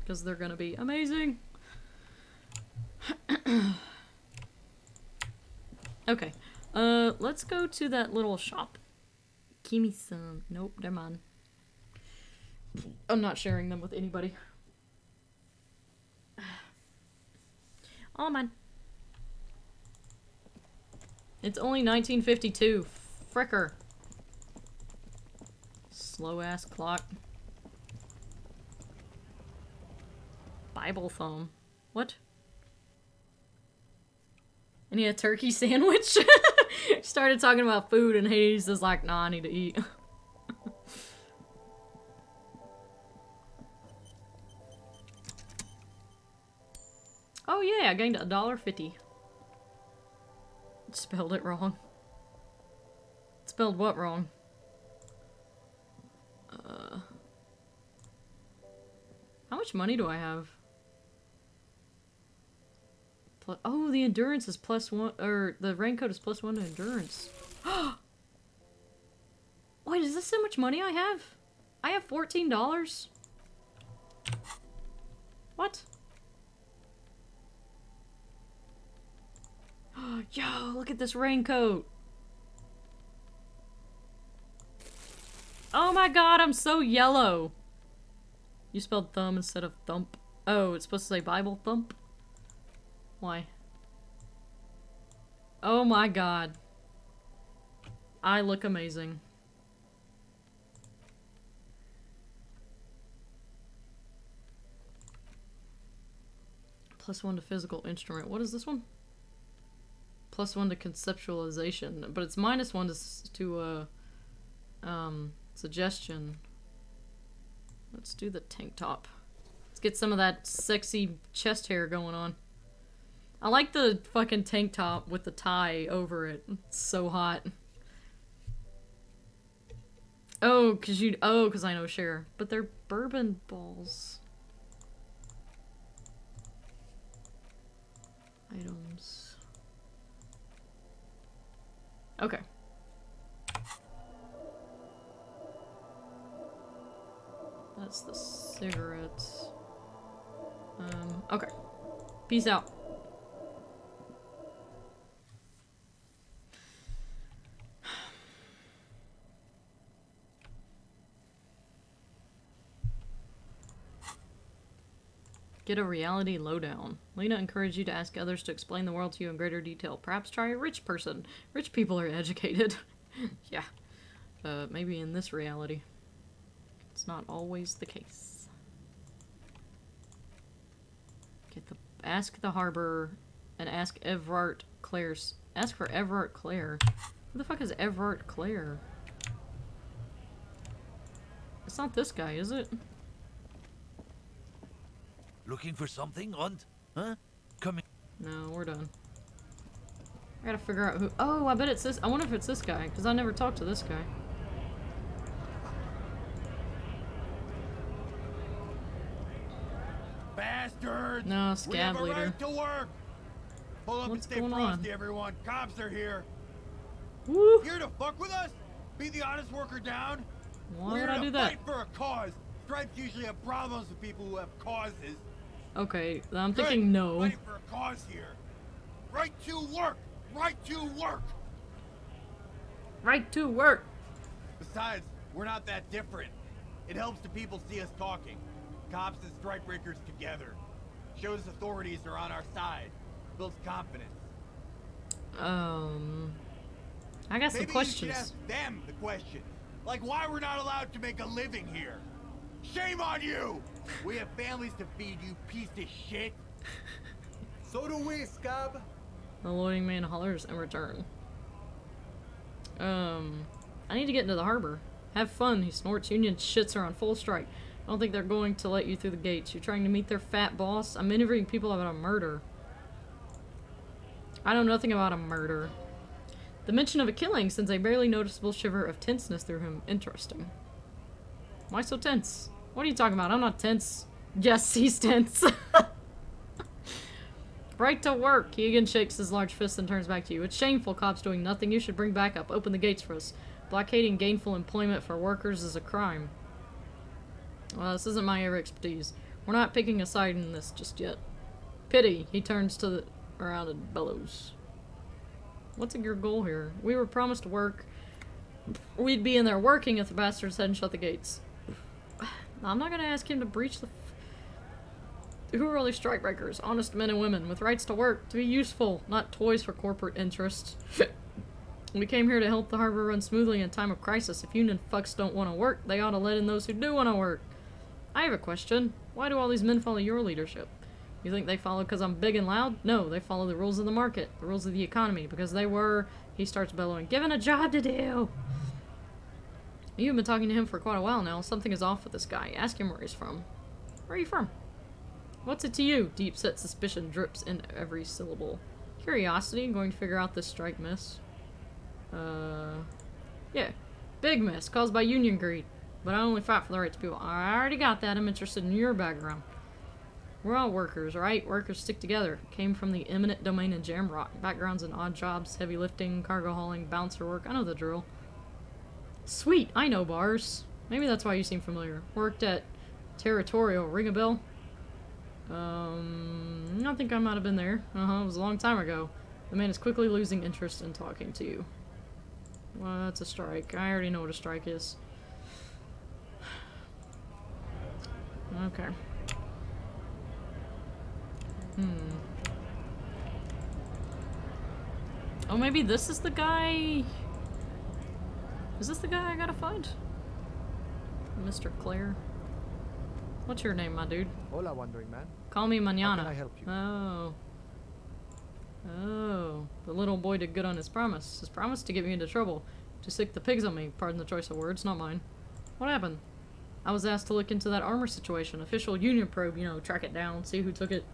Because they're gonna be amazing. Okay. Let's go to that little shop. Kimi-san. Nope, never mind. I'm not sharing them with anybody. Oh man. It's only 1952. Fricker. Slow ass clock. Bible thumb. What? I need a turkey sandwich? Started talking about food and Hades is like, nah, I need to eat. Oh yeah, I gained $1.50. Spelled it wrong. Spelled what wrong? How much money do I have? Oh, the endurance is +1, or the raincoat is +1 to endurance. Wait, is this so much money I have? I have $14? What? Yo, look at this raincoat. Oh my god, I'm so yellow. You spelled thumb instead of thump. Oh, it's supposed to say Bible thump? Why? Oh my god. I look amazing. +1 to physical instrument. What is this one? +1 to conceptualization, but it's -1 to suggestion. Let's do the tank top. Let's get some of that sexy chest hair going on. I like the fucking tank top with the tie over it. It's so hot. Oh, cause I know Cher. But they're bourbon balls. Items. Okay. That's the cigarettes. Okay. Peace out. Get a reality lowdown. Lena encouraged you to ask others to explain the world to you in greater detail. Perhaps try a rich person. Rich people are educated. Yeah. Maybe in this reality. It's not always the case. Ask the harbor and ask Everard Claire's. Ask for Everard Claire. Who the fuck is Everard Claire? It's not this guy, is it? Looking for something, Hunt? Huh? Coming. No, we're done. I gotta figure out who. Oh, I bet it's this. I wonder if it's this guy, because I never talked to this guy. Bastards! No, scab we have a leader. right to work. Pull up What's and stay going frosty, on? everyone. Cops are here. Woo! Here to fuck with us? Be the honest worker down? Why We're would I here do to that? fight for a cause. Stripes usually have problems with people who have causes. Okay, I'm Good. thinking no. Fighting for a cause here. Right to work. Right to work. Right to work. Besides, we're not that different. It helps the people see us talking. Cops and strikebreakers together. Shows authorities are on our side. Builds confidence. I got some Maybe questions. you should ask them the question. Like why we're not allowed to make a living here. Shame on you! We have families to feed, you piece of shit. So do we, scab. The loading man hollers in return. I need to get into the harbor. Have fun, he snorts. Union shits are on full strike. I don't think they're going to let you through the gates. You're trying to meet their fat boss? I'm interviewing people about a murder. I know nothing about a murder. The mention of a killing sends a barely noticeable shiver of tenseness through him. Interesting. Why so tense? What are you talking about? I'm not tense. Yes, he's tense. Right to work. He again shakes his large fist and turns back to you. It's shameful, cops doing nothing. You should bring backup. Open the gates for us. Blockading gainful employment for workers is a crime. Well, this isn't my area of expertise. We're not picking a side in this just yet. Pity. He turns to the around and bellows. What's your goal here? We were promised to work. We'd be in there working if the bastards hadn't shut the gates. I'm not gonna ask him to breach the... Who are all these strikebreakers? Honest men and women with rights to work, to be useful, not toys for corporate interests. We came here to help the harbor run smoothly in time of crisis. If union fucks don't want to work, they ought to let in those who do want to work. I have a question. Why do all these men follow your leadership? You think they follow because I'm big and loud? No, they follow the rules of the market, the rules of the economy, because they were, he starts bellowing, given a job to do. You've been talking to him for quite a while now. Something is off with this guy. Ask him where he's from. Where are you from? What's it to you? Deep-set suspicion drips in every syllable. Curiosity, going to figure out this strike mess. Yeah. Big mess, caused by union greed. But I only fight for the rights of people. I already got that. I'm interested in your background. We're all workers, right? Workers stick together. Came from the eminent domain in Jamrock. Backgrounds in odd jobs, heavy lifting, cargo hauling, bouncer work. I know the drill. Sweet, I know bars. Maybe that's why you seem familiar. Worked at Territorial. Ring a bell? I think I might have been there. It was a long time ago. The man is quickly losing interest in talking to you. Well, that's a strike. I already know what a strike is. Okay. Oh, maybe this is the guy... Is this the guy I gotta find? Mr. Claire? What's your name, my dude? Hola, wandering man. Call me Mañana. How can I help you? Oh. Oh. The little boy did good on his promise. His promise to get me into trouble. To sick the pigs on me. Pardon the choice of words, not mine. What happened? I was asked to look into that armor situation. Official union probe, you know, track it down, see who took it.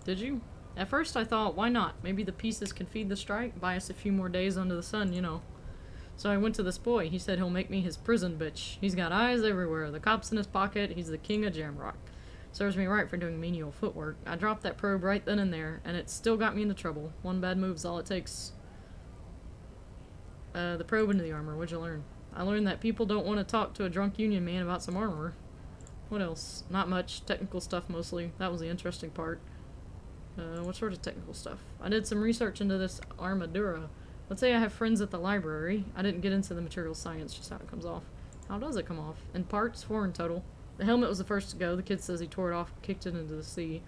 Did you? At first I thought, why not? Maybe the pieces can feed the strike, buy us a few more days under the sun, you know. So I went to this boy. He said he'll make me his prison bitch. He's got eyes everywhere. The cop's in his pocket. He's the king of Jamrock. Serves me right for doing menial footwork. I dropped that probe right then and there, and it still got me into trouble. One bad move's all it takes. The probe into the armor. What'd you learn? I learned that people don't want to talk to a drunk union man about some armor. What else? Not much. Technical stuff mostly. That was the interesting part. What sort of technical stuff? I did some research into this armadura. Let's say I have friends at the library. I didn't get into the material science, just how it comes off. How does it come off? In parts, 4 in total. The helmet was the first to go. The kid says he tore it off and kicked it into the sea.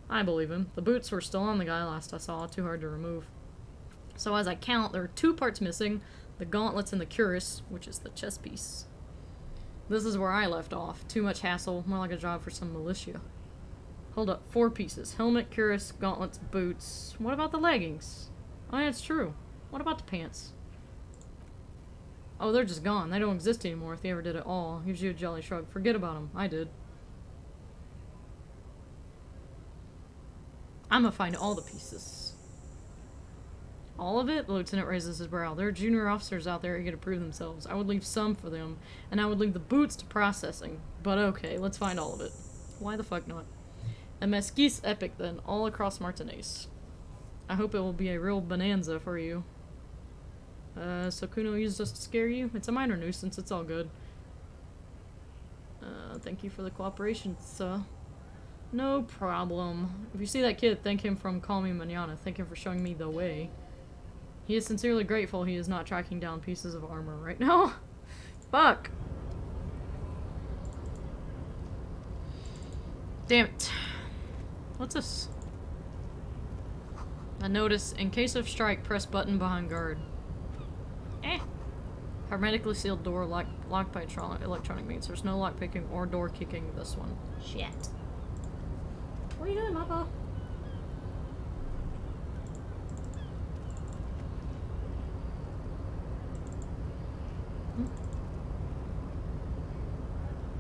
I believe him. The boots were still on the guy last I saw. Too hard to remove. So as I count, there are 2 parts missing. The gauntlets and the cuirass, which is the chest piece. This is where I left off. Too much hassle. More like a job for some militia. Hold up. 4 pieces. Helmet, cuirass, gauntlets, boots. What about the leggings? Oh yeah, it's true. What about the pants? Oh, they're just gone. They don't exist anymore if they ever did at all. Gives you a jolly shrug. Forget about them. I did. I'm gonna find all the pieces. All of it? The lieutenant raises his brow. There are junior officers out there eager to prove themselves. I would leave some for them, and I would leave the boots to processing. But okay, let's find all of it. Why the fuck not? A mesquite epic then, all across Martinez. I hope it will be a real bonanza for you. So Kuno used us to scare you? It's a minor nuisance, it's all good. Thank you for the cooperation, sir. No problem. If you see that kid, thank him from Call Me Manana. Thank him for showing me the way. He is sincerely grateful he is not tracking down pieces of armor right now. Fuck! Damn it. What's this? A notice, in case of strike, press button behind guard. Hermetically sealed door, locked by electronic means. There's no lock picking or door kicking this one. Shit. What are you doing, Papa?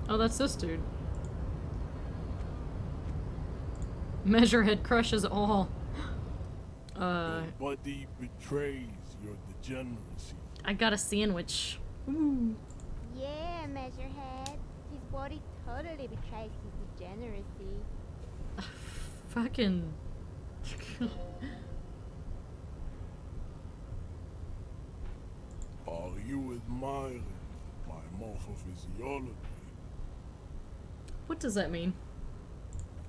Oh, that's this dude. Measurehead crushes all. Nobody betrays your degeneracy. I got a sandwich. Ooh. Yeah, Measurehead. His body totally betrays his degeneracy. Fucking. Are you admiring my morphophysiology? What does that mean?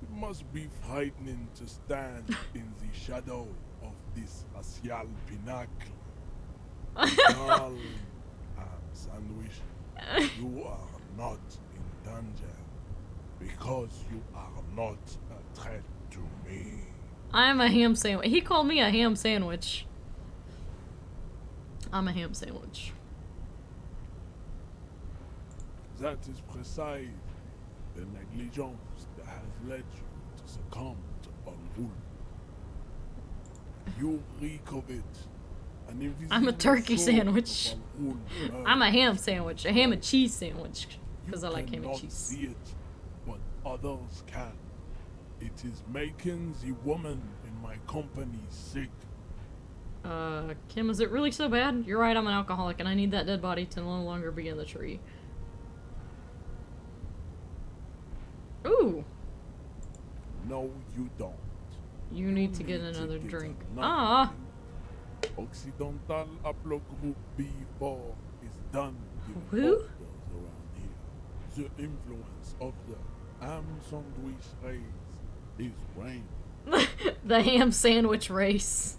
It must be frightening to stand in the shadow of this racial pinnacle. Dull sandwich. You are not in danger because you are not a threat to me. I'm a ham sandwich. He called me a ham sandwich. I'm a ham sandwich. That is precise the negligence that has led you to succumb to unrule. You reek of it. I'm a turkey sandwich. I'm a ham sandwich. A ham and cheese sandwich. Because I like ham and cheese. See it, but others can. It is making the woman in my company sick. Kim, is it really so bad? You're right, I'm an alcoholic, and I need that dead body to no longer be in the tree. Ooh! No, you don't. You need to get another drink. Ah! Occidental Haplogroup B4 is done with Who? orders around here. The influence of the ham sandwich race is reign. The ham sandwich race.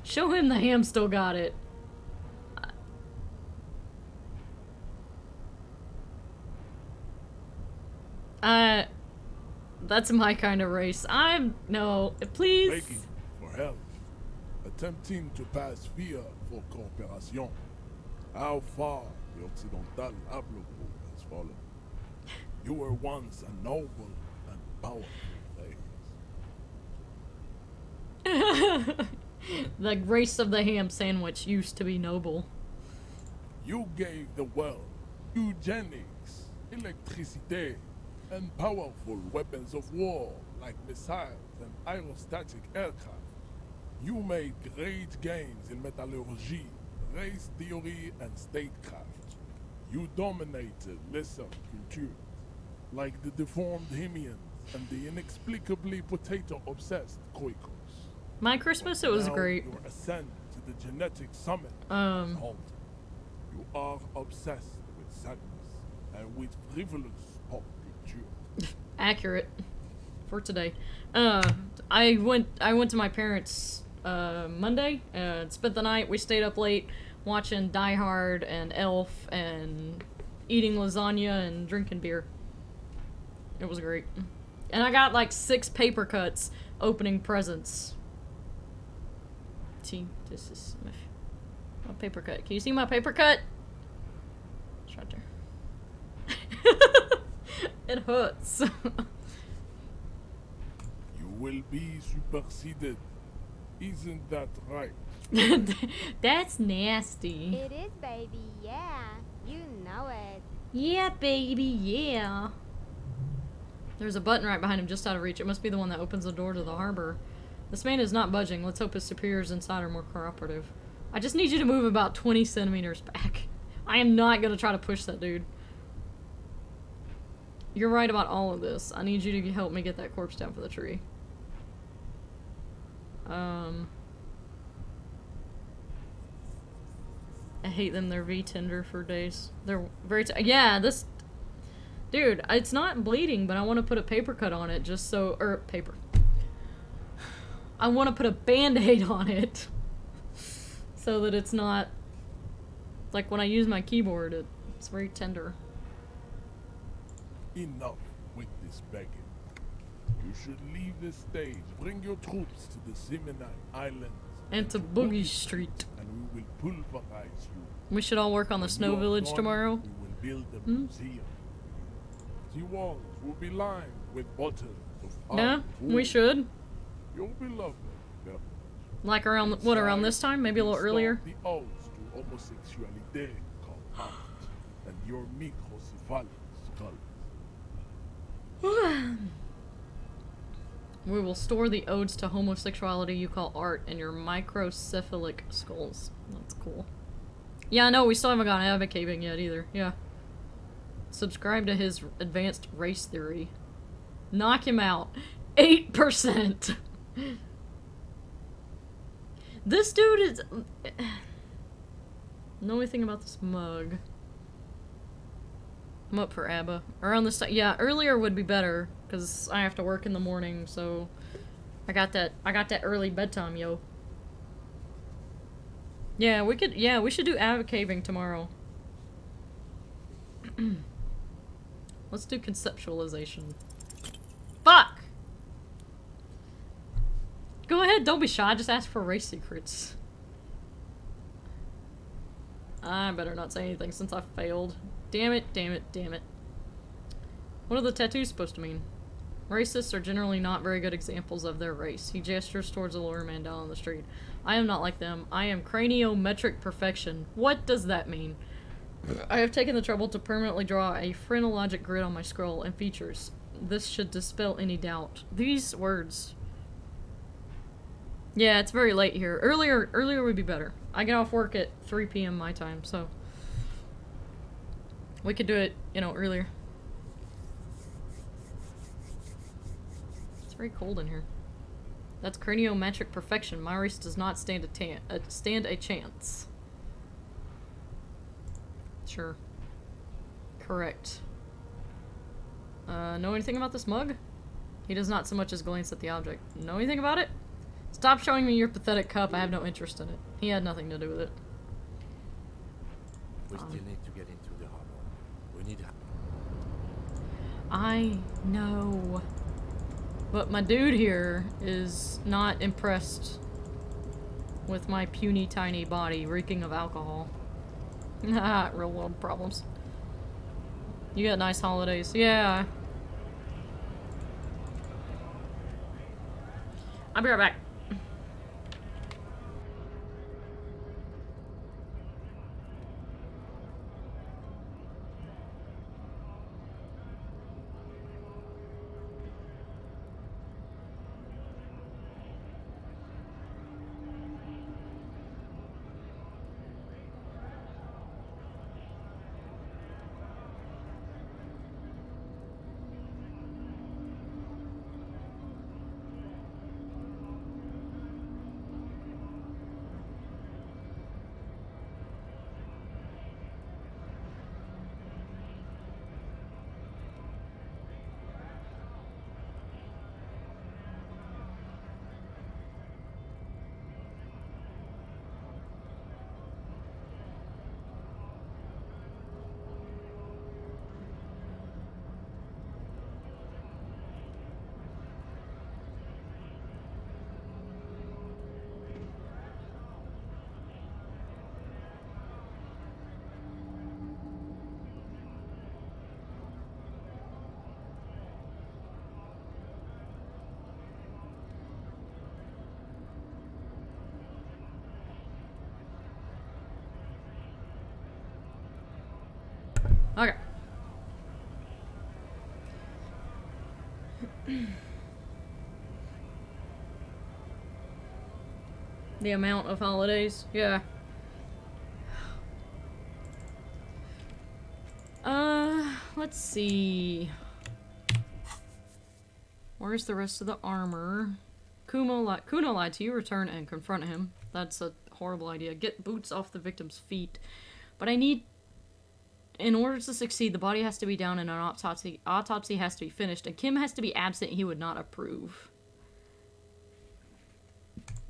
Show him the ham still got it. That's my kind of race. No, please. Begging for help. Attempting to pass via for cooperation. How far the Occidental Haplogroup has fallen. You were once a noble and powerful race. The race of the ham sandwich used to be noble. You gave the world eugenics, electricity, and powerful weapons of war like missiles and aerostatic aircraft. You made great gains in metallurgy, race theory, and statecraft. You dominated lesser cultures. like the deformed Hemians and the inexplicably potato-obsessed Koikos. My Christmas, it was Now great. You ascend to the genetic summit. Um. You are obsessed with sadness and with frivolous pop culture. Accurate for today. I went to my parents Monday and spent the night. We stayed up late watching Die Hard and Elf and eating lasagna and drinking beer. It was great. And I got like 6 paper cuts opening presents. See, this is my paper cut. Can you see my paper cut? It's right there. It hurts. You will be superseded. Isn't that right? That's nasty. It is, baby, yeah. You know it. Yeah, baby, yeah. There's a button right behind him just out of reach. It must be the one that opens the door to the harbor. This man is not budging. Let's hope his superiors inside are more cooperative. I just need you to move about 20 centimeters back. I am not going to try to push that dude. You're right about all of this. I need you to help me get that corpse down for the tree. I hate them. They're V-tender for days. They're very yeah, this... Dude, it's not bleeding, but I want to put a paper cut on it just so... paper. I want to put a band-aid on it. So that it's not... Like, when I use my keyboard, it's very tender. Enough with this begging. You should leave the stage. Bring your troops to the Seminole Islands. And to Boogie Street. And we will pulverize you. We should all work on the Snow Village tomorrow. We will build a museum. The walls will be lined with bottles of Yeah, we should. You'll be loved. Like around, what, around this time? Maybe a little earlier? The odes to homosexuality called art and your microcephalus skulls. We will store the odes to homosexuality you call art in your microcephalic skulls. That's cool. Yeah, no, we still haven't gotten advocating yet either. Yeah. Subscribe to his advanced race theory. Knock him out. 8%! This dude is... Know anything about this mug? I'm up for ABBA. Around this time, yeah, earlier would be better, because I have to work in the morning, so... I got that early bedtime, yo. Yeah, we should do ABBA caving tomorrow. Let's do conceptualization. Fuck! Go ahead, don't be shy, just ask for race secrets. I better not say anything since I failed. Damn it, damn it, damn it. What are the tattoos supposed to mean? Racists are generally not very good examples of their race. He gestures towards a lower man down on the street. I am not like them. I am craniometric perfection. What does that mean? I have taken the trouble to permanently draw a phrenologic grid on my scroll and features. This should dispel any doubt. These words... Yeah, it's very late here. Earlier would be better. I get off work at 3 p.m. my time, so... We could do it, you know, earlier. It's very cold in here. That's craniometric perfection. My race does not stand a chance. Sure. Correct. Know anything about this mug? He does not so much as glance at the object. Know anything about it? Stop showing me your pathetic cup. I have no interest in it. He had nothing to do with it. We still need to get into the harbor. We need... I know. But my dude here is not impressed with my puny tiny body reeking of alcohol. Real world problems. You got nice holidays. Yeah. I'll be right back. Okay. The amount of holidays, yeah. Let's see. Where's the rest of the armor? Kuno lied to you. Return and confront him. That's a horrible idea. Get boots off the victim's feet. But I need... In order to succeed, the body has to be down and an autopsy has to be finished. And Kim has to be absent. He would not approve.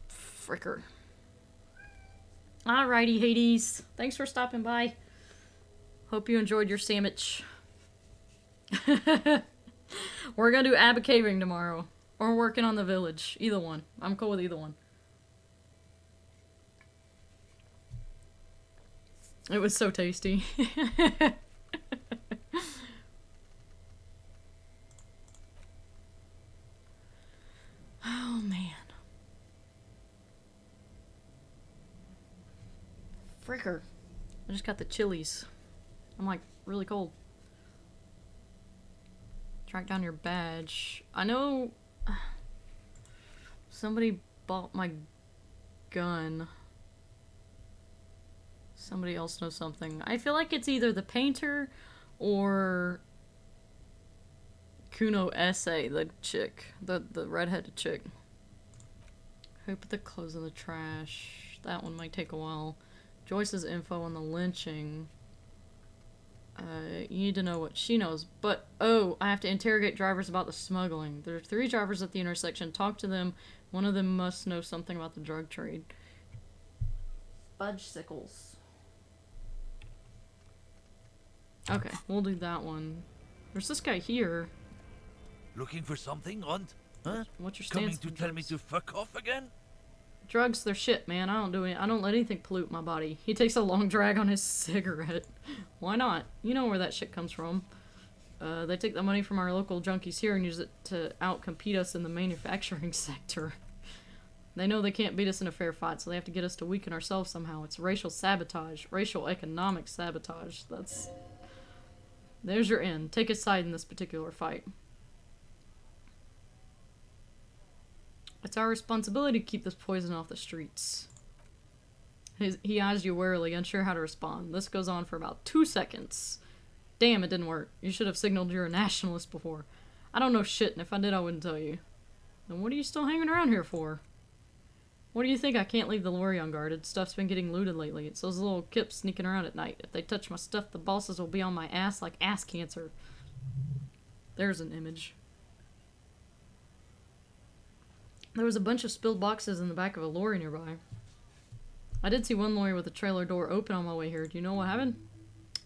Fricker. Alrighty, Hades. Thanks for stopping by. Hope you enjoyed your sandwich. We're gonna do Abba Caving tomorrow. Or working on the village. Either one. I'm cool with either one. It was so tasty. Oh, man. Fricker. I just got the chilies. I'm like really cold. Track down your badge. I know somebody bought my gun. Somebody else knows something. I feel like it's either the painter or Kuno Essay, the chick. The redheaded chick. Who put the clothes in the trash? That one might take a while. Joyce's info on the lynching. You need to know what she knows. But, oh, I have to interrogate drivers about the smuggling. There are 3 drivers at the intersection. Talk to them. One of them must know something about the drug trade. Fudgesicles. Okay, we'll do that one. There's this guy here. Looking for something, Hunt? Huh? What's your stance? Coming to tell me to fuck off again? Drugs, they're shit, man. I don't let anything pollute my body. He takes a long drag on his cigarette. Why not? You know where that shit comes from. They take the money from our local junkies here and use it to outcompete us in the manufacturing sector. They know they can't beat us in a fair fight, so they have to get us to weaken ourselves somehow. It's racial sabotage. Racial economic sabotage. There's your end. Take a side in this particular fight. It's our responsibility to keep this poison off the streets. He eyes you warily, unsure how to respond. This goes on for about 2 seconds. Damn, it didn't work. You should have signaled you're a nationalist before. I don't know shit, and if I did, I wouldn't tell you. Then what are you still hanging around here for? What do you think? I can't leave the lorry unguarded. Stuff's been getting looted lately. It's those little kips sneaking around at night. If they touch my stuff, the bosses will be on my ass like ass cancer. There's an image. There was a bunch of spilled boxes in the back of a lorry nearby. I did see one lorry with the trailer door open on my way here. Do you know what happened?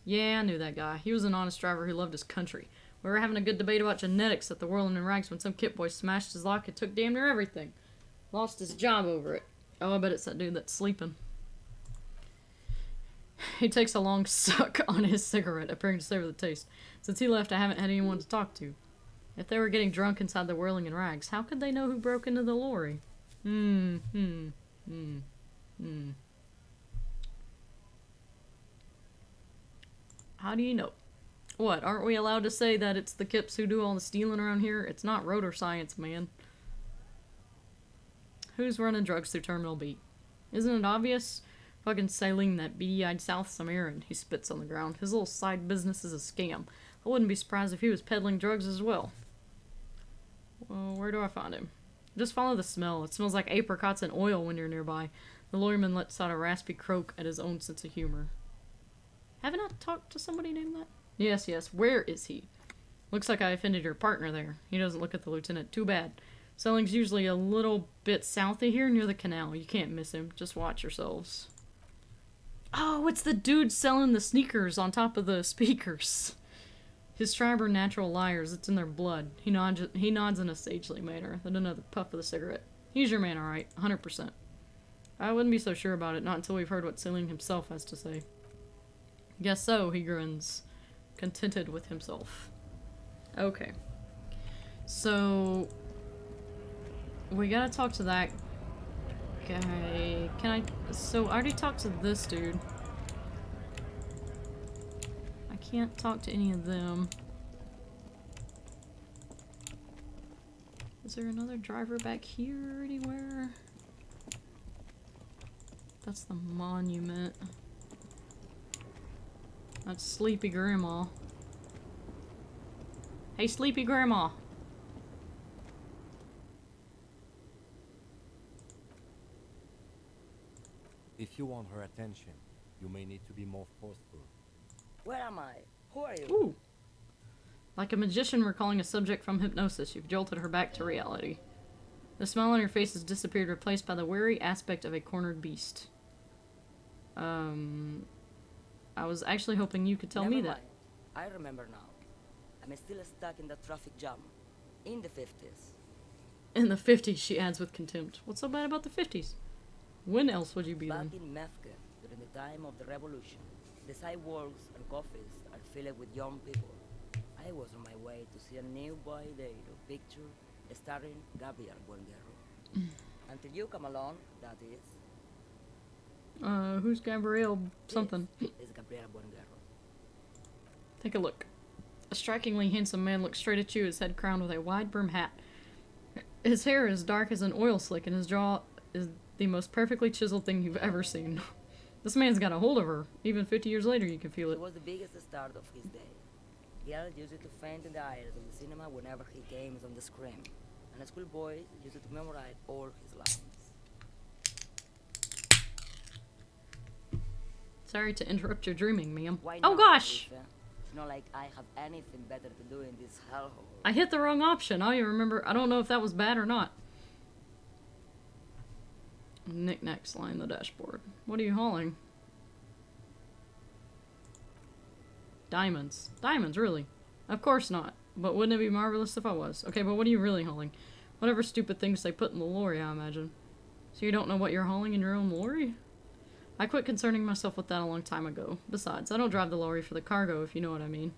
Yeah, I knew that guy. He was an honest driver who loved his country. We were having a good debate about genetics at the Whirling in Rags when some kip boy smashed his lock and took damn near everything. Lost his job over it. Oh, I bet it's that dude that's sleeping. He takes a long suck on his cigarette, appearing to savor the taste. Since he left, I haven't had anyone to talk to. If they were getting drunk inside the Whirling in Rags, how could they know who broke into the lorry? How do you know? What, aren't we allowed to say that it's the kips who do all the stealing around here? It's not rotor science, man. Who's running drugs through Terminal B? Isn't it obvious? Fucking Saline, that beady-eyed South Samaritan. He spits on the ground. His little side business is a scam. I wouldn't be surprised if he was peddling drugs as well. Well, where do I find him? Just follow the smell. It smells like apricots and oil when you're nearby. The lawyerman lets out a raspy croak at his own sense of humor. Haven't I talked to somebody named that? Yes, yes. Where is he? Looks like I offended your partner there. He doesn't look at the lieutenant. Too bad. Selling's usually a little bit south of here near the canal. You can't miss him. Just watch yourselves. Oh, it's the dude selling the sneakers on top of the speakers. His tribe are natural liars. It's in their blood. He nods in a sagely manner. Then another puff of the cigarette. He's your man, alright. 100%. I wouldn't be so sure about it, not until we've heard what Selling himself has to say. Guess so, he grins. Contented with himself. Okay. So... we gotta talk to that guy. Can I... so, I already talked to this dude. I can't talk to any of them. Is there another driver back here anywhere? That's the monument. That's Sleepy Grandma. Hey, Sleepy Grandma. If you want her attention, you may need to be more forceful. Where am I? Who are you? Ooh. Like a magician recalling a subject from hypnosis, you've jolted her back to reality. The smile on your face has disappeared, replaced by the wary aspect of a cornered beast. I was actually hoping you could tell me that. I remember now. I'm still stuck in the traffic jam. In the 50s. In the 50s, she adds with contempt. What's so bad about the 50s? When else would you be then? Back in Mefke, during the time of the revolution, the sidewalks and coffees are filled with young people. I was on my way to see a new boy data picture starring Gabriel Buenguerro. Until you come along, that is. Who's Gabriel something? This is Gabriel Buenguerro. Take a look. A strikingly handsome man looks straight at you, his head crowned with a wide-brim hat. His hair is dark as an oil slick, and his jaw is the most perfectly chiseled thing you've ever seen. This man's got a hold of her. Even 50 years later, you can feel it. He was the biggest star of his day. Girls used to faint in the aisles of the cinema whenever he came on the screen, and schoolboys used to memorize all his lines. Sorry to interrupt your dreaming, ma'am. Why Oh not, gosh! Lisa? It's not like I have anything better to do in this hellhole. I hit the wrong option. I don't remember. I don't know if that was bad or not. Knickknacks line the dashboard. What are you hauling? Diamonds. Diamonds, really? Of course not. But wouldn't it be marvelous if I was? Okay, but what are you really hauling? Whatever stupid things they put in the lorry, I imagine. So you don't know what you're hauling in your own lorry? I quit concerning myself with that a long time ago. Besides, I don't drive the lorry for the cargo, if you know what I mean.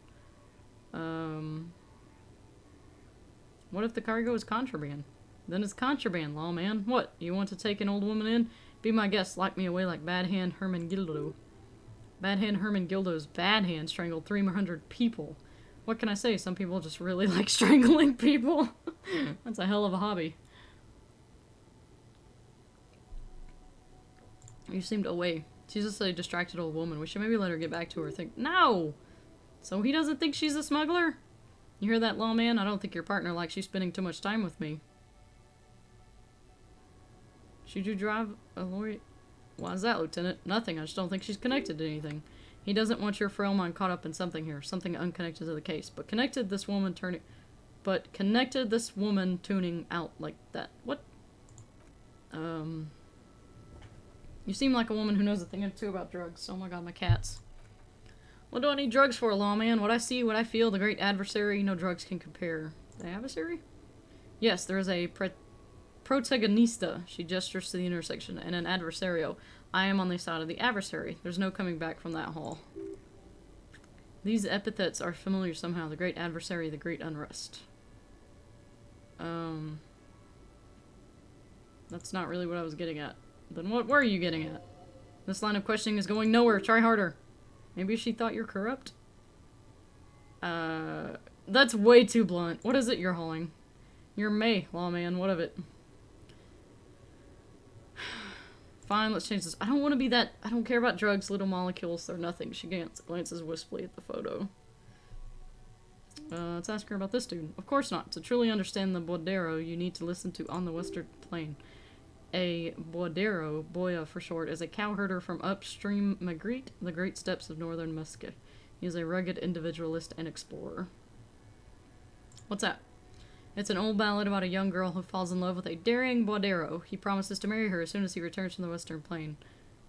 What if the cargo is contraband? Then it's contraband, lawman. What? You want to take an old woman in? Be my guest, lock me away like Bad Hand Herman Gildo. Bad Hand Herman Gildo's bad hand strangled 300 people. What can I say? Some people just really like strangling people. That's a hell of a hobby. You seemed away. She's just a distracted old woman. We should maybe let her get back to her thing. No! So he doesn't think she's a smuggler? You hear that, lawman? I don't think your partner likes you spending too much time with me. Should you drive a lorry? Why is that, Lieutenant? Nothing. I just don't think she's connected to anything. He doesn't want your frail mind caught up in something here. Something unconnected to the case. But connected this woman tuning out like that. What? You seem like a woman who knows a thing or two about drugs. Oh my god, my cats. What do I need drugs for, lawman? What I see, what I feel, the great adversary, no drugs can compare. The adversary? Yes, there is a protagonista. She gestures to the intersection, and an adversario. I am on the side of the adversary. There's no coming back from that hall. These epithets are familiar somehow. The great adversary, the great unrest. That's not really what I was getting at. Then what were you getting at? This line of questioning is going nowhere. Try harder. Maybe she thought you're corrupt? That's way too blunt. What is it you're hauling? You're May, lawman. What of it? Fine, let's change this. I don't want to be that. I don't care about drugs, little molecules. They're nothing. She glances wistfully at the photo. Let's ask her about this dude. Of course not. To truly understand the Bordero, you need to listen to On the Western Plain. A Bordero, Boya for short, is a cowherder from upstream Magritte, the great steppes of northern Muscat. He is a rugged individualist and explorer. What's that? It's an old ballad about a young girl who falls in love with a daring Bordero. He promises to marry her as soon as he returns from the Western Plain.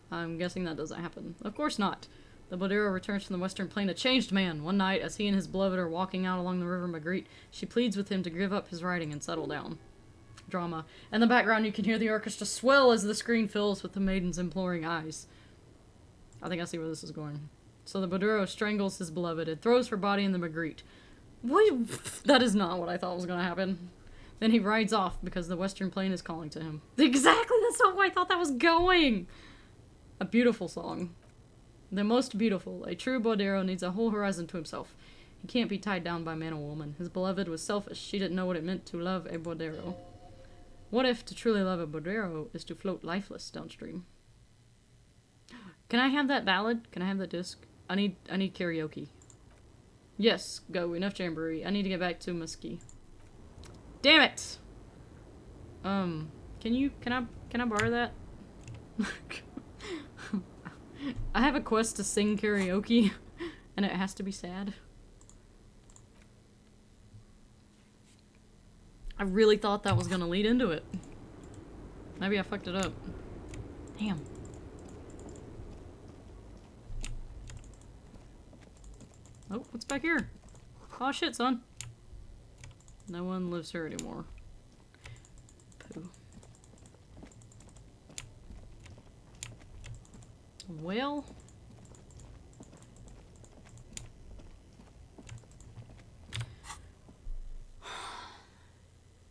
I'm guessing that doesn't happen. Of course not. The Bordero returns from the Western Plain a changed man. One night, as he and his beloved are walking out along the river Magritte, she pleads with him to give up his writing and settle down. Drama. In the background, you can hear the orchestra swell as the screen fills with the maiden's imploring eyes. I think I see where this is going. So the Bordero strangles his beloved and throws her body in the Magritte. What? That is not what I thought was going to happen. Then he rides off because the Western Plain is calling to him. Exactly, that's not where I thought that was going! A beautiful song. The most beautiful. A true Bordero needs a whole horizon to himself. He can't be tied down by man or woman. His beloved was selfish. She didn't know what it meant to love a Bordero. What if to truly love a Bordero is to float lifeless downstream? Can I have that ballad? Can I have that disc? I need karaoke. Yes, go. Enough jamboree. I need to get back to Muskie. Damn it! Can I borrow that? I have a quest to sing karaoke, and it has to be sad. I really thought that was gonna lead into it. Maybe I fucked it up. Damn. Oh, what's back here? Oh shit, son. No one lives here anymore. Pooh. Well.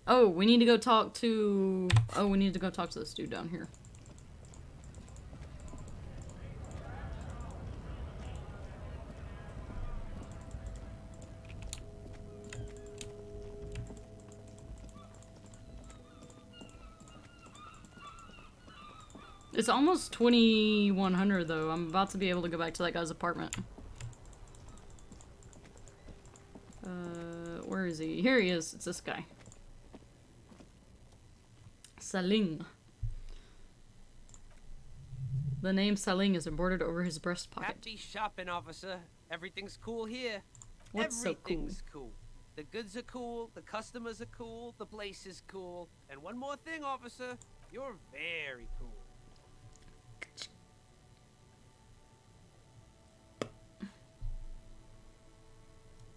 Oh, we need to go talk to... Oh, we need to go talk to this dude down here. It's almost 2100 though. I'm about to be able to go back to that guy's apartment. Where is he? Here he is. It's this guy. Saling. The name Saling is embroidered over his breast pocket. Happy shopping, officer. Everything's cool here. What's so cool? Everything's cool. The goods are cool, the customers are cool, the place is cool. And one more thing, officer. You're very cool.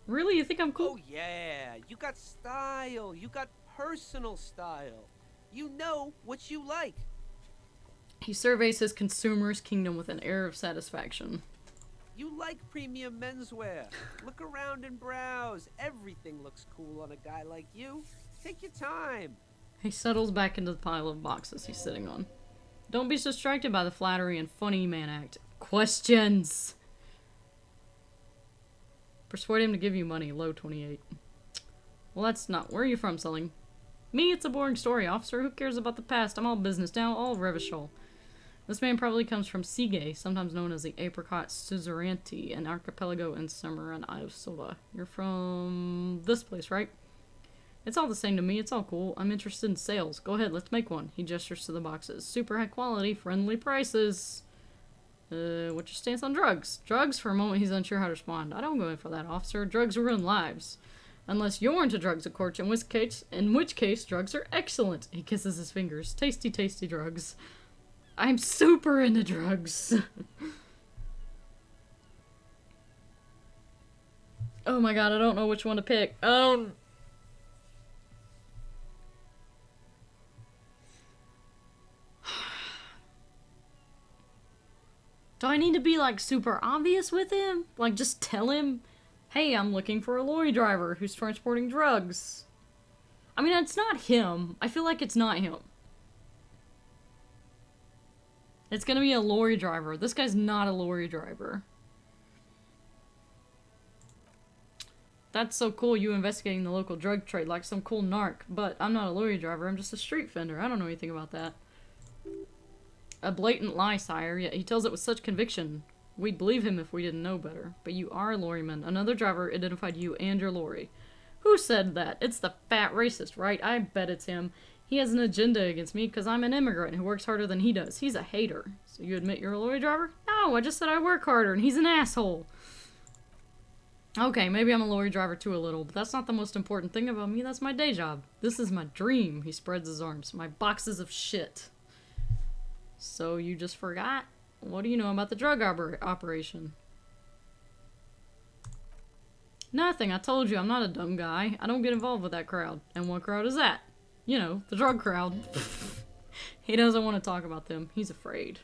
Really? You think I'm cool? Oh yeah, you got style. You got personal style. You know what you like. He surveys his consumer's kingdom with an air of satisfaction. You like premium menswear. Look around and browse. Everything looks cool on a guy like you. Take your time. He settles back into the pile of boxes he's sitting on. Don't be distracted by the flattery and funny man act. Questions! Persuade him to give you money. Low 28. Well, that's not... Where are you from, Selling? Me? It's a boring story, officer. Who cares about the past? I'm all business now, all Revachol. This man probably comes from Sige, sometimes known as the Apricot Suzerainty, an archipelago in Summer Isola. You're from this place, right? It's all the same to me. It's all cool. I'm interested in sales. Go ahead, let's make one. He gestures to the boxes. Super high quality, friendly prices. What's your stance on drugs? Drugs? For a moment, he's unsure how to respond. I don't go in for that, officer. Drugs ruin lives. Unless you're into drugs, of course, in which case, drugs are excellent. He kisses his fingers. Tasty, tasty drugs. I'm super into drugs. Oh my god, I don't know which one to pick. Oh. Do I need to be, like, super obvious with him? Like, just tell him, hey, I'm looking for a lorry driver who's transporting drugs. I mean, it's not him. I feel like it's not him. It's gonna be a lorry driver. This guy's not a lorry driver. That's so cool, you investigating the local drug trade like some cool narc. But I'm not a lorry driver, I'm just a street vendor. I don't know anything about that. A blatant lie, sire, yet he tells it with such conviction. We'd believe him if we didn't know better. But you are a lorryman. Another driver identified you and your lorry. Who said that? It's the fat racist, right? I bet it's him. He has an agenda against me because I'm an immigrant who works harder than he does. He's a hater. So you admit you're a lorry driver? No, I just said I work harder and he's an asshole. Okay, maybe I'm a lorry driver too a little, but that's not the most important thing about me. That's my day job. This is my dream. He spreads his arms. My boxes of shit. So you just forgot? What do you know about the drug operation? Nothing. I told you I'm not a dumb guy. I don't get involved with that crowd. And what crowd is that? You know, the drug crowd. He doesn't want to talk about them. He's afraid.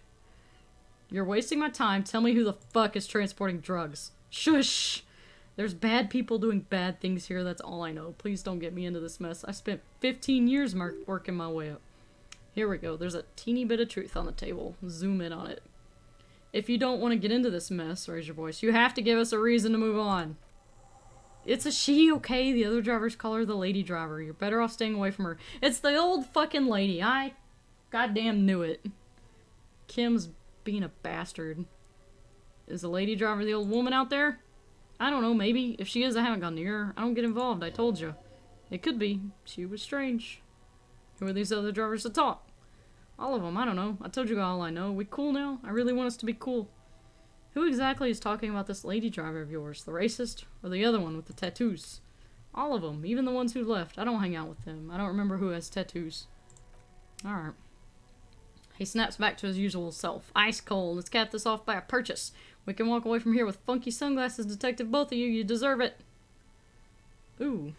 You're wasting my time. Tell me who the fuck is transporting drugs. Shush! There's bad people doing bad things here. That's all I know. Please don't get me into this mess. I spent 15 years working my way up. Here we go. There's a teeny bit of truth on the table. Zoom in on it. If you don't want to get into this mess, raise your voice. You have to give us a reason to move on. It's a she, okay? The other drivers call her the lady driver. You're better off staying away from her. It's the old fucking lady. I goddamn knew it. Kim's being a bastard. Is the lady driver the old woman out there? I don't know, maybe. If she is, I haven't gone near her. I don't get involved, I told you. It could be. She was strange. Who are these other drivers to talk? All of them, I don't know. I told you all I know. We cool now? I really want us to be cool. Who exactly is talking about this lady driver of yours? The racist? Or the other one with the tattoos? All of them, even the ones who left. I don't hang out with them. I don't remember who has tattoos. Alright. He snaps back to his usual self. Ice cold. Let's cap this off by a purchase. We can walk away from here with funky sunglasses, detective, both of you. You deserve it. Ooh.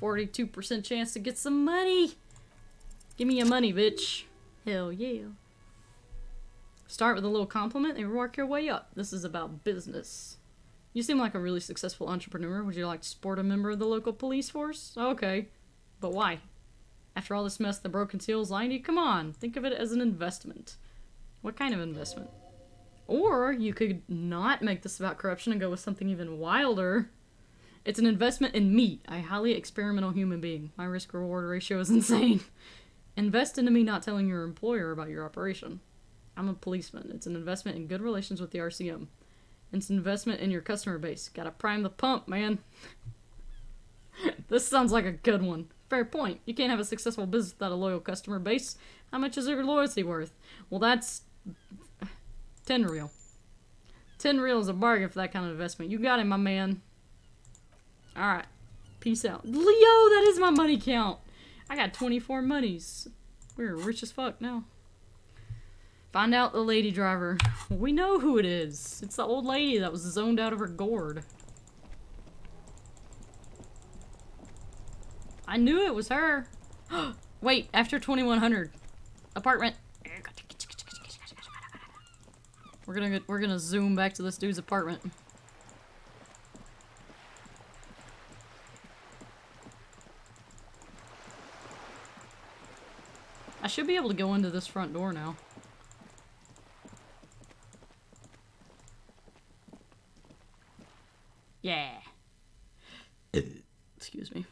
42% chance to get some money. Give me your money, bitch. Hell yeah. Start with a little compliment and work your way up. This is about business. You seem like a really successful entrepreneur. Would you like to support a member of the local police force? Okay. But why? After all this mess, the broken seals lying to you? Come on. Think of it as an investment. What kind of investment? Or you could not make this about corruption and go with something even wilder. It's an investment in me, a highly experimental human being. My risk-reward ratio is insane. Invest into me not telling your employer about your operation. I'm a policeman. It's an investment in good relations with the RCM. It's an investment in your customer base. Gotta prime the pump, man. This sounds like a good one. Fair point. You can't have a successful business without a loyal customer base. How much is your loyalty worth? Well, that's 10 real. 10 real is a bargain for that kind of investment. You got it, my man. Alright. Peace out. Leo, that is my money count. I got 24 monies. We're rich as fuck now. Find out the lady driver. We know who it is. It's the old lady that was zoned out of her gourd. I knew it was her. Wait, after 2100. Apartment. We're gonna zoom back to this dude's apartment. I should be able to go into this front door now. Yeah. Excuse me.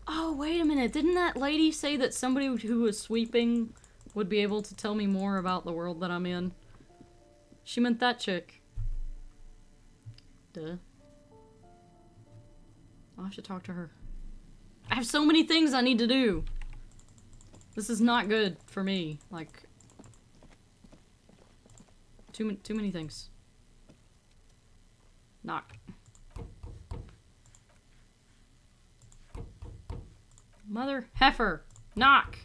Oh, wait a minute. Didn't that lady say that somebody who was sweeping would be able to tell me more about the world that I'm in? She meant that chick. Duh. I'll have to talk to her. I have so many things I need to do. This is not good for me. Like, too many things. Knock. Mother heifer. Knock.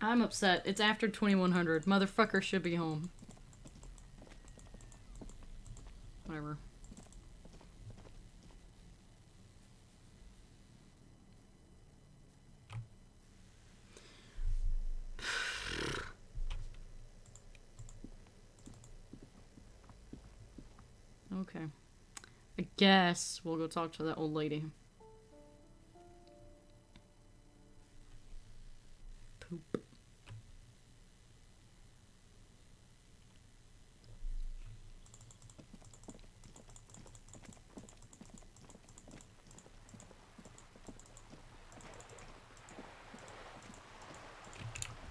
I'm upset. It's after 2100. Motherfucker should be home. Whatever. Okay. I guess we'll go talk to that old lady. Poop.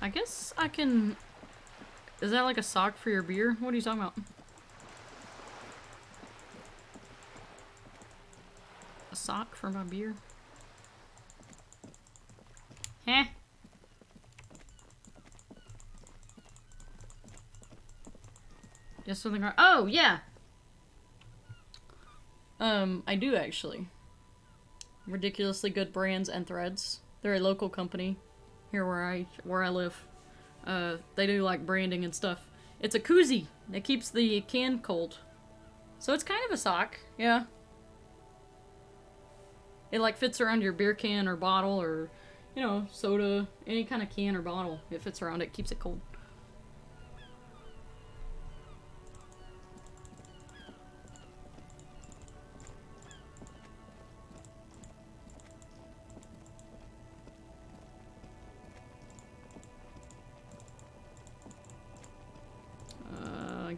I guess I can... Is that like a sock for your beer? What are you talking about? A sock for my beer? Heh? Just something... Oh, yeah! I do actually. Ridiculously good brands and threads. They're a local company here where I live. They do like branding and stuff. It's a koozie. It keeps the can cold. So it's kind of a sock, yeah. It like fits around your beer can or bottle or, you know, soda, any kind of can or bottle. It fits around it, keeps it cold.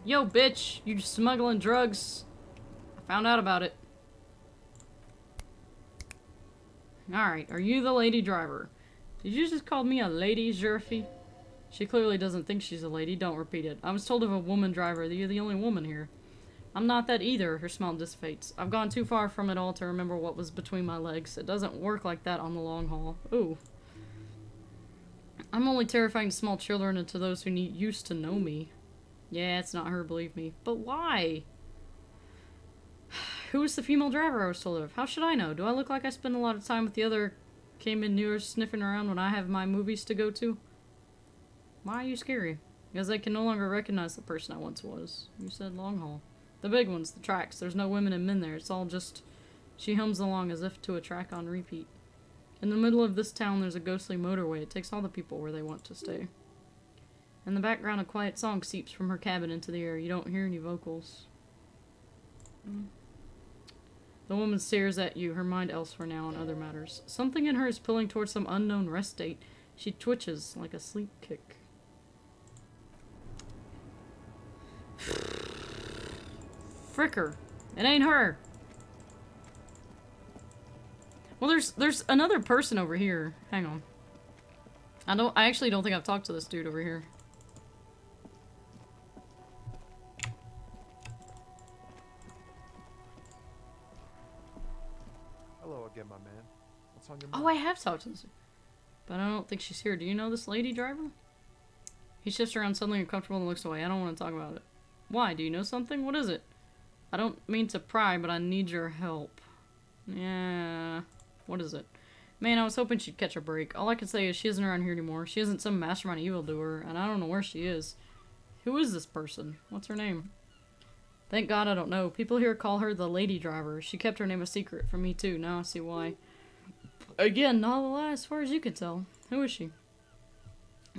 Yo, bitch, you smuggling drugs. I found out about it. Alright, are you the lady driver? Did you just call me a lady, Jerfy? She clearly doesn't think she's a lady. Don't repeat it. I was told of a woman driver that you're the only woman here. I'm not that either, her smile dissipates. I've gone too far from it all to remember what was between my legs. It doesn't work like that on the long haul. Ooh. I'm only terrifying to small children and to those who used to know me. Yeah, it's not her, believe me. But why? Who was the female driver I was told of? How should I know? Do I look like I spend a lot of time with the other came in newer sniffing around when I have my movies to go to? Why are you scary? Because I can no longer recognize the person I once was. You said long haul. The big ones, the tracks. There's no women and men there. It's all just... She hums along as if to a track on repeat. In the middle of this town, there's a ghostly motorway. It takes all the people where they want to stay. In the background, a quiet song seeps from her cabin into the air. You don't hear any vocals. The woman stares at you, her mind elsewhere now on other matters. Something in her is pulling towards some unknown rest date. She twitches like a sleep kick. Fricker. It ain't her. Well, there's another person over here. Hang on. I actually don't think I've talked to this dude over here. Hello again, my man. What's on your mind? Oh, I have talked to this. But I don't think she's here. Do you know this lady driver? He shifts around suddenly uncomfortable and looks away. I don't want to talk about it. Why? Do you know something? What is it? I don't mean to pry, but I need your help. Yeah. What is it? Man, I was hoping she'd catch a break. All I can say is she isn't around here anymore. She isn't some mastermind evildoer, and I don't know where she is. Who is this person? What's her name? Thank God I don't know. People here call her the lady driver. She kept her name a secret from me too. Now I see why. Again, not a lie as far as you can tell. Who is she?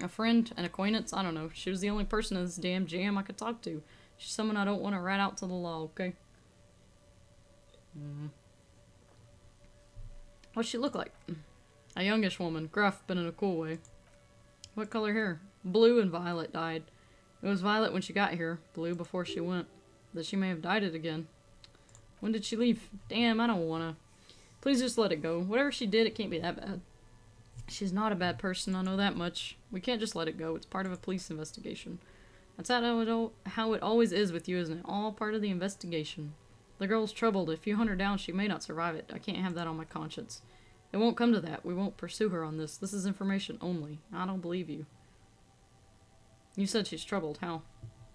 A friend? An acquaintance? I don't know. She was the only person in this damn jam I could talk to. She's someone I don't want to rat out to the law, okay? What's she look like? A youngish woman. Gruff, but in a cool way. What color hair? Blue and violet dyed. It was violet when she got here. Blue before she went. That she may have dyed it again. When did she leave? Damn, I don't wanna. Please just let it go. Whatever she did, it can't be that bad. She's not a bad person, I know that much. We can't just let it go. It's part of a police investigation. That's how it always is with you, isn't it? All part of the investigation. The girl's troubled. If you hunt her down, she may not survive it. I can't have that on my conscience. It won't come to that. We won't pursue her on this. This is information only. I don't believe you. You said she's troubled. How?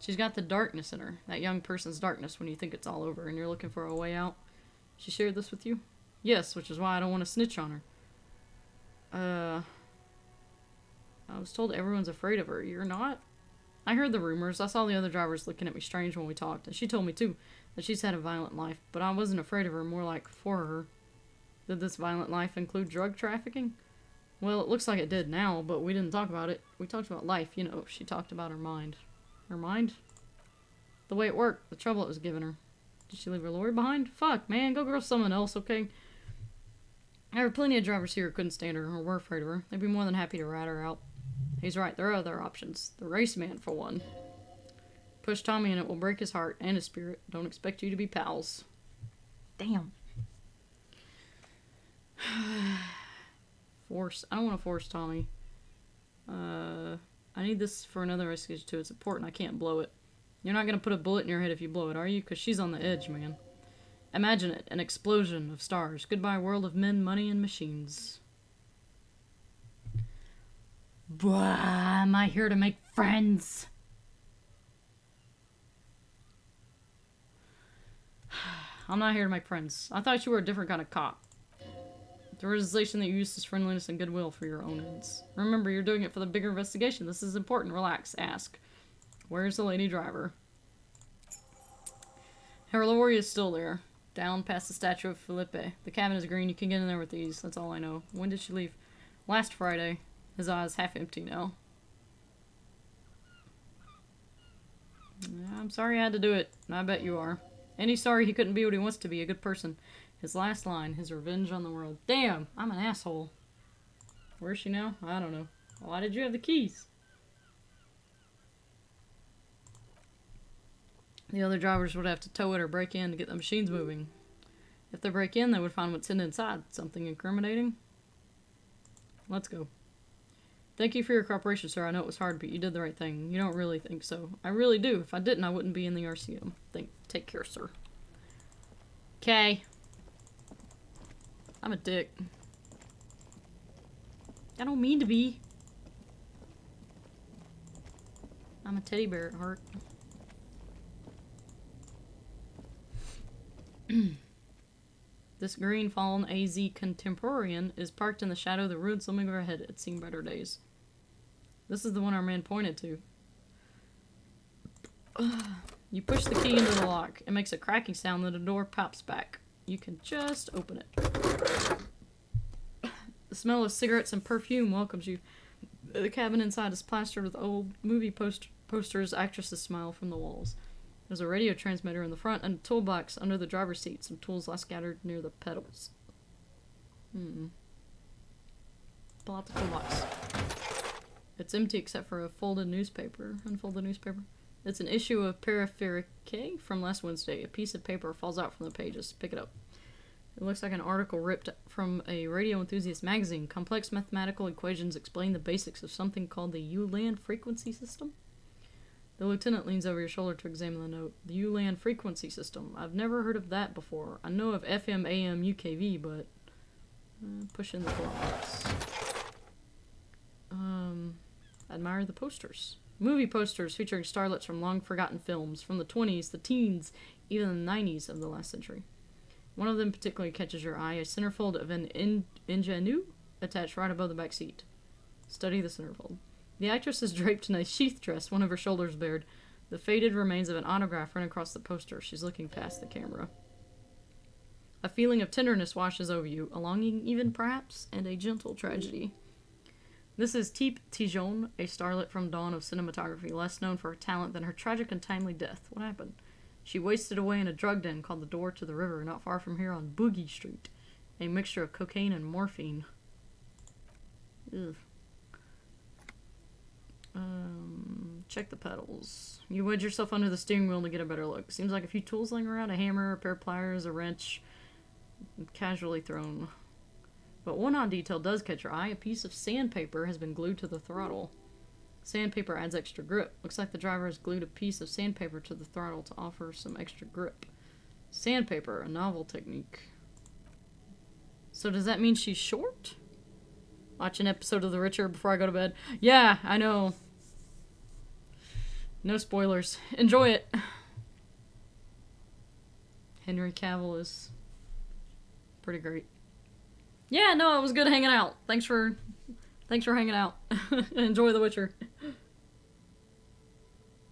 She's got the darkness in her. That young person's darkness when you think it's all over and you're looking for a way out. She shared this with you? Yes, which is why I don't want to snitch on her. I was told everyone's afraid of her. You're not? I heard the rumors. I saw the other drivers looking at me strange when we talked, and she told me too that she's had a violent life, but I wasn't afraid of her, more like for her. Did this violent life include drug trafficking? Well, it looks like it did now, but we didn't talk about it. We talked about life, you know. She talked about her mind. Her mind? The way it worked, the trouble it was giving her. Did she leave her lawyer behind? Fuck, man, go girl someone else, okay? There were plenty of drivers here who couldn't stand her or were afraid of her. They'd be more than happy to rat her out. He's right, there are other options. The race man, for one. Push Tommy and it will break his heart and his spirit. Don't expect you to be pals. Damn. Force. I don't want to force Tommy. I need this for another investigation too. It's important. I can't blow it. You're not going to put a bullet in your head if you blow it, are you? Because she's on the edge, man. Imagine it. An explosion of stars. Goodbye world of men, money, and machines. Blah, am I here to make friends? I'm not here to make friends. I thought you were a different kind of cop. The realization that you use this friendliness and goodwill for your own ends. Remember, you're doing it for the bigger investigation. This is important. Relax. Ask. Where's the lady driver? Her lorry is still there. Down past the statue of Felipe. The cabin is green. You can get in there with ease. That's all I know. When did she leave? Last Friday. His eyes half empty now. I'm sorry I had to do it. I bet you are. And he's sorry he couldn't be what he wants to be, a good person. His last line, his revenge on the world. Damn, I'm an asshole. Where is she now? I don't know. Why did you have the keys? The other drivers would have to tow it or break in to get the machines moving. If they break in, they would find what's hidden inside. Something incriminating? Let's go. Thank you for your cooperation, sir. I know it was hard, but you did the right thing. You don't really think so. I really do. If I didn't, I wouldn't be in the RCM. Take care, sir. Okay. I'm a dick. I don't mean to be. I'm a teddy bear at heart. This green fallen AZ Contemporarian is parked in the shadow of the ruined slumming overhead. It's seen better days. This is the one our man pointed to. You push the key into the lock. It makes a cracking sound, then the door pops back. You can just open it. The smell of cigarettes and perfume welcomes you. The cabin inside is plastered with old movie posters, actresses smile from the walls. There's a radio transmitter in the front and a toolbox under the driver's seat. Some tools lie scattered near the pedals. Pull out the toolbox. It's empty except for a unfolded newspaper. It's an issue of Peripherique from last Wednesday. A piece of paper falls out from the pages. Pick it up. It looks like an article ripped from a radio enthusiast magazine. Complex mathematical equations explain the basics of something called the ULAN frequency system. The lieutenant leans over your shoulder to examine the note. The ULAN frequency system. I've never heard of that before. I know of FM, AM, UKV, but... push in the box. Admire the posters. Movie posters featuring starlets from long-forgotten films, from the 20s, the teens, even the 90s of the last century. One of them particularly catches your eye, a centerfold of an ingenue attached right above the back seat. Study the centerfold. The actress is draped in a sheath dress, one of her shoulders bared. The faded remains of an autograph run across the poster. She's looking past the camera. A feeling of tenderness washes over you, a longing even, perhaps, and a gentle tragedy. This is Teep Tijon, a starlet from dawn of cinematography, less known for her talent than her tragic and timely death. What happened? She wasted away in a drug den called the Door to the River, not far from here on Boogie Street. A mixture of cocaine and morphine. Ugh. Check the pedals. You wedge yourself under the steering wheel to get a better look. Seems like a few tools laying around, a hammer, a pair of pliers, a wrench, casually thrown. But one odd detail does catch your eye. A piece of sandpaper has been glued to the throttle. Sandpaper adds extra grip. Looks like the driver has glued a piece of sandpaper to the throttle to offer some extra grip. Sandpaper, a novel technique. So does that mean she's short? Watch an episode of The Richer before I go to bed. Yeah, I know. No spoilers. Enjoy it. Henry Cavill is pretty great. Yeah, no, it was good hanging out. Thanks for hanging out. Enjoy The Witcher.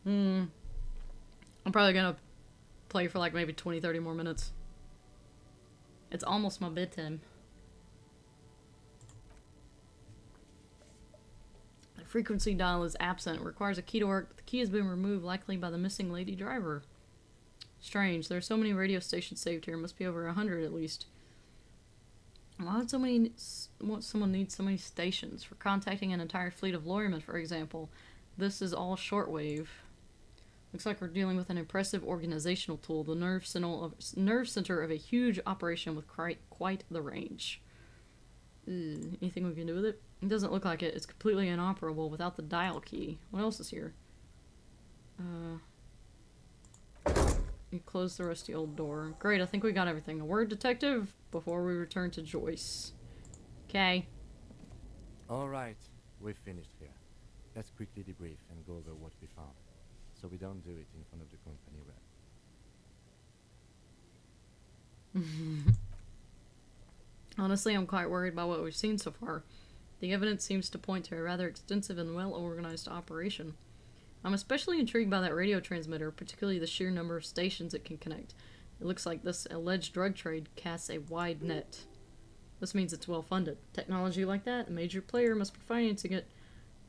I'm probably gonna play for like maybe 20-30 more minutes. It's almost my bedtime. The frequency dial is absent. It requires a key to work. The key has been removed, likely by the missing lady driver. Strange. There are so many radio stations saved here. Must be over 100 at least. Why would someone need so many stations? For contacting an entire fleet of lawyermen, for example. This is all shortwave. Looks like we're dealing with an impressive organizational tool. The nerve center of a huge operation with quite the range. Anything we can do with it? It doesn't look like it. It's completely inoperable without the dial key. What else is here? You close the rusty old door. Great, I think we got everything. A word, detective, before we return to Joyce. Okay. Alright, we've finished here. Let's quickly debrief and go over what we found, so we don't do it in front of the company rep. Honestly, I'm quite worried by what we've seen so far. The evidence seems to point to a rather extensive and well-organized operation. I'm especially intrigued by that radio transmitter, particularly the sheer number of stations it can connect. It looks like this alleged drug trade casts a wide net. This means it's well-funded. Technology like that, a major player must be financing it.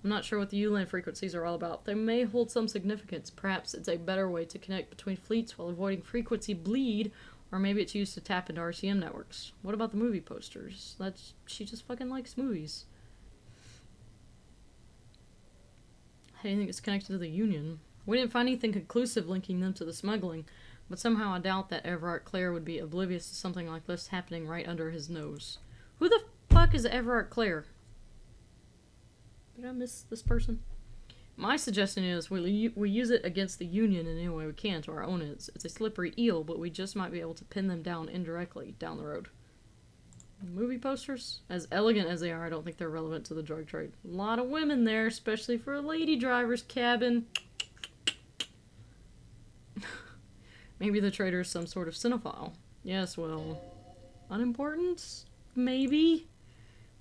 I'm not sure what the ULAN frequencies are all about. They may hold some significance. Perhaps it's a better way to connect between fleets while avoiding frequency bleed, or maybe it's used to tap into RCM networks. What about the movie posters? She just fucking likes movies. How do you think it's connected to the Union? We didn't find anything conclusive linking them to the smuggling, but somehow I doubt that Everard Clare would be oblivious to something like this happening right under his nose. Who the fuck is Everard Clare? Did I miss this person? My suggestion is we use it against the Union in any way we can to our own ends. It's a slippery eel, but we just might be able to pin them down indirectly down the road. Movie posters? As elegant as they are, I don't think they're relevant to the drug trade. A lot of women there, especially for a lady driver's cabin. Maybe the trader is some sort of cinephile. Yes, well, unimportant? Maybe?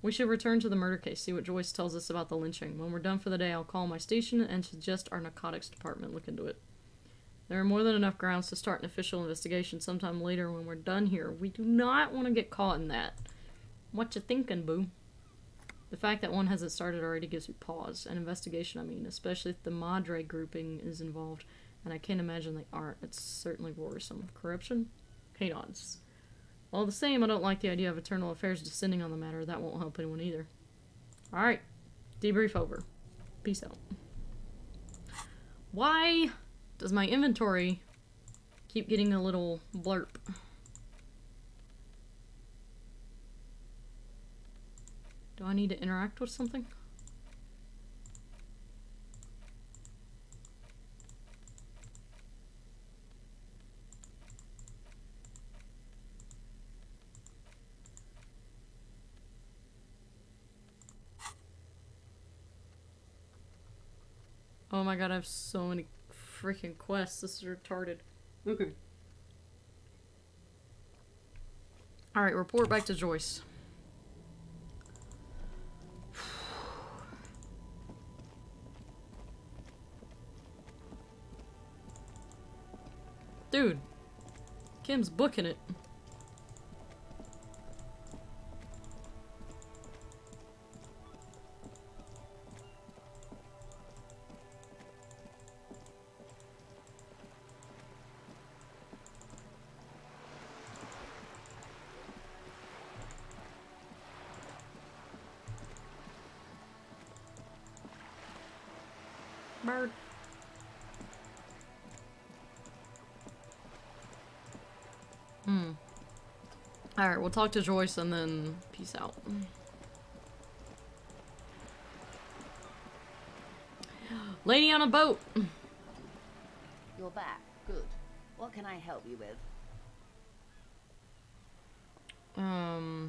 We should return to the murder case, see what Joyce tells us about the lynching. When we're done for the day, I'll call my station and suggest our narcotics department look into it. There are more than enough grounds to start an official investigation sometime later when we're done here. We do not want to get caught in that. What you thinking, boo? The fact that one hasn't started already gives me pause. An investigation, I mean, especially if the Madre grouping is involved. And I can't imagine they aren't. It's certainly worrisome. Corruption? He nods. All the same, I don't like the idea of Eternal Affairs descending on the matter. That won't help anyone either. Alright. Debrief over. Peace out. Why does my inventory keep getting a little blurb? Do I need to interact with something? Oh my god, I have so many freaking quests. This is retarded. Okay. Alright, report back to Joyce. Dude. Kim's booking it. Bird. Alright, we'll talk to Joyce and then peace out. Lady on a boat! You're back. Good. What can I help you with? I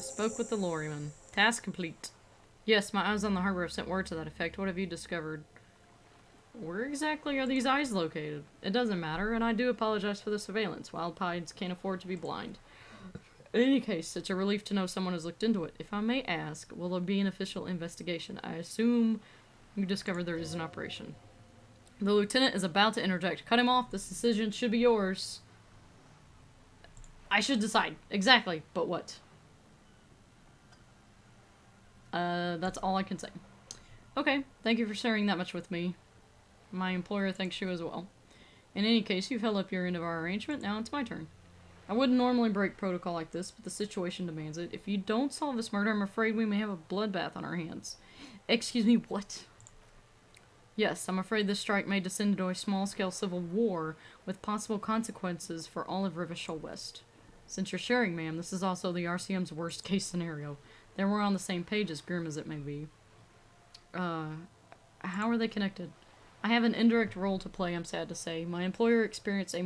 spoke with the lorryman. Task complete. Yes, my eyes on the harbor have sent word to that effect. What have you discovered? Where exactly are these eyes located? It doesn't matter, and I do apologize for the surveillance. Wild pies can't afford to be blind. In any case, it's a relief to know someone has looked into it. If I may ask, will there be an official investigation? I assume you discovered there is an operation. The lieutenant is about to interject. Cut him off. This decision should be yours. I should decide. Exactly. But what? That's all I can say. Okay. Thank you for sharing that much with me. My employer thanks you as well. In any case, you've held up your end of our arrangement. Now it's my turn. I wouldn't normally break protocol like this, but the situation demands it. If you don't solve this murder, I'm afraid we may have a bloodbath on our hands. Excuse me, what? Yes, I'm afraid this strike may descend into a small-scale civil war with possible consequences for all of Rivishal West. Since you're sharing, ma'am, this is also the RCM's worst-case scenario. Then we're on the same page, as grim as it may be. How are they connected? I have an indirect role to play, I'm sad to say. My employer experienced a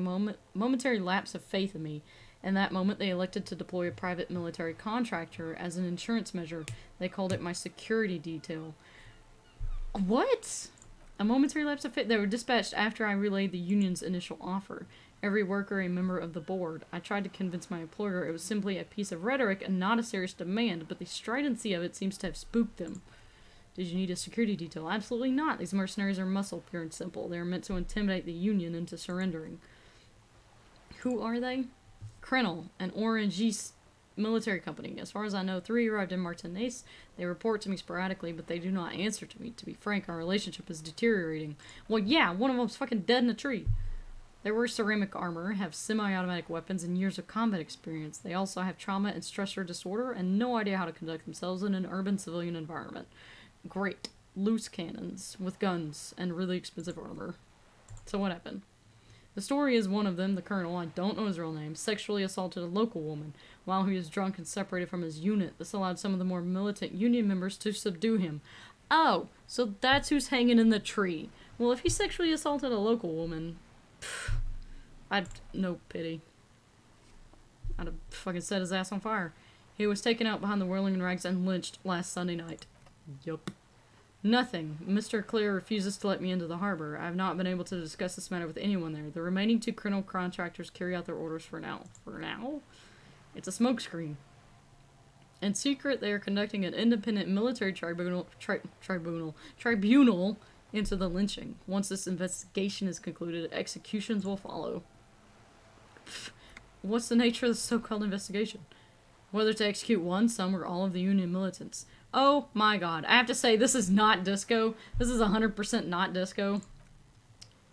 momentary lapse of faith in me. In that moment, they elected to deploy a private military contractor as an insurance measure. They called it my security detail. What? A momentary lapse of faith? They were dispatched after I relayed the union's initial offer. Every worker a member of the board. I tried to convince my employer it was simply a piece of rhetoric and not a serious demand, but the stridency of it seems to have spooked them. Did you need a security detail? Absolutely not. These mercenaries are muscle, pure and simple. They are meant to intimidate the Union into surrendering. Who are they? Krennel, an Orangese military company. As far as I know, 3 arrived in Martinaise. They report to me sporadically, but they do not answer to me. To be frank, our relationship is deteriorating. Well, yeah, one of them's fucking dead in a tree. They wear ceramic armor, have semi-automatic weapons, and years of combat experience. They also have trauma and stressor disorder and no idea how to conduct themselves in an urban civilian environment. Great. loose cannons with guns and really expensive armor. So what happened? The story is one of them, the colonel, I don't know his real name, sexually assaulted a local woman while he was drunk and separated from his unit. This allowed some of the more militant Union members to subdue him. Oh, so that's who's hanging in the tree. Well, if he sexually assaulted a local woman, I'd no pity. I'd have fucking set his ass on fire. He was taken out behind the whirling in rags and lynched last Sunday night. Yup. Nothing. Mr. Clear refuses to let me into the harbor. I have not been able to discuss this matter with anyone there. The remaining 2 criminal contractors carry out their orders for now. For now? It's a smokescreen. In secret, they are conducting an independent military tribunal into the lynching. Once this investigation is concluded, executions will follow. What's the nature of the so-called investigation? Whether to execute one, some, or all of the Union militants. Oh my god. I have to say, this is not disco. This is 100% not disco.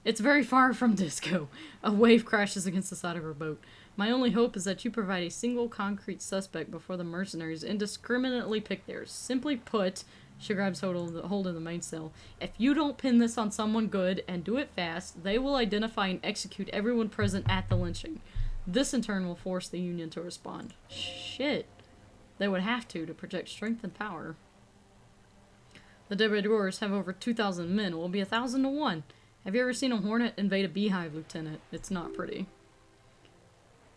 It's very far from disco. A wave crashes against the side of her boat. My only hope is that you provide a single concrete suspect before the mercenaries indiscriminately pick theirs. Simply put, she grabs hold of the mainsail. If you don't pin this on someone good and do it fast, they will identify and execute everyone present at the lynching. This in turn will force the Union to respond. Shit. They would have to project strength and power. The Debradors have over 2,000 men. It will be 1,000 to 1. Have you ever seen a hornet invade a beehive, Lieutenant? It's not pretty.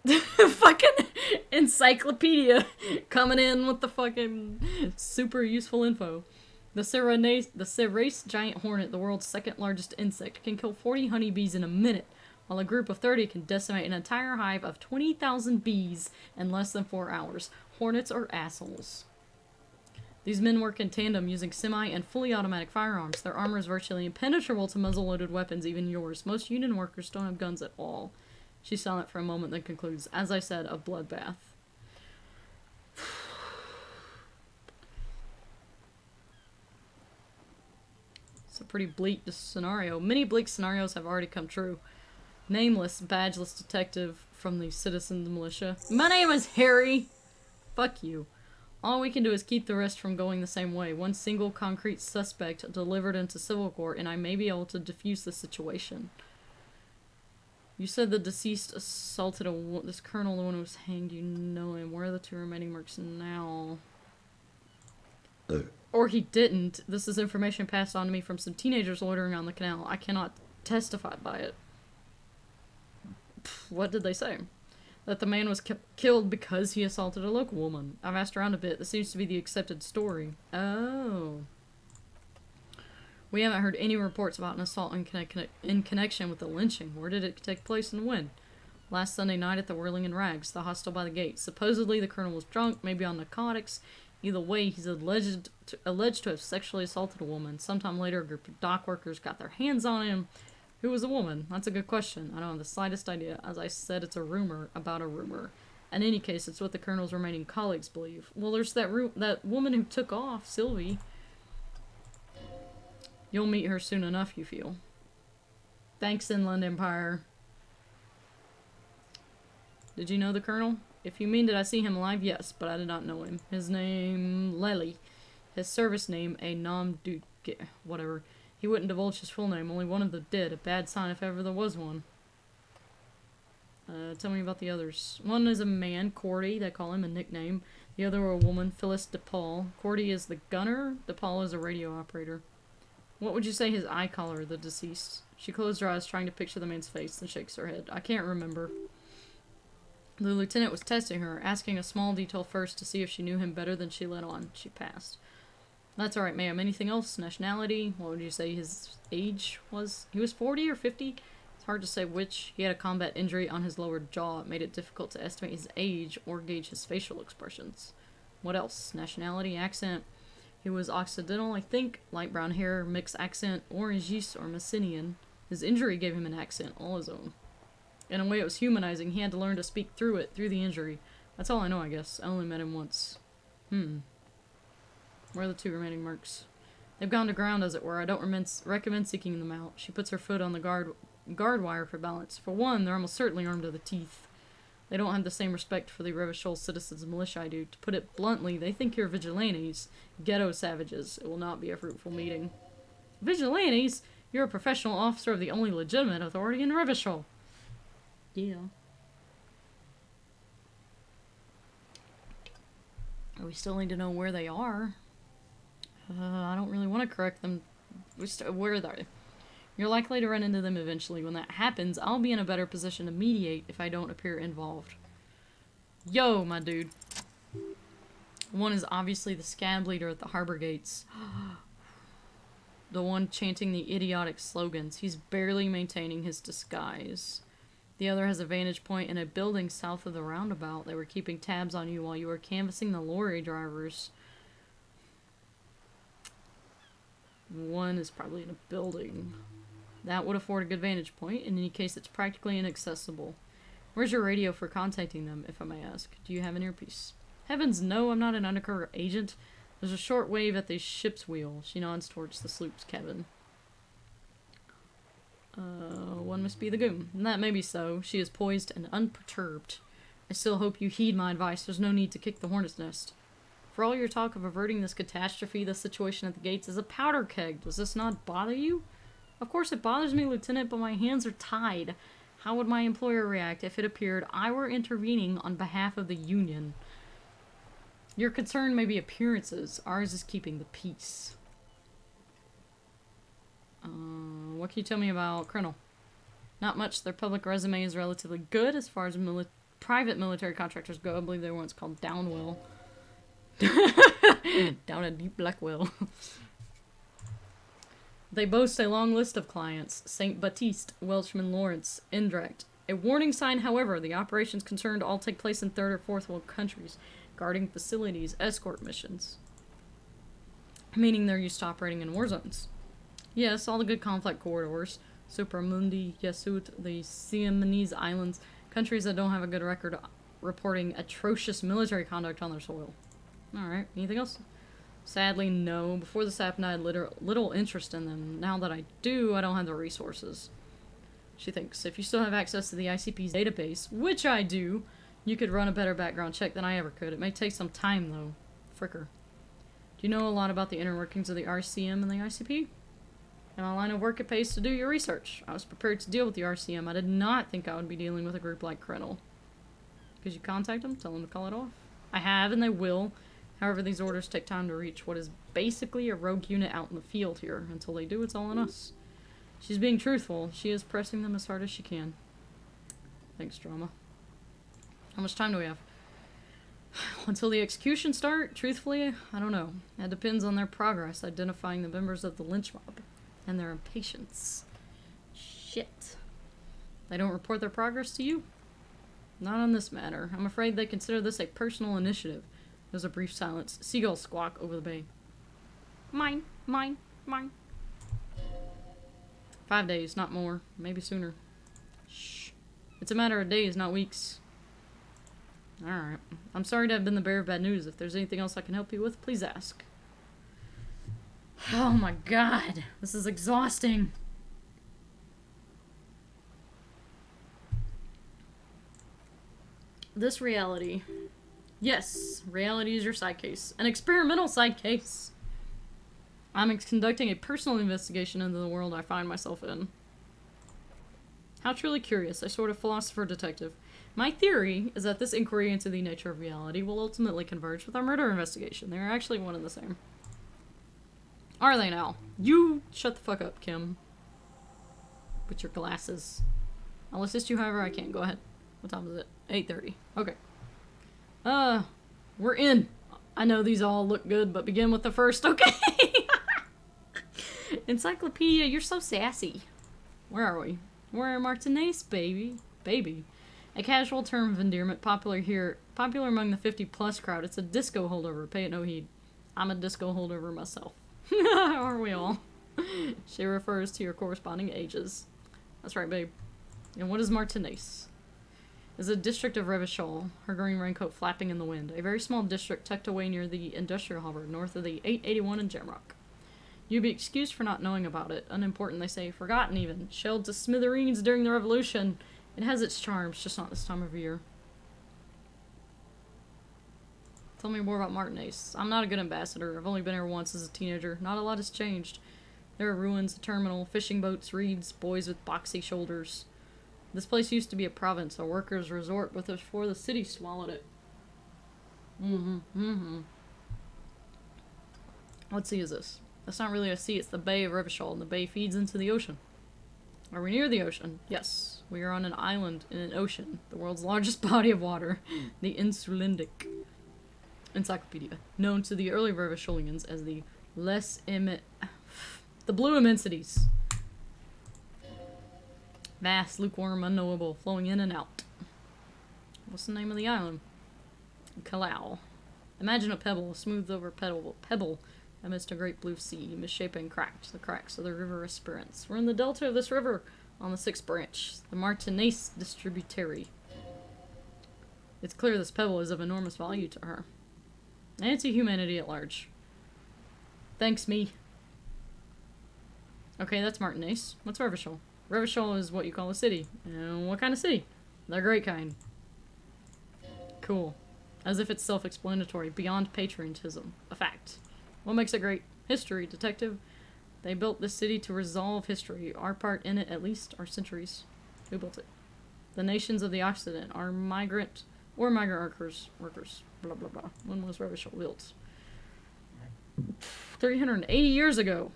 Fucking encyclopedia coming in with the fucking super useful info. The Cerace giant hornet, the world's 2nd largest insect, can kill 40 honeybees in a minute, while a group of 30 can decimate an entire hive of 20,000 bees in less than 4 hours. Hornets are assholes. These men work in tandem using semi and fully automatic firearms. Their armor is virtually impenetrable to muzzle-loaded weapons, even yours. Most Union workers don't have guns at all. She's silent for a moment, then concludes, as I said, a bloodbath. It's a pretty bleak scenario. Many bleak scenarios have already come true. Nameless, badgeless detective from the Citizens Militia. My name is Harry! Fuck you. All we can do is keep the rest from going the same way. One single concrete suspect delivered into civil court, and I may be able to defuse the situation. You said the deceased assaulted this colonel, the one who was hanged. You know him. Where are the 2 remaining mercs now? Or he didn't. This is information passed on to me from some teenagers loitering on the canal. I cannot testify by it. What did they say? That the man was killed because he assaulted a local woman. I've asked around a bit. This seems to be the accepted story. Oh. We haven't heard any reports about an assault in connection with the lynching. Where did it take place and when? Last Sunday night at the Whirling in Rags, the hostel by the gate. Supposedly the colonel was drunk, maybe on narcotics. Either way, he's alleged to have sexually assaulted a woman. Sometime later, a group of dock workers got their hands on him. Who was a woman? That's a good question. I don't have the slightest idea. As I said, it's a rumor about a rumor. In any case, it's what the colonel's remaining colleagues believe. Well, there's that woman who took off, Sylvie. You'll meet her soon enough, you feel. Thanks, Inland Empire. Did you know the colonel? If you mean did I see him alive, yes, but I did not know him. His name, Lely. His service name, a nom du... whatever. He wouldn't divulge his full name, only one of them did. A bad sign if ever there was one. Tell me about the others. One is a man, Cordy, they call him a nickname. The other a woman, Phyllis DePaul. Cordy is the gunner, DePaul is a radio operator. What would you say his eye color, the deceased? She closed her eyes, trying to picture the man's face, and shakes her head. I can't remember. The lieutenant was testing her, asking a small detail first to see if she knew him better than she let on. She passed. That's alright, ma'am. Anything else? Nationality? What would you say his age was? He was 40 or 50? It's hard to say which. He had a combat injury on his lower jaw. It made it difficult to estimate his age or gauge his facial expressions. What else? Nationality? Accent? He was Occidental, I think. Light brown hair, mixed accent, Orangiste or Messinian. His injury gave him an accent, all his own. In a way it was humanizing. He had to learn to speak through it, through the injury. That's all I know, I guess. I only met him once. Where are the 2 remaining mercs? They've gone to ground, as it were. I don't recommend seeking them out. She puts her foot on the guard wire for balance. For one, they're almost certainly armed to the teeth. They don't have the same respect for the Revachol citizens militia I do. To put it bluntly, they think you're vigilantes, ghetto savages. It will not be a fruitful meeting. Vigilantes? You're a professional officer of the only legitimate authority in Revachol. Yeah. We still need to know where they are. I don't really want to correct them. Where are they? You're likely to run into them eventually. When that happens, I'll be in a better position to mediate if I don't appear involved. Yo, my dude. One is obviously the scab leader at the harbor gates. The one chanting the idiotic slogans. He's barely maintaining his disguise. The other has a vantage point in a building south of the roundabout. They were keeping tabs on you while you were canvassing the lorry drivers. One is probably in a building. That would afford a good vantage point. In any case, it's practically inaccessible. Where's your radio for contacting them, if I may ask? Do you have an earpiece? Heavens no, I'm not an undercover agent. There's a short wave at the ship's wheel. She nods towards the sloop's cabin. One must be the goon. And that may be so. She is poised and unperturbed. I still hope you heed my advice. There's no need to kick the hornet's nest. For all your talk of averting this catastrophe, the situation at the gates is a powder keg. Does this not bother you? Of course it bothers me, Lieutenant, but my hands are tied. How would my employer react if it appeared I were intervening on behalf of the Union? Your concern may be appearances. Ours is keeping the peace. What can you tell me about Colonel? Not much. Their public resume is relatively good as far as private military contractors go. I believe they were once called Downwell. Down a deep black well. They boast a long list of clients. St. Baptiste, Welshman Lawrence, Indirect. A warning sign, however, the operations concerned all take place in third or fourth world countries. Guarding facilities, escort missions. Meaning they're used to operating in war zones. Yes, all the good conflict corridors. Supramundi, Yasut, the Siamese Islands. Countries that don't have a good record reporting atrocious military conduct on their soil. Alright, anything else? Sadly, no. Before the SAP, I had little interest in them. Now that I do, I don't have the resources. She thinks, if you still have access to the ICP's database, which I do, you could run a better background check than I ever could. It may take some time, though. Fricker. Do you know a lot about the inner workings of the RCM and the ICP? In my line of work, it pays to do your research. I was prepared to deal with the RCM. I did not think I would be dealing with a group like Krennel. Could you contact them? Tell them to call it off? I have, and they will. However, these orders take time to reach what is basically a rogue unit out in the field here. Until they do, it's all on us. She's being truthful. She is pressing them as hard as she can. Thanks, Drama. How much time do we have? Until the execution start? Truthfully, I don't know. That depends on their progress identifying the members of the lynch mob. And their impatience. Shit. They don't report their progress to you? Not on this matter. I'm afraid they consider this a personal initiative. There's a brief silence. Seagulls squawk over the bay. Mine, mine, mine. 5 days, not more. Maybe sooner. Shh. It's a matter of days, not weeks. Alright. I'm sorry to have been the bearer of bad news. If there's anything else I can help you with, please ask. Oh my god. This is exhausting. This reality. Yes, reality is your side case. An experimental side case. I'm conducting a personal investigation into the world I find myself in. How truly curious, a sort of philosopher detective. My theory is that this inquiry into the nature of reality will ultimately converge with our murder investigation. They are actually one and the same. Are they now? You shut the fuck up, Kim. With your glasses. I'll assist you however I can. Go ahead. What time is it? 8:30. Okay. We're in. I know these all look good, but begin with the first. Okay. Encyclopedia, you're so sassy. Where are we? We're in Martinez, baby. Baby. A casual term of endearment popular among the 50-plus crowd. It's a disco holdover. Pay it no heed. I'm a disco holdover myself. Are we all? She refers to your corresponding ages. That's right, babe. And what is Martinez? It's a district of Revachol, her green raincoat flapping in the wind. A very small district tucked away near the industrial harbor, north of the 881 in Jamrock. You'd be excused for not knowing about it. Unimportant, they say. Forgotten, even. Shelled to smithereens during the revolution. It has its charms, just not this time of year. Tell me more about Martinez. I'm not a good ambassador. I've only been here once as a teenager. Not a lot has changed. There are ruins, a terminal, fishing boats, reeds, boys with boxy shoulders. This place used to be a province, a workers' resort, but before the city swallowed it. What sea is this? That's not really a sea, it's the Bay of Revachol, and the bay feeds into the ocean. Are we near the ocean? Yes. We are on an island in an ocean, the world's largest body of water, the Insulindic Encyclopedia, known to the early Revacholians as the the Blue Immensities. Vast, lukewarm, unknowable, flowing in and out. What's the name of the island? Kalau. Imagine a pebble, a smoothed over pebble amidst a great blue sea, misshapen cracked, the cracks of the river Esperance. We're in the delta of this river, on the 6th branch, the Martinez distributary. It's clear this pebble is of enormous value to her. And to humanity at large. Thanks, me. Okay, that's Martinez. What's Revachol? Revachol is what you call a city. And what kind of city? The great kind. Cool. As if it's self-explanatory, beyond patriotism. A fact. What makes it great? History, detective. They built this city to resolve history. Our part in it, at least, are centuries. Who built it? The nations of the Occident are migrant workers. Blah, blah, blah. When was Revachol built? 380 years ago.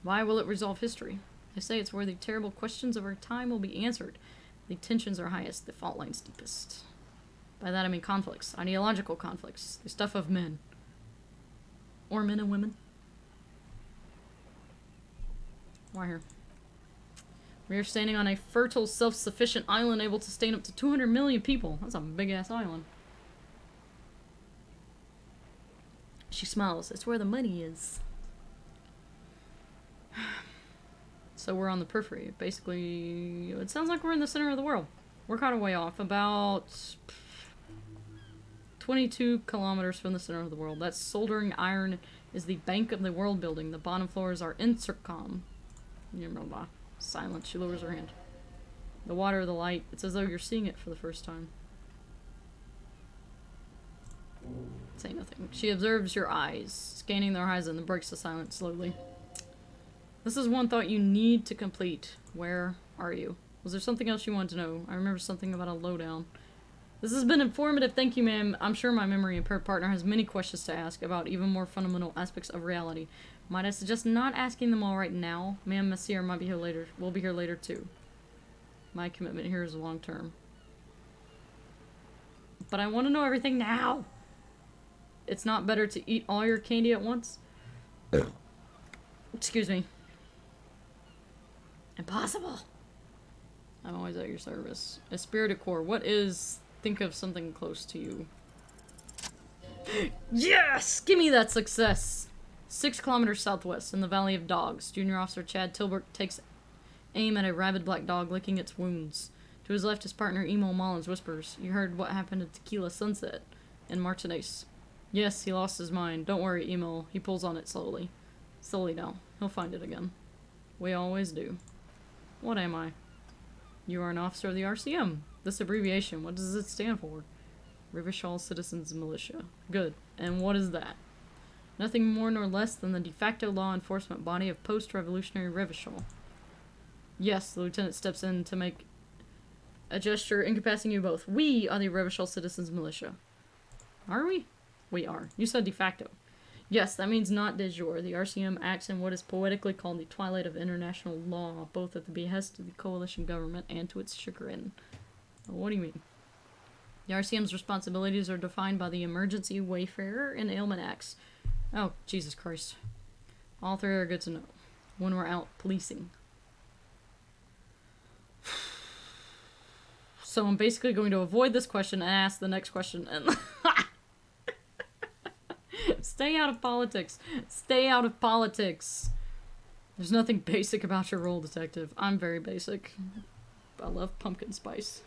Why will it resolve history? They say it's where the terrible questions of our time will be answered. The tensions are highest, the fault lines deepest. By that I mean conflicts, ideological conflicts, the stuff of men. Or men and women. Why here? We are standing on a fertile, self-sufficient island able to sustain up to 200 million people. That's a big-ass island. She smiles. It's where the money is. So we're on the periphery. Basically, it sounds like we're in the center of the world. We're kind of way off. About 22 kilometers from the center of the world. That soldering iron is the bank of the world building. The bottom floors are intercom. Silence. She lowers her hand. The water, the light. It's as though you're seeing it for the first time. Say nothing. She observes your eyes, scanning their horizon, and breaks the silence slowly. This is one thought you need to complete. Where are you? Was there something else you wanted to know? I remember something about a lowdown. This has been informative, thank you, ma'am. I'm sure my memory impaired partner has many questions to ask about even more fundamental aspects of reality. Might I suggest not asking them all right now? Ma'am, Monsieur might be here later. We'll be here later too. My commitment here is long term. But I want to know everything now. It's not better to eat all your candy at once? Excuse me. Impossible. I'm always at your service. A spirited core. What is... Think of something close to you. Yes! Give me that success! 6 kilometers southwest, in the Valley of Dogs, Junior Officer Chad Tilbert takes aim at a rabid black dog licking its wounds. To his left, his partner Emo Mullins whispers, "You heard what happened at Tequila Sunset in Martinez." Yes, he lost his mind. Don't worry, Emo. He pulls on it slowly. Slowly now. He'll find it again. We always do. What am I? You are an officer of the RCM. This abbreviation, what does it stand for? Revachol Citizens Militia. Good. And what is that? Nothing more nor less than the de facto law enforcement body of post-revolutionary Revachol. Yes, the lieutenant steps in to make a gesture incapacitating you both. We are the Revachol Citizens Militia. Are we? We are. You said de facto. Yes, that means not de jure. The RCM acts in what is poetically called the twilight of international law, both at the behest of the coalition government and to its chagrin. What do you mean? The RCM's responsibilities are defined by the Emergency Wayfarer and Ailment Acts. Oh, Jesus Christ. All three are good to know. When we're out policing. So I'm basically going to avoid this question and ask the next question and... Stay out of politics. Stay out of politics. There's nothing basic about your role, detective. I'm very basic. I love pumpkin spice.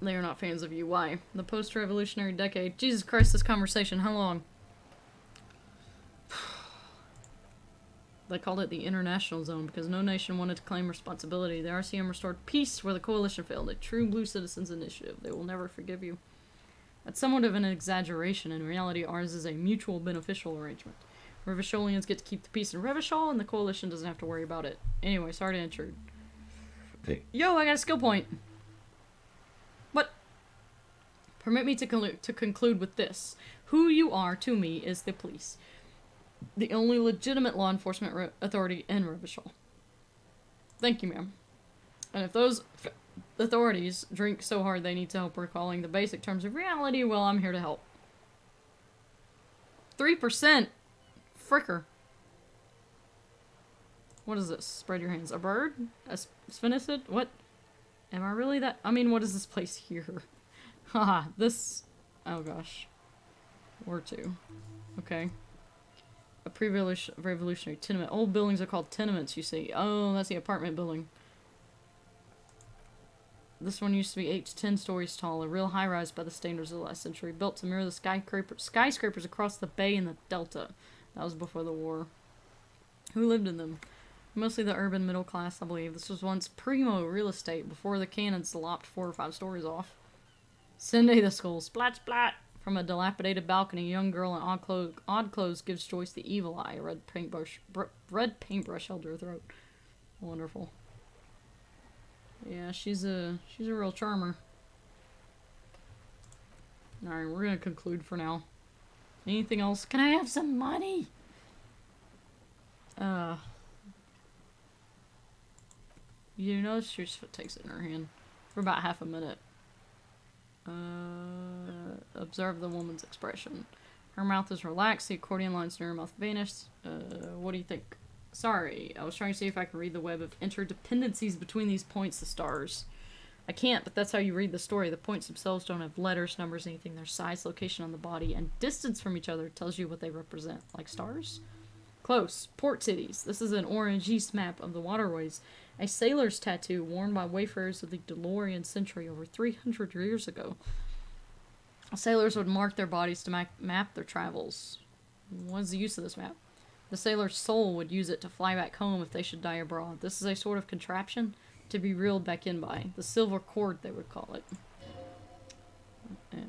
They are not fans of you. Why? The post-revolutionary decade. Jesus Christ, this conversation. How long? They called it the International Zone because no nation wanted to claim responsibility. The RCM restored peace where the Coalition failed. A true Blue Citizens initiative. They will never forgive you. That's somewhat of an exaggeration. In reality, ours is a mutual beneficial arrangement. Revisholians get to keep the peace in Revishol, and the Coalition doesn't have to worry about it. Anyway, sorry to intrude. Yo, I got a skill point! What? Permit me to conclude with this. Who you are, to me, is the police. The only legitimate law enforcement authority in Revishol. Thank you, ma'am. And if those authorities drink so hard they need help recalling the basic terms of reality, well, I'm here to help. 3%! Fricker. What is this? Spread your hands. A bird? A sphinxid? What? Am I really that? I mean, what is this place here? Haha, this... Oh gosh. War 2. Okay. A pre-revolutionary tenement. Old buildings are called tenements, you see. Oh, that's the apartment building. This one used to be 8 to 10 stories tall, a real high-rise by the standards of the last century, built to mirror the skyscrapers across the bay and the delta. That was before the war. Who lived in them? Mostly the urban middle class, I believe. This was once primo real estate before the cannons lopped 4 or 5 stories off. Cindy the skull. Splat splat! From a dilapidated balcony, a young girl in odd clothes gives Joyce the evil eye. A red paintbrush held to her throat. Wonderful. Yeah, she's a real charmer. Alright, we're gonna conclude for now. Anything else? Can I have some money? You know, she just takes it in her hand for about half a minute. Observe the woman's expression. Her mouth is relaxed, the accordion lines near her mouth vanished. What do you think? Sorry, I was trying to see if I can read the web of interdependencies between these points, the stars. I can't, but that's how you read the story. The points themselves don't have letters, numbers, anything. Their size, location on the body, and distance from each other tells you what they represent. Like stars? Close. Port cities. This is an orange east map of the waterways. A sailor's tattoo worn by wayfarers of the DeLorean century over 300 years ago. Sailors would mark their bodies to map their travels. What is the use of this map? The sailor's soul would use it to fly back home if they should die abroad. This is a sort of contraption to be reeled back in by. The silver cord, they would call it.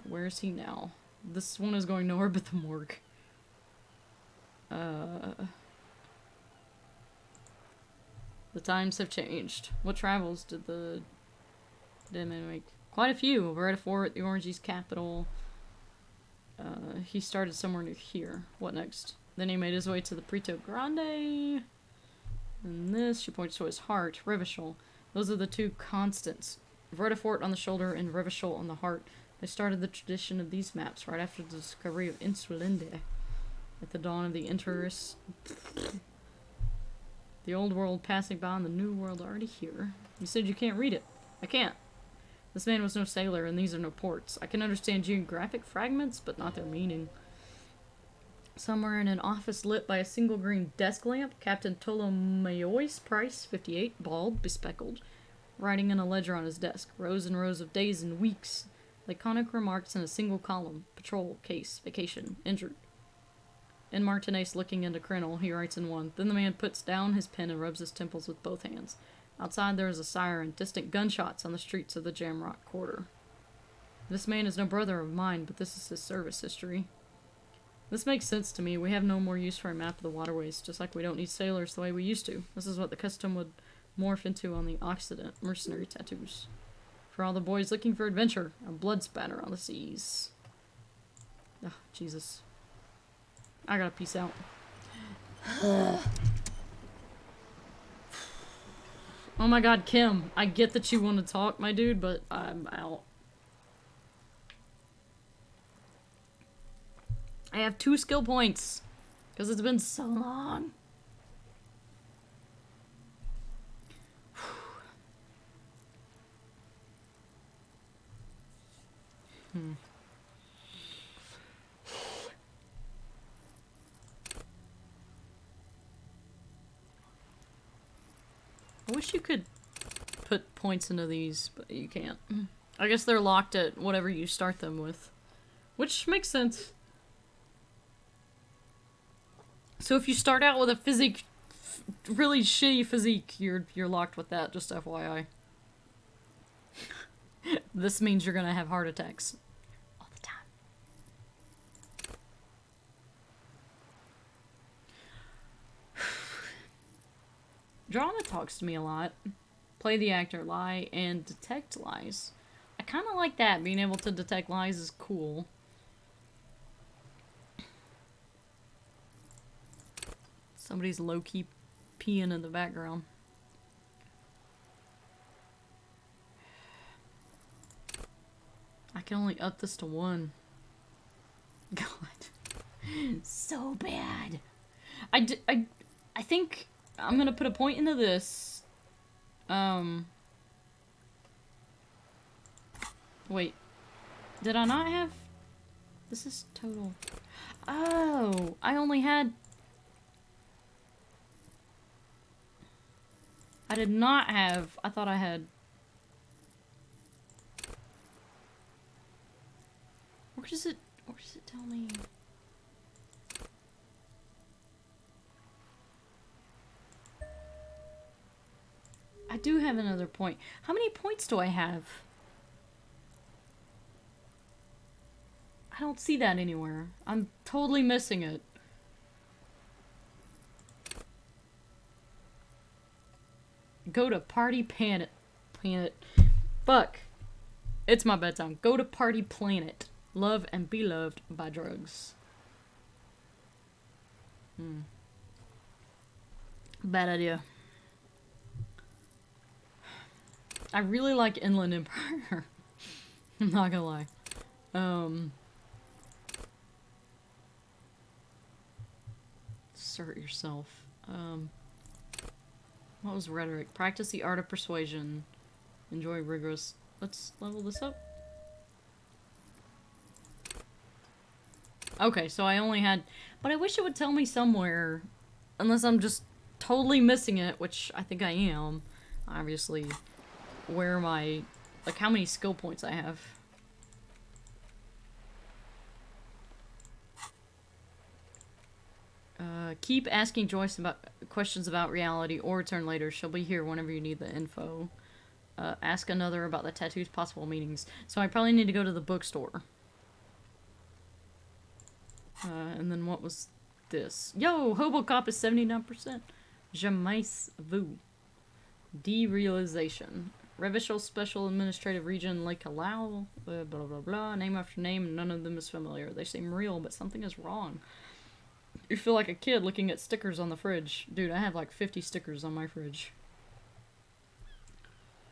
Where is he now? This one is going nowhere but the morgue. The times have changed. What travels did the man make? Quite a few. We're at a fort, the Orange East capital. He started somewhere near here. What next? Then he made his way to the Prito Grande. And this, she points to his heart, Revishol. Those are the two constants. Verdefort on the shoulder and Revishol on the heart. They started the tradition of these maps right after the discovery of Insulinde. At the dawn of the the old world passing by and the new world already here. You said you can't read it. I can't. This man was no sailor and these are no ports. I can understand geographic fragments, but not their meaning. Somewhere in an office lit by a single green desk lamp, Captain Ptolemaeus Price, 58, bald, bespectacled, writing in a ledger on his desk. Rows and rows of days and weeks. Laconic remarks in a single column. Patrol, case, vacation, injured. In Martinez looking into Crinell, he writes in one. Then the man puts down his pen and rubs his temples with both hands. Outside there is a siren, distant gunshots on the streets of the Jamrock Quarter. This man is no brother of mine, but this is his service history. This makes sense to me. We have no more use for a map of the waterways, just like we don't need sailors the way we used to. This is what the custom would morph into on the Occident, mercenary tattoos. For all the boys looking for adventure, a blood spatter on the seas. Oh, Jesus. I gotta peace out. Oh my god, Kim. I get that you want to talk, my dude, but I'm out. I have 2 skill points. Because it's been so long. I wish you could put points into these, but you can't. I guess they're locked at whatever you start them with. Which makes sense. So if you start out with a really shitty physique, you're locked with that, just FYI. This means you're gonna have heart attacks all the time. Drama talks to me a lot. Play the actor, lie, and detect lies. I kind of like that. Being able to detect lies is cool. Somebody's low-key peeing in the background. I can only up this to 1. God. So bad. I think I'm gonna put a point into this. Wait. Did I not have... This is total... Oh! I only had... I did not have... I thought I had... Where does it tell me? I do have another point. How many points do I have? I don't see that anywhere. I'm totally missing it. Go to Party Planet. Fuck. It's my bedtime. Go to Party Planet. Love and be loved by drugs. Bad idea. I really like Inland Empire. I'm not gonna lie. Assert yourself. What was rhetoric? Practice the art of persuasion. Enjoy rigorous... Let's level this up. Okay, so I only had... But I wish it would tell me somewhere. Unless I'm just totally missing it, which I think I am. Obviously. Where my... Like, how many skill points I have. Keep asking Joyce about questions about reality or return later. She'll be here whenever you need the info. Ask another about the tattoo's possible meanings. So I probably need to go to the bookstore. And then what was this? Yo, Hobocop is 79%. Jamais vu. Derealization. Revishal Special Administrative Region Lake Allow. Blah, blah, blah. Name after name. None of them is familiar. They seem real, but something is wrong. You feel like a kid looking at stickers on the fridge. Dude, I have like 50 stickers on my fridge.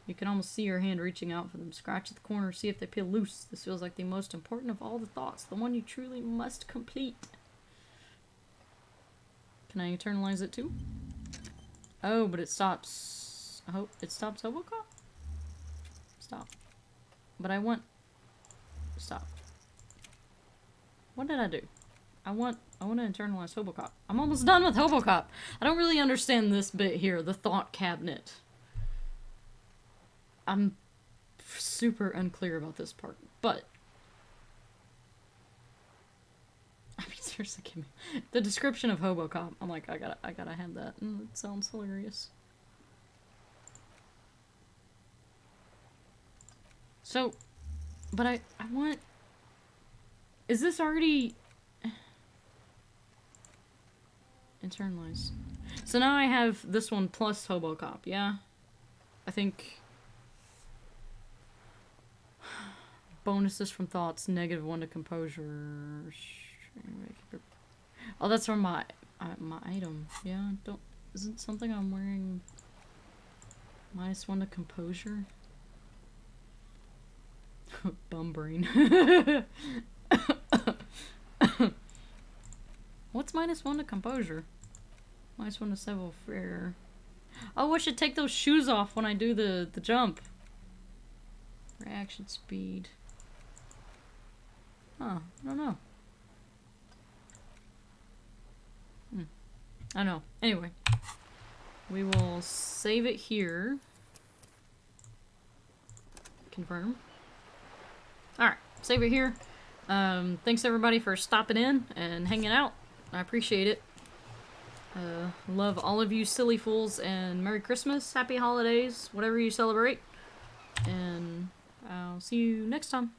You can almost see your hand reaching out for them. Scratch at the corner, see if they peel loose. This feels like the most important of all the thoughts. The one you truly must complete. Can I internalize it too? Oh, but it stops... Oh, it stops Hobocop? Stop. But I want... Stop. What did I do? I want to internalize Hobocop. I'm almost done with Hobocop. I don't really understand this bit here, the thought cabinet. I'm super unclear about this part, but I mean, seriously, give me the description of Hobocop. I'm like, I gotta have that. It sounds hilarious. So, but I want. Is this already internalize? So now I have this one plus Hobocop. Yeah, I think. Bonuses from thoughts, -1 to composure. Oh, that's from my item. Yeah, don't. Isn't something I'm wearing -1 to composure? Bum brain. What's -1 to composure? -1 to savoir faire. Oh, I should take those shoes off when I do the jump. Reaction speed. Huh, I don't know. I know. Anyway. We will save it here. Confirm. Alright, save it here. Thanks everybody for stopping in and hanging out. I appreciate it. Love all of you silly fools, and Merry Christmas, Happy Holidays, whatever you celebrate. And I'll see you next time.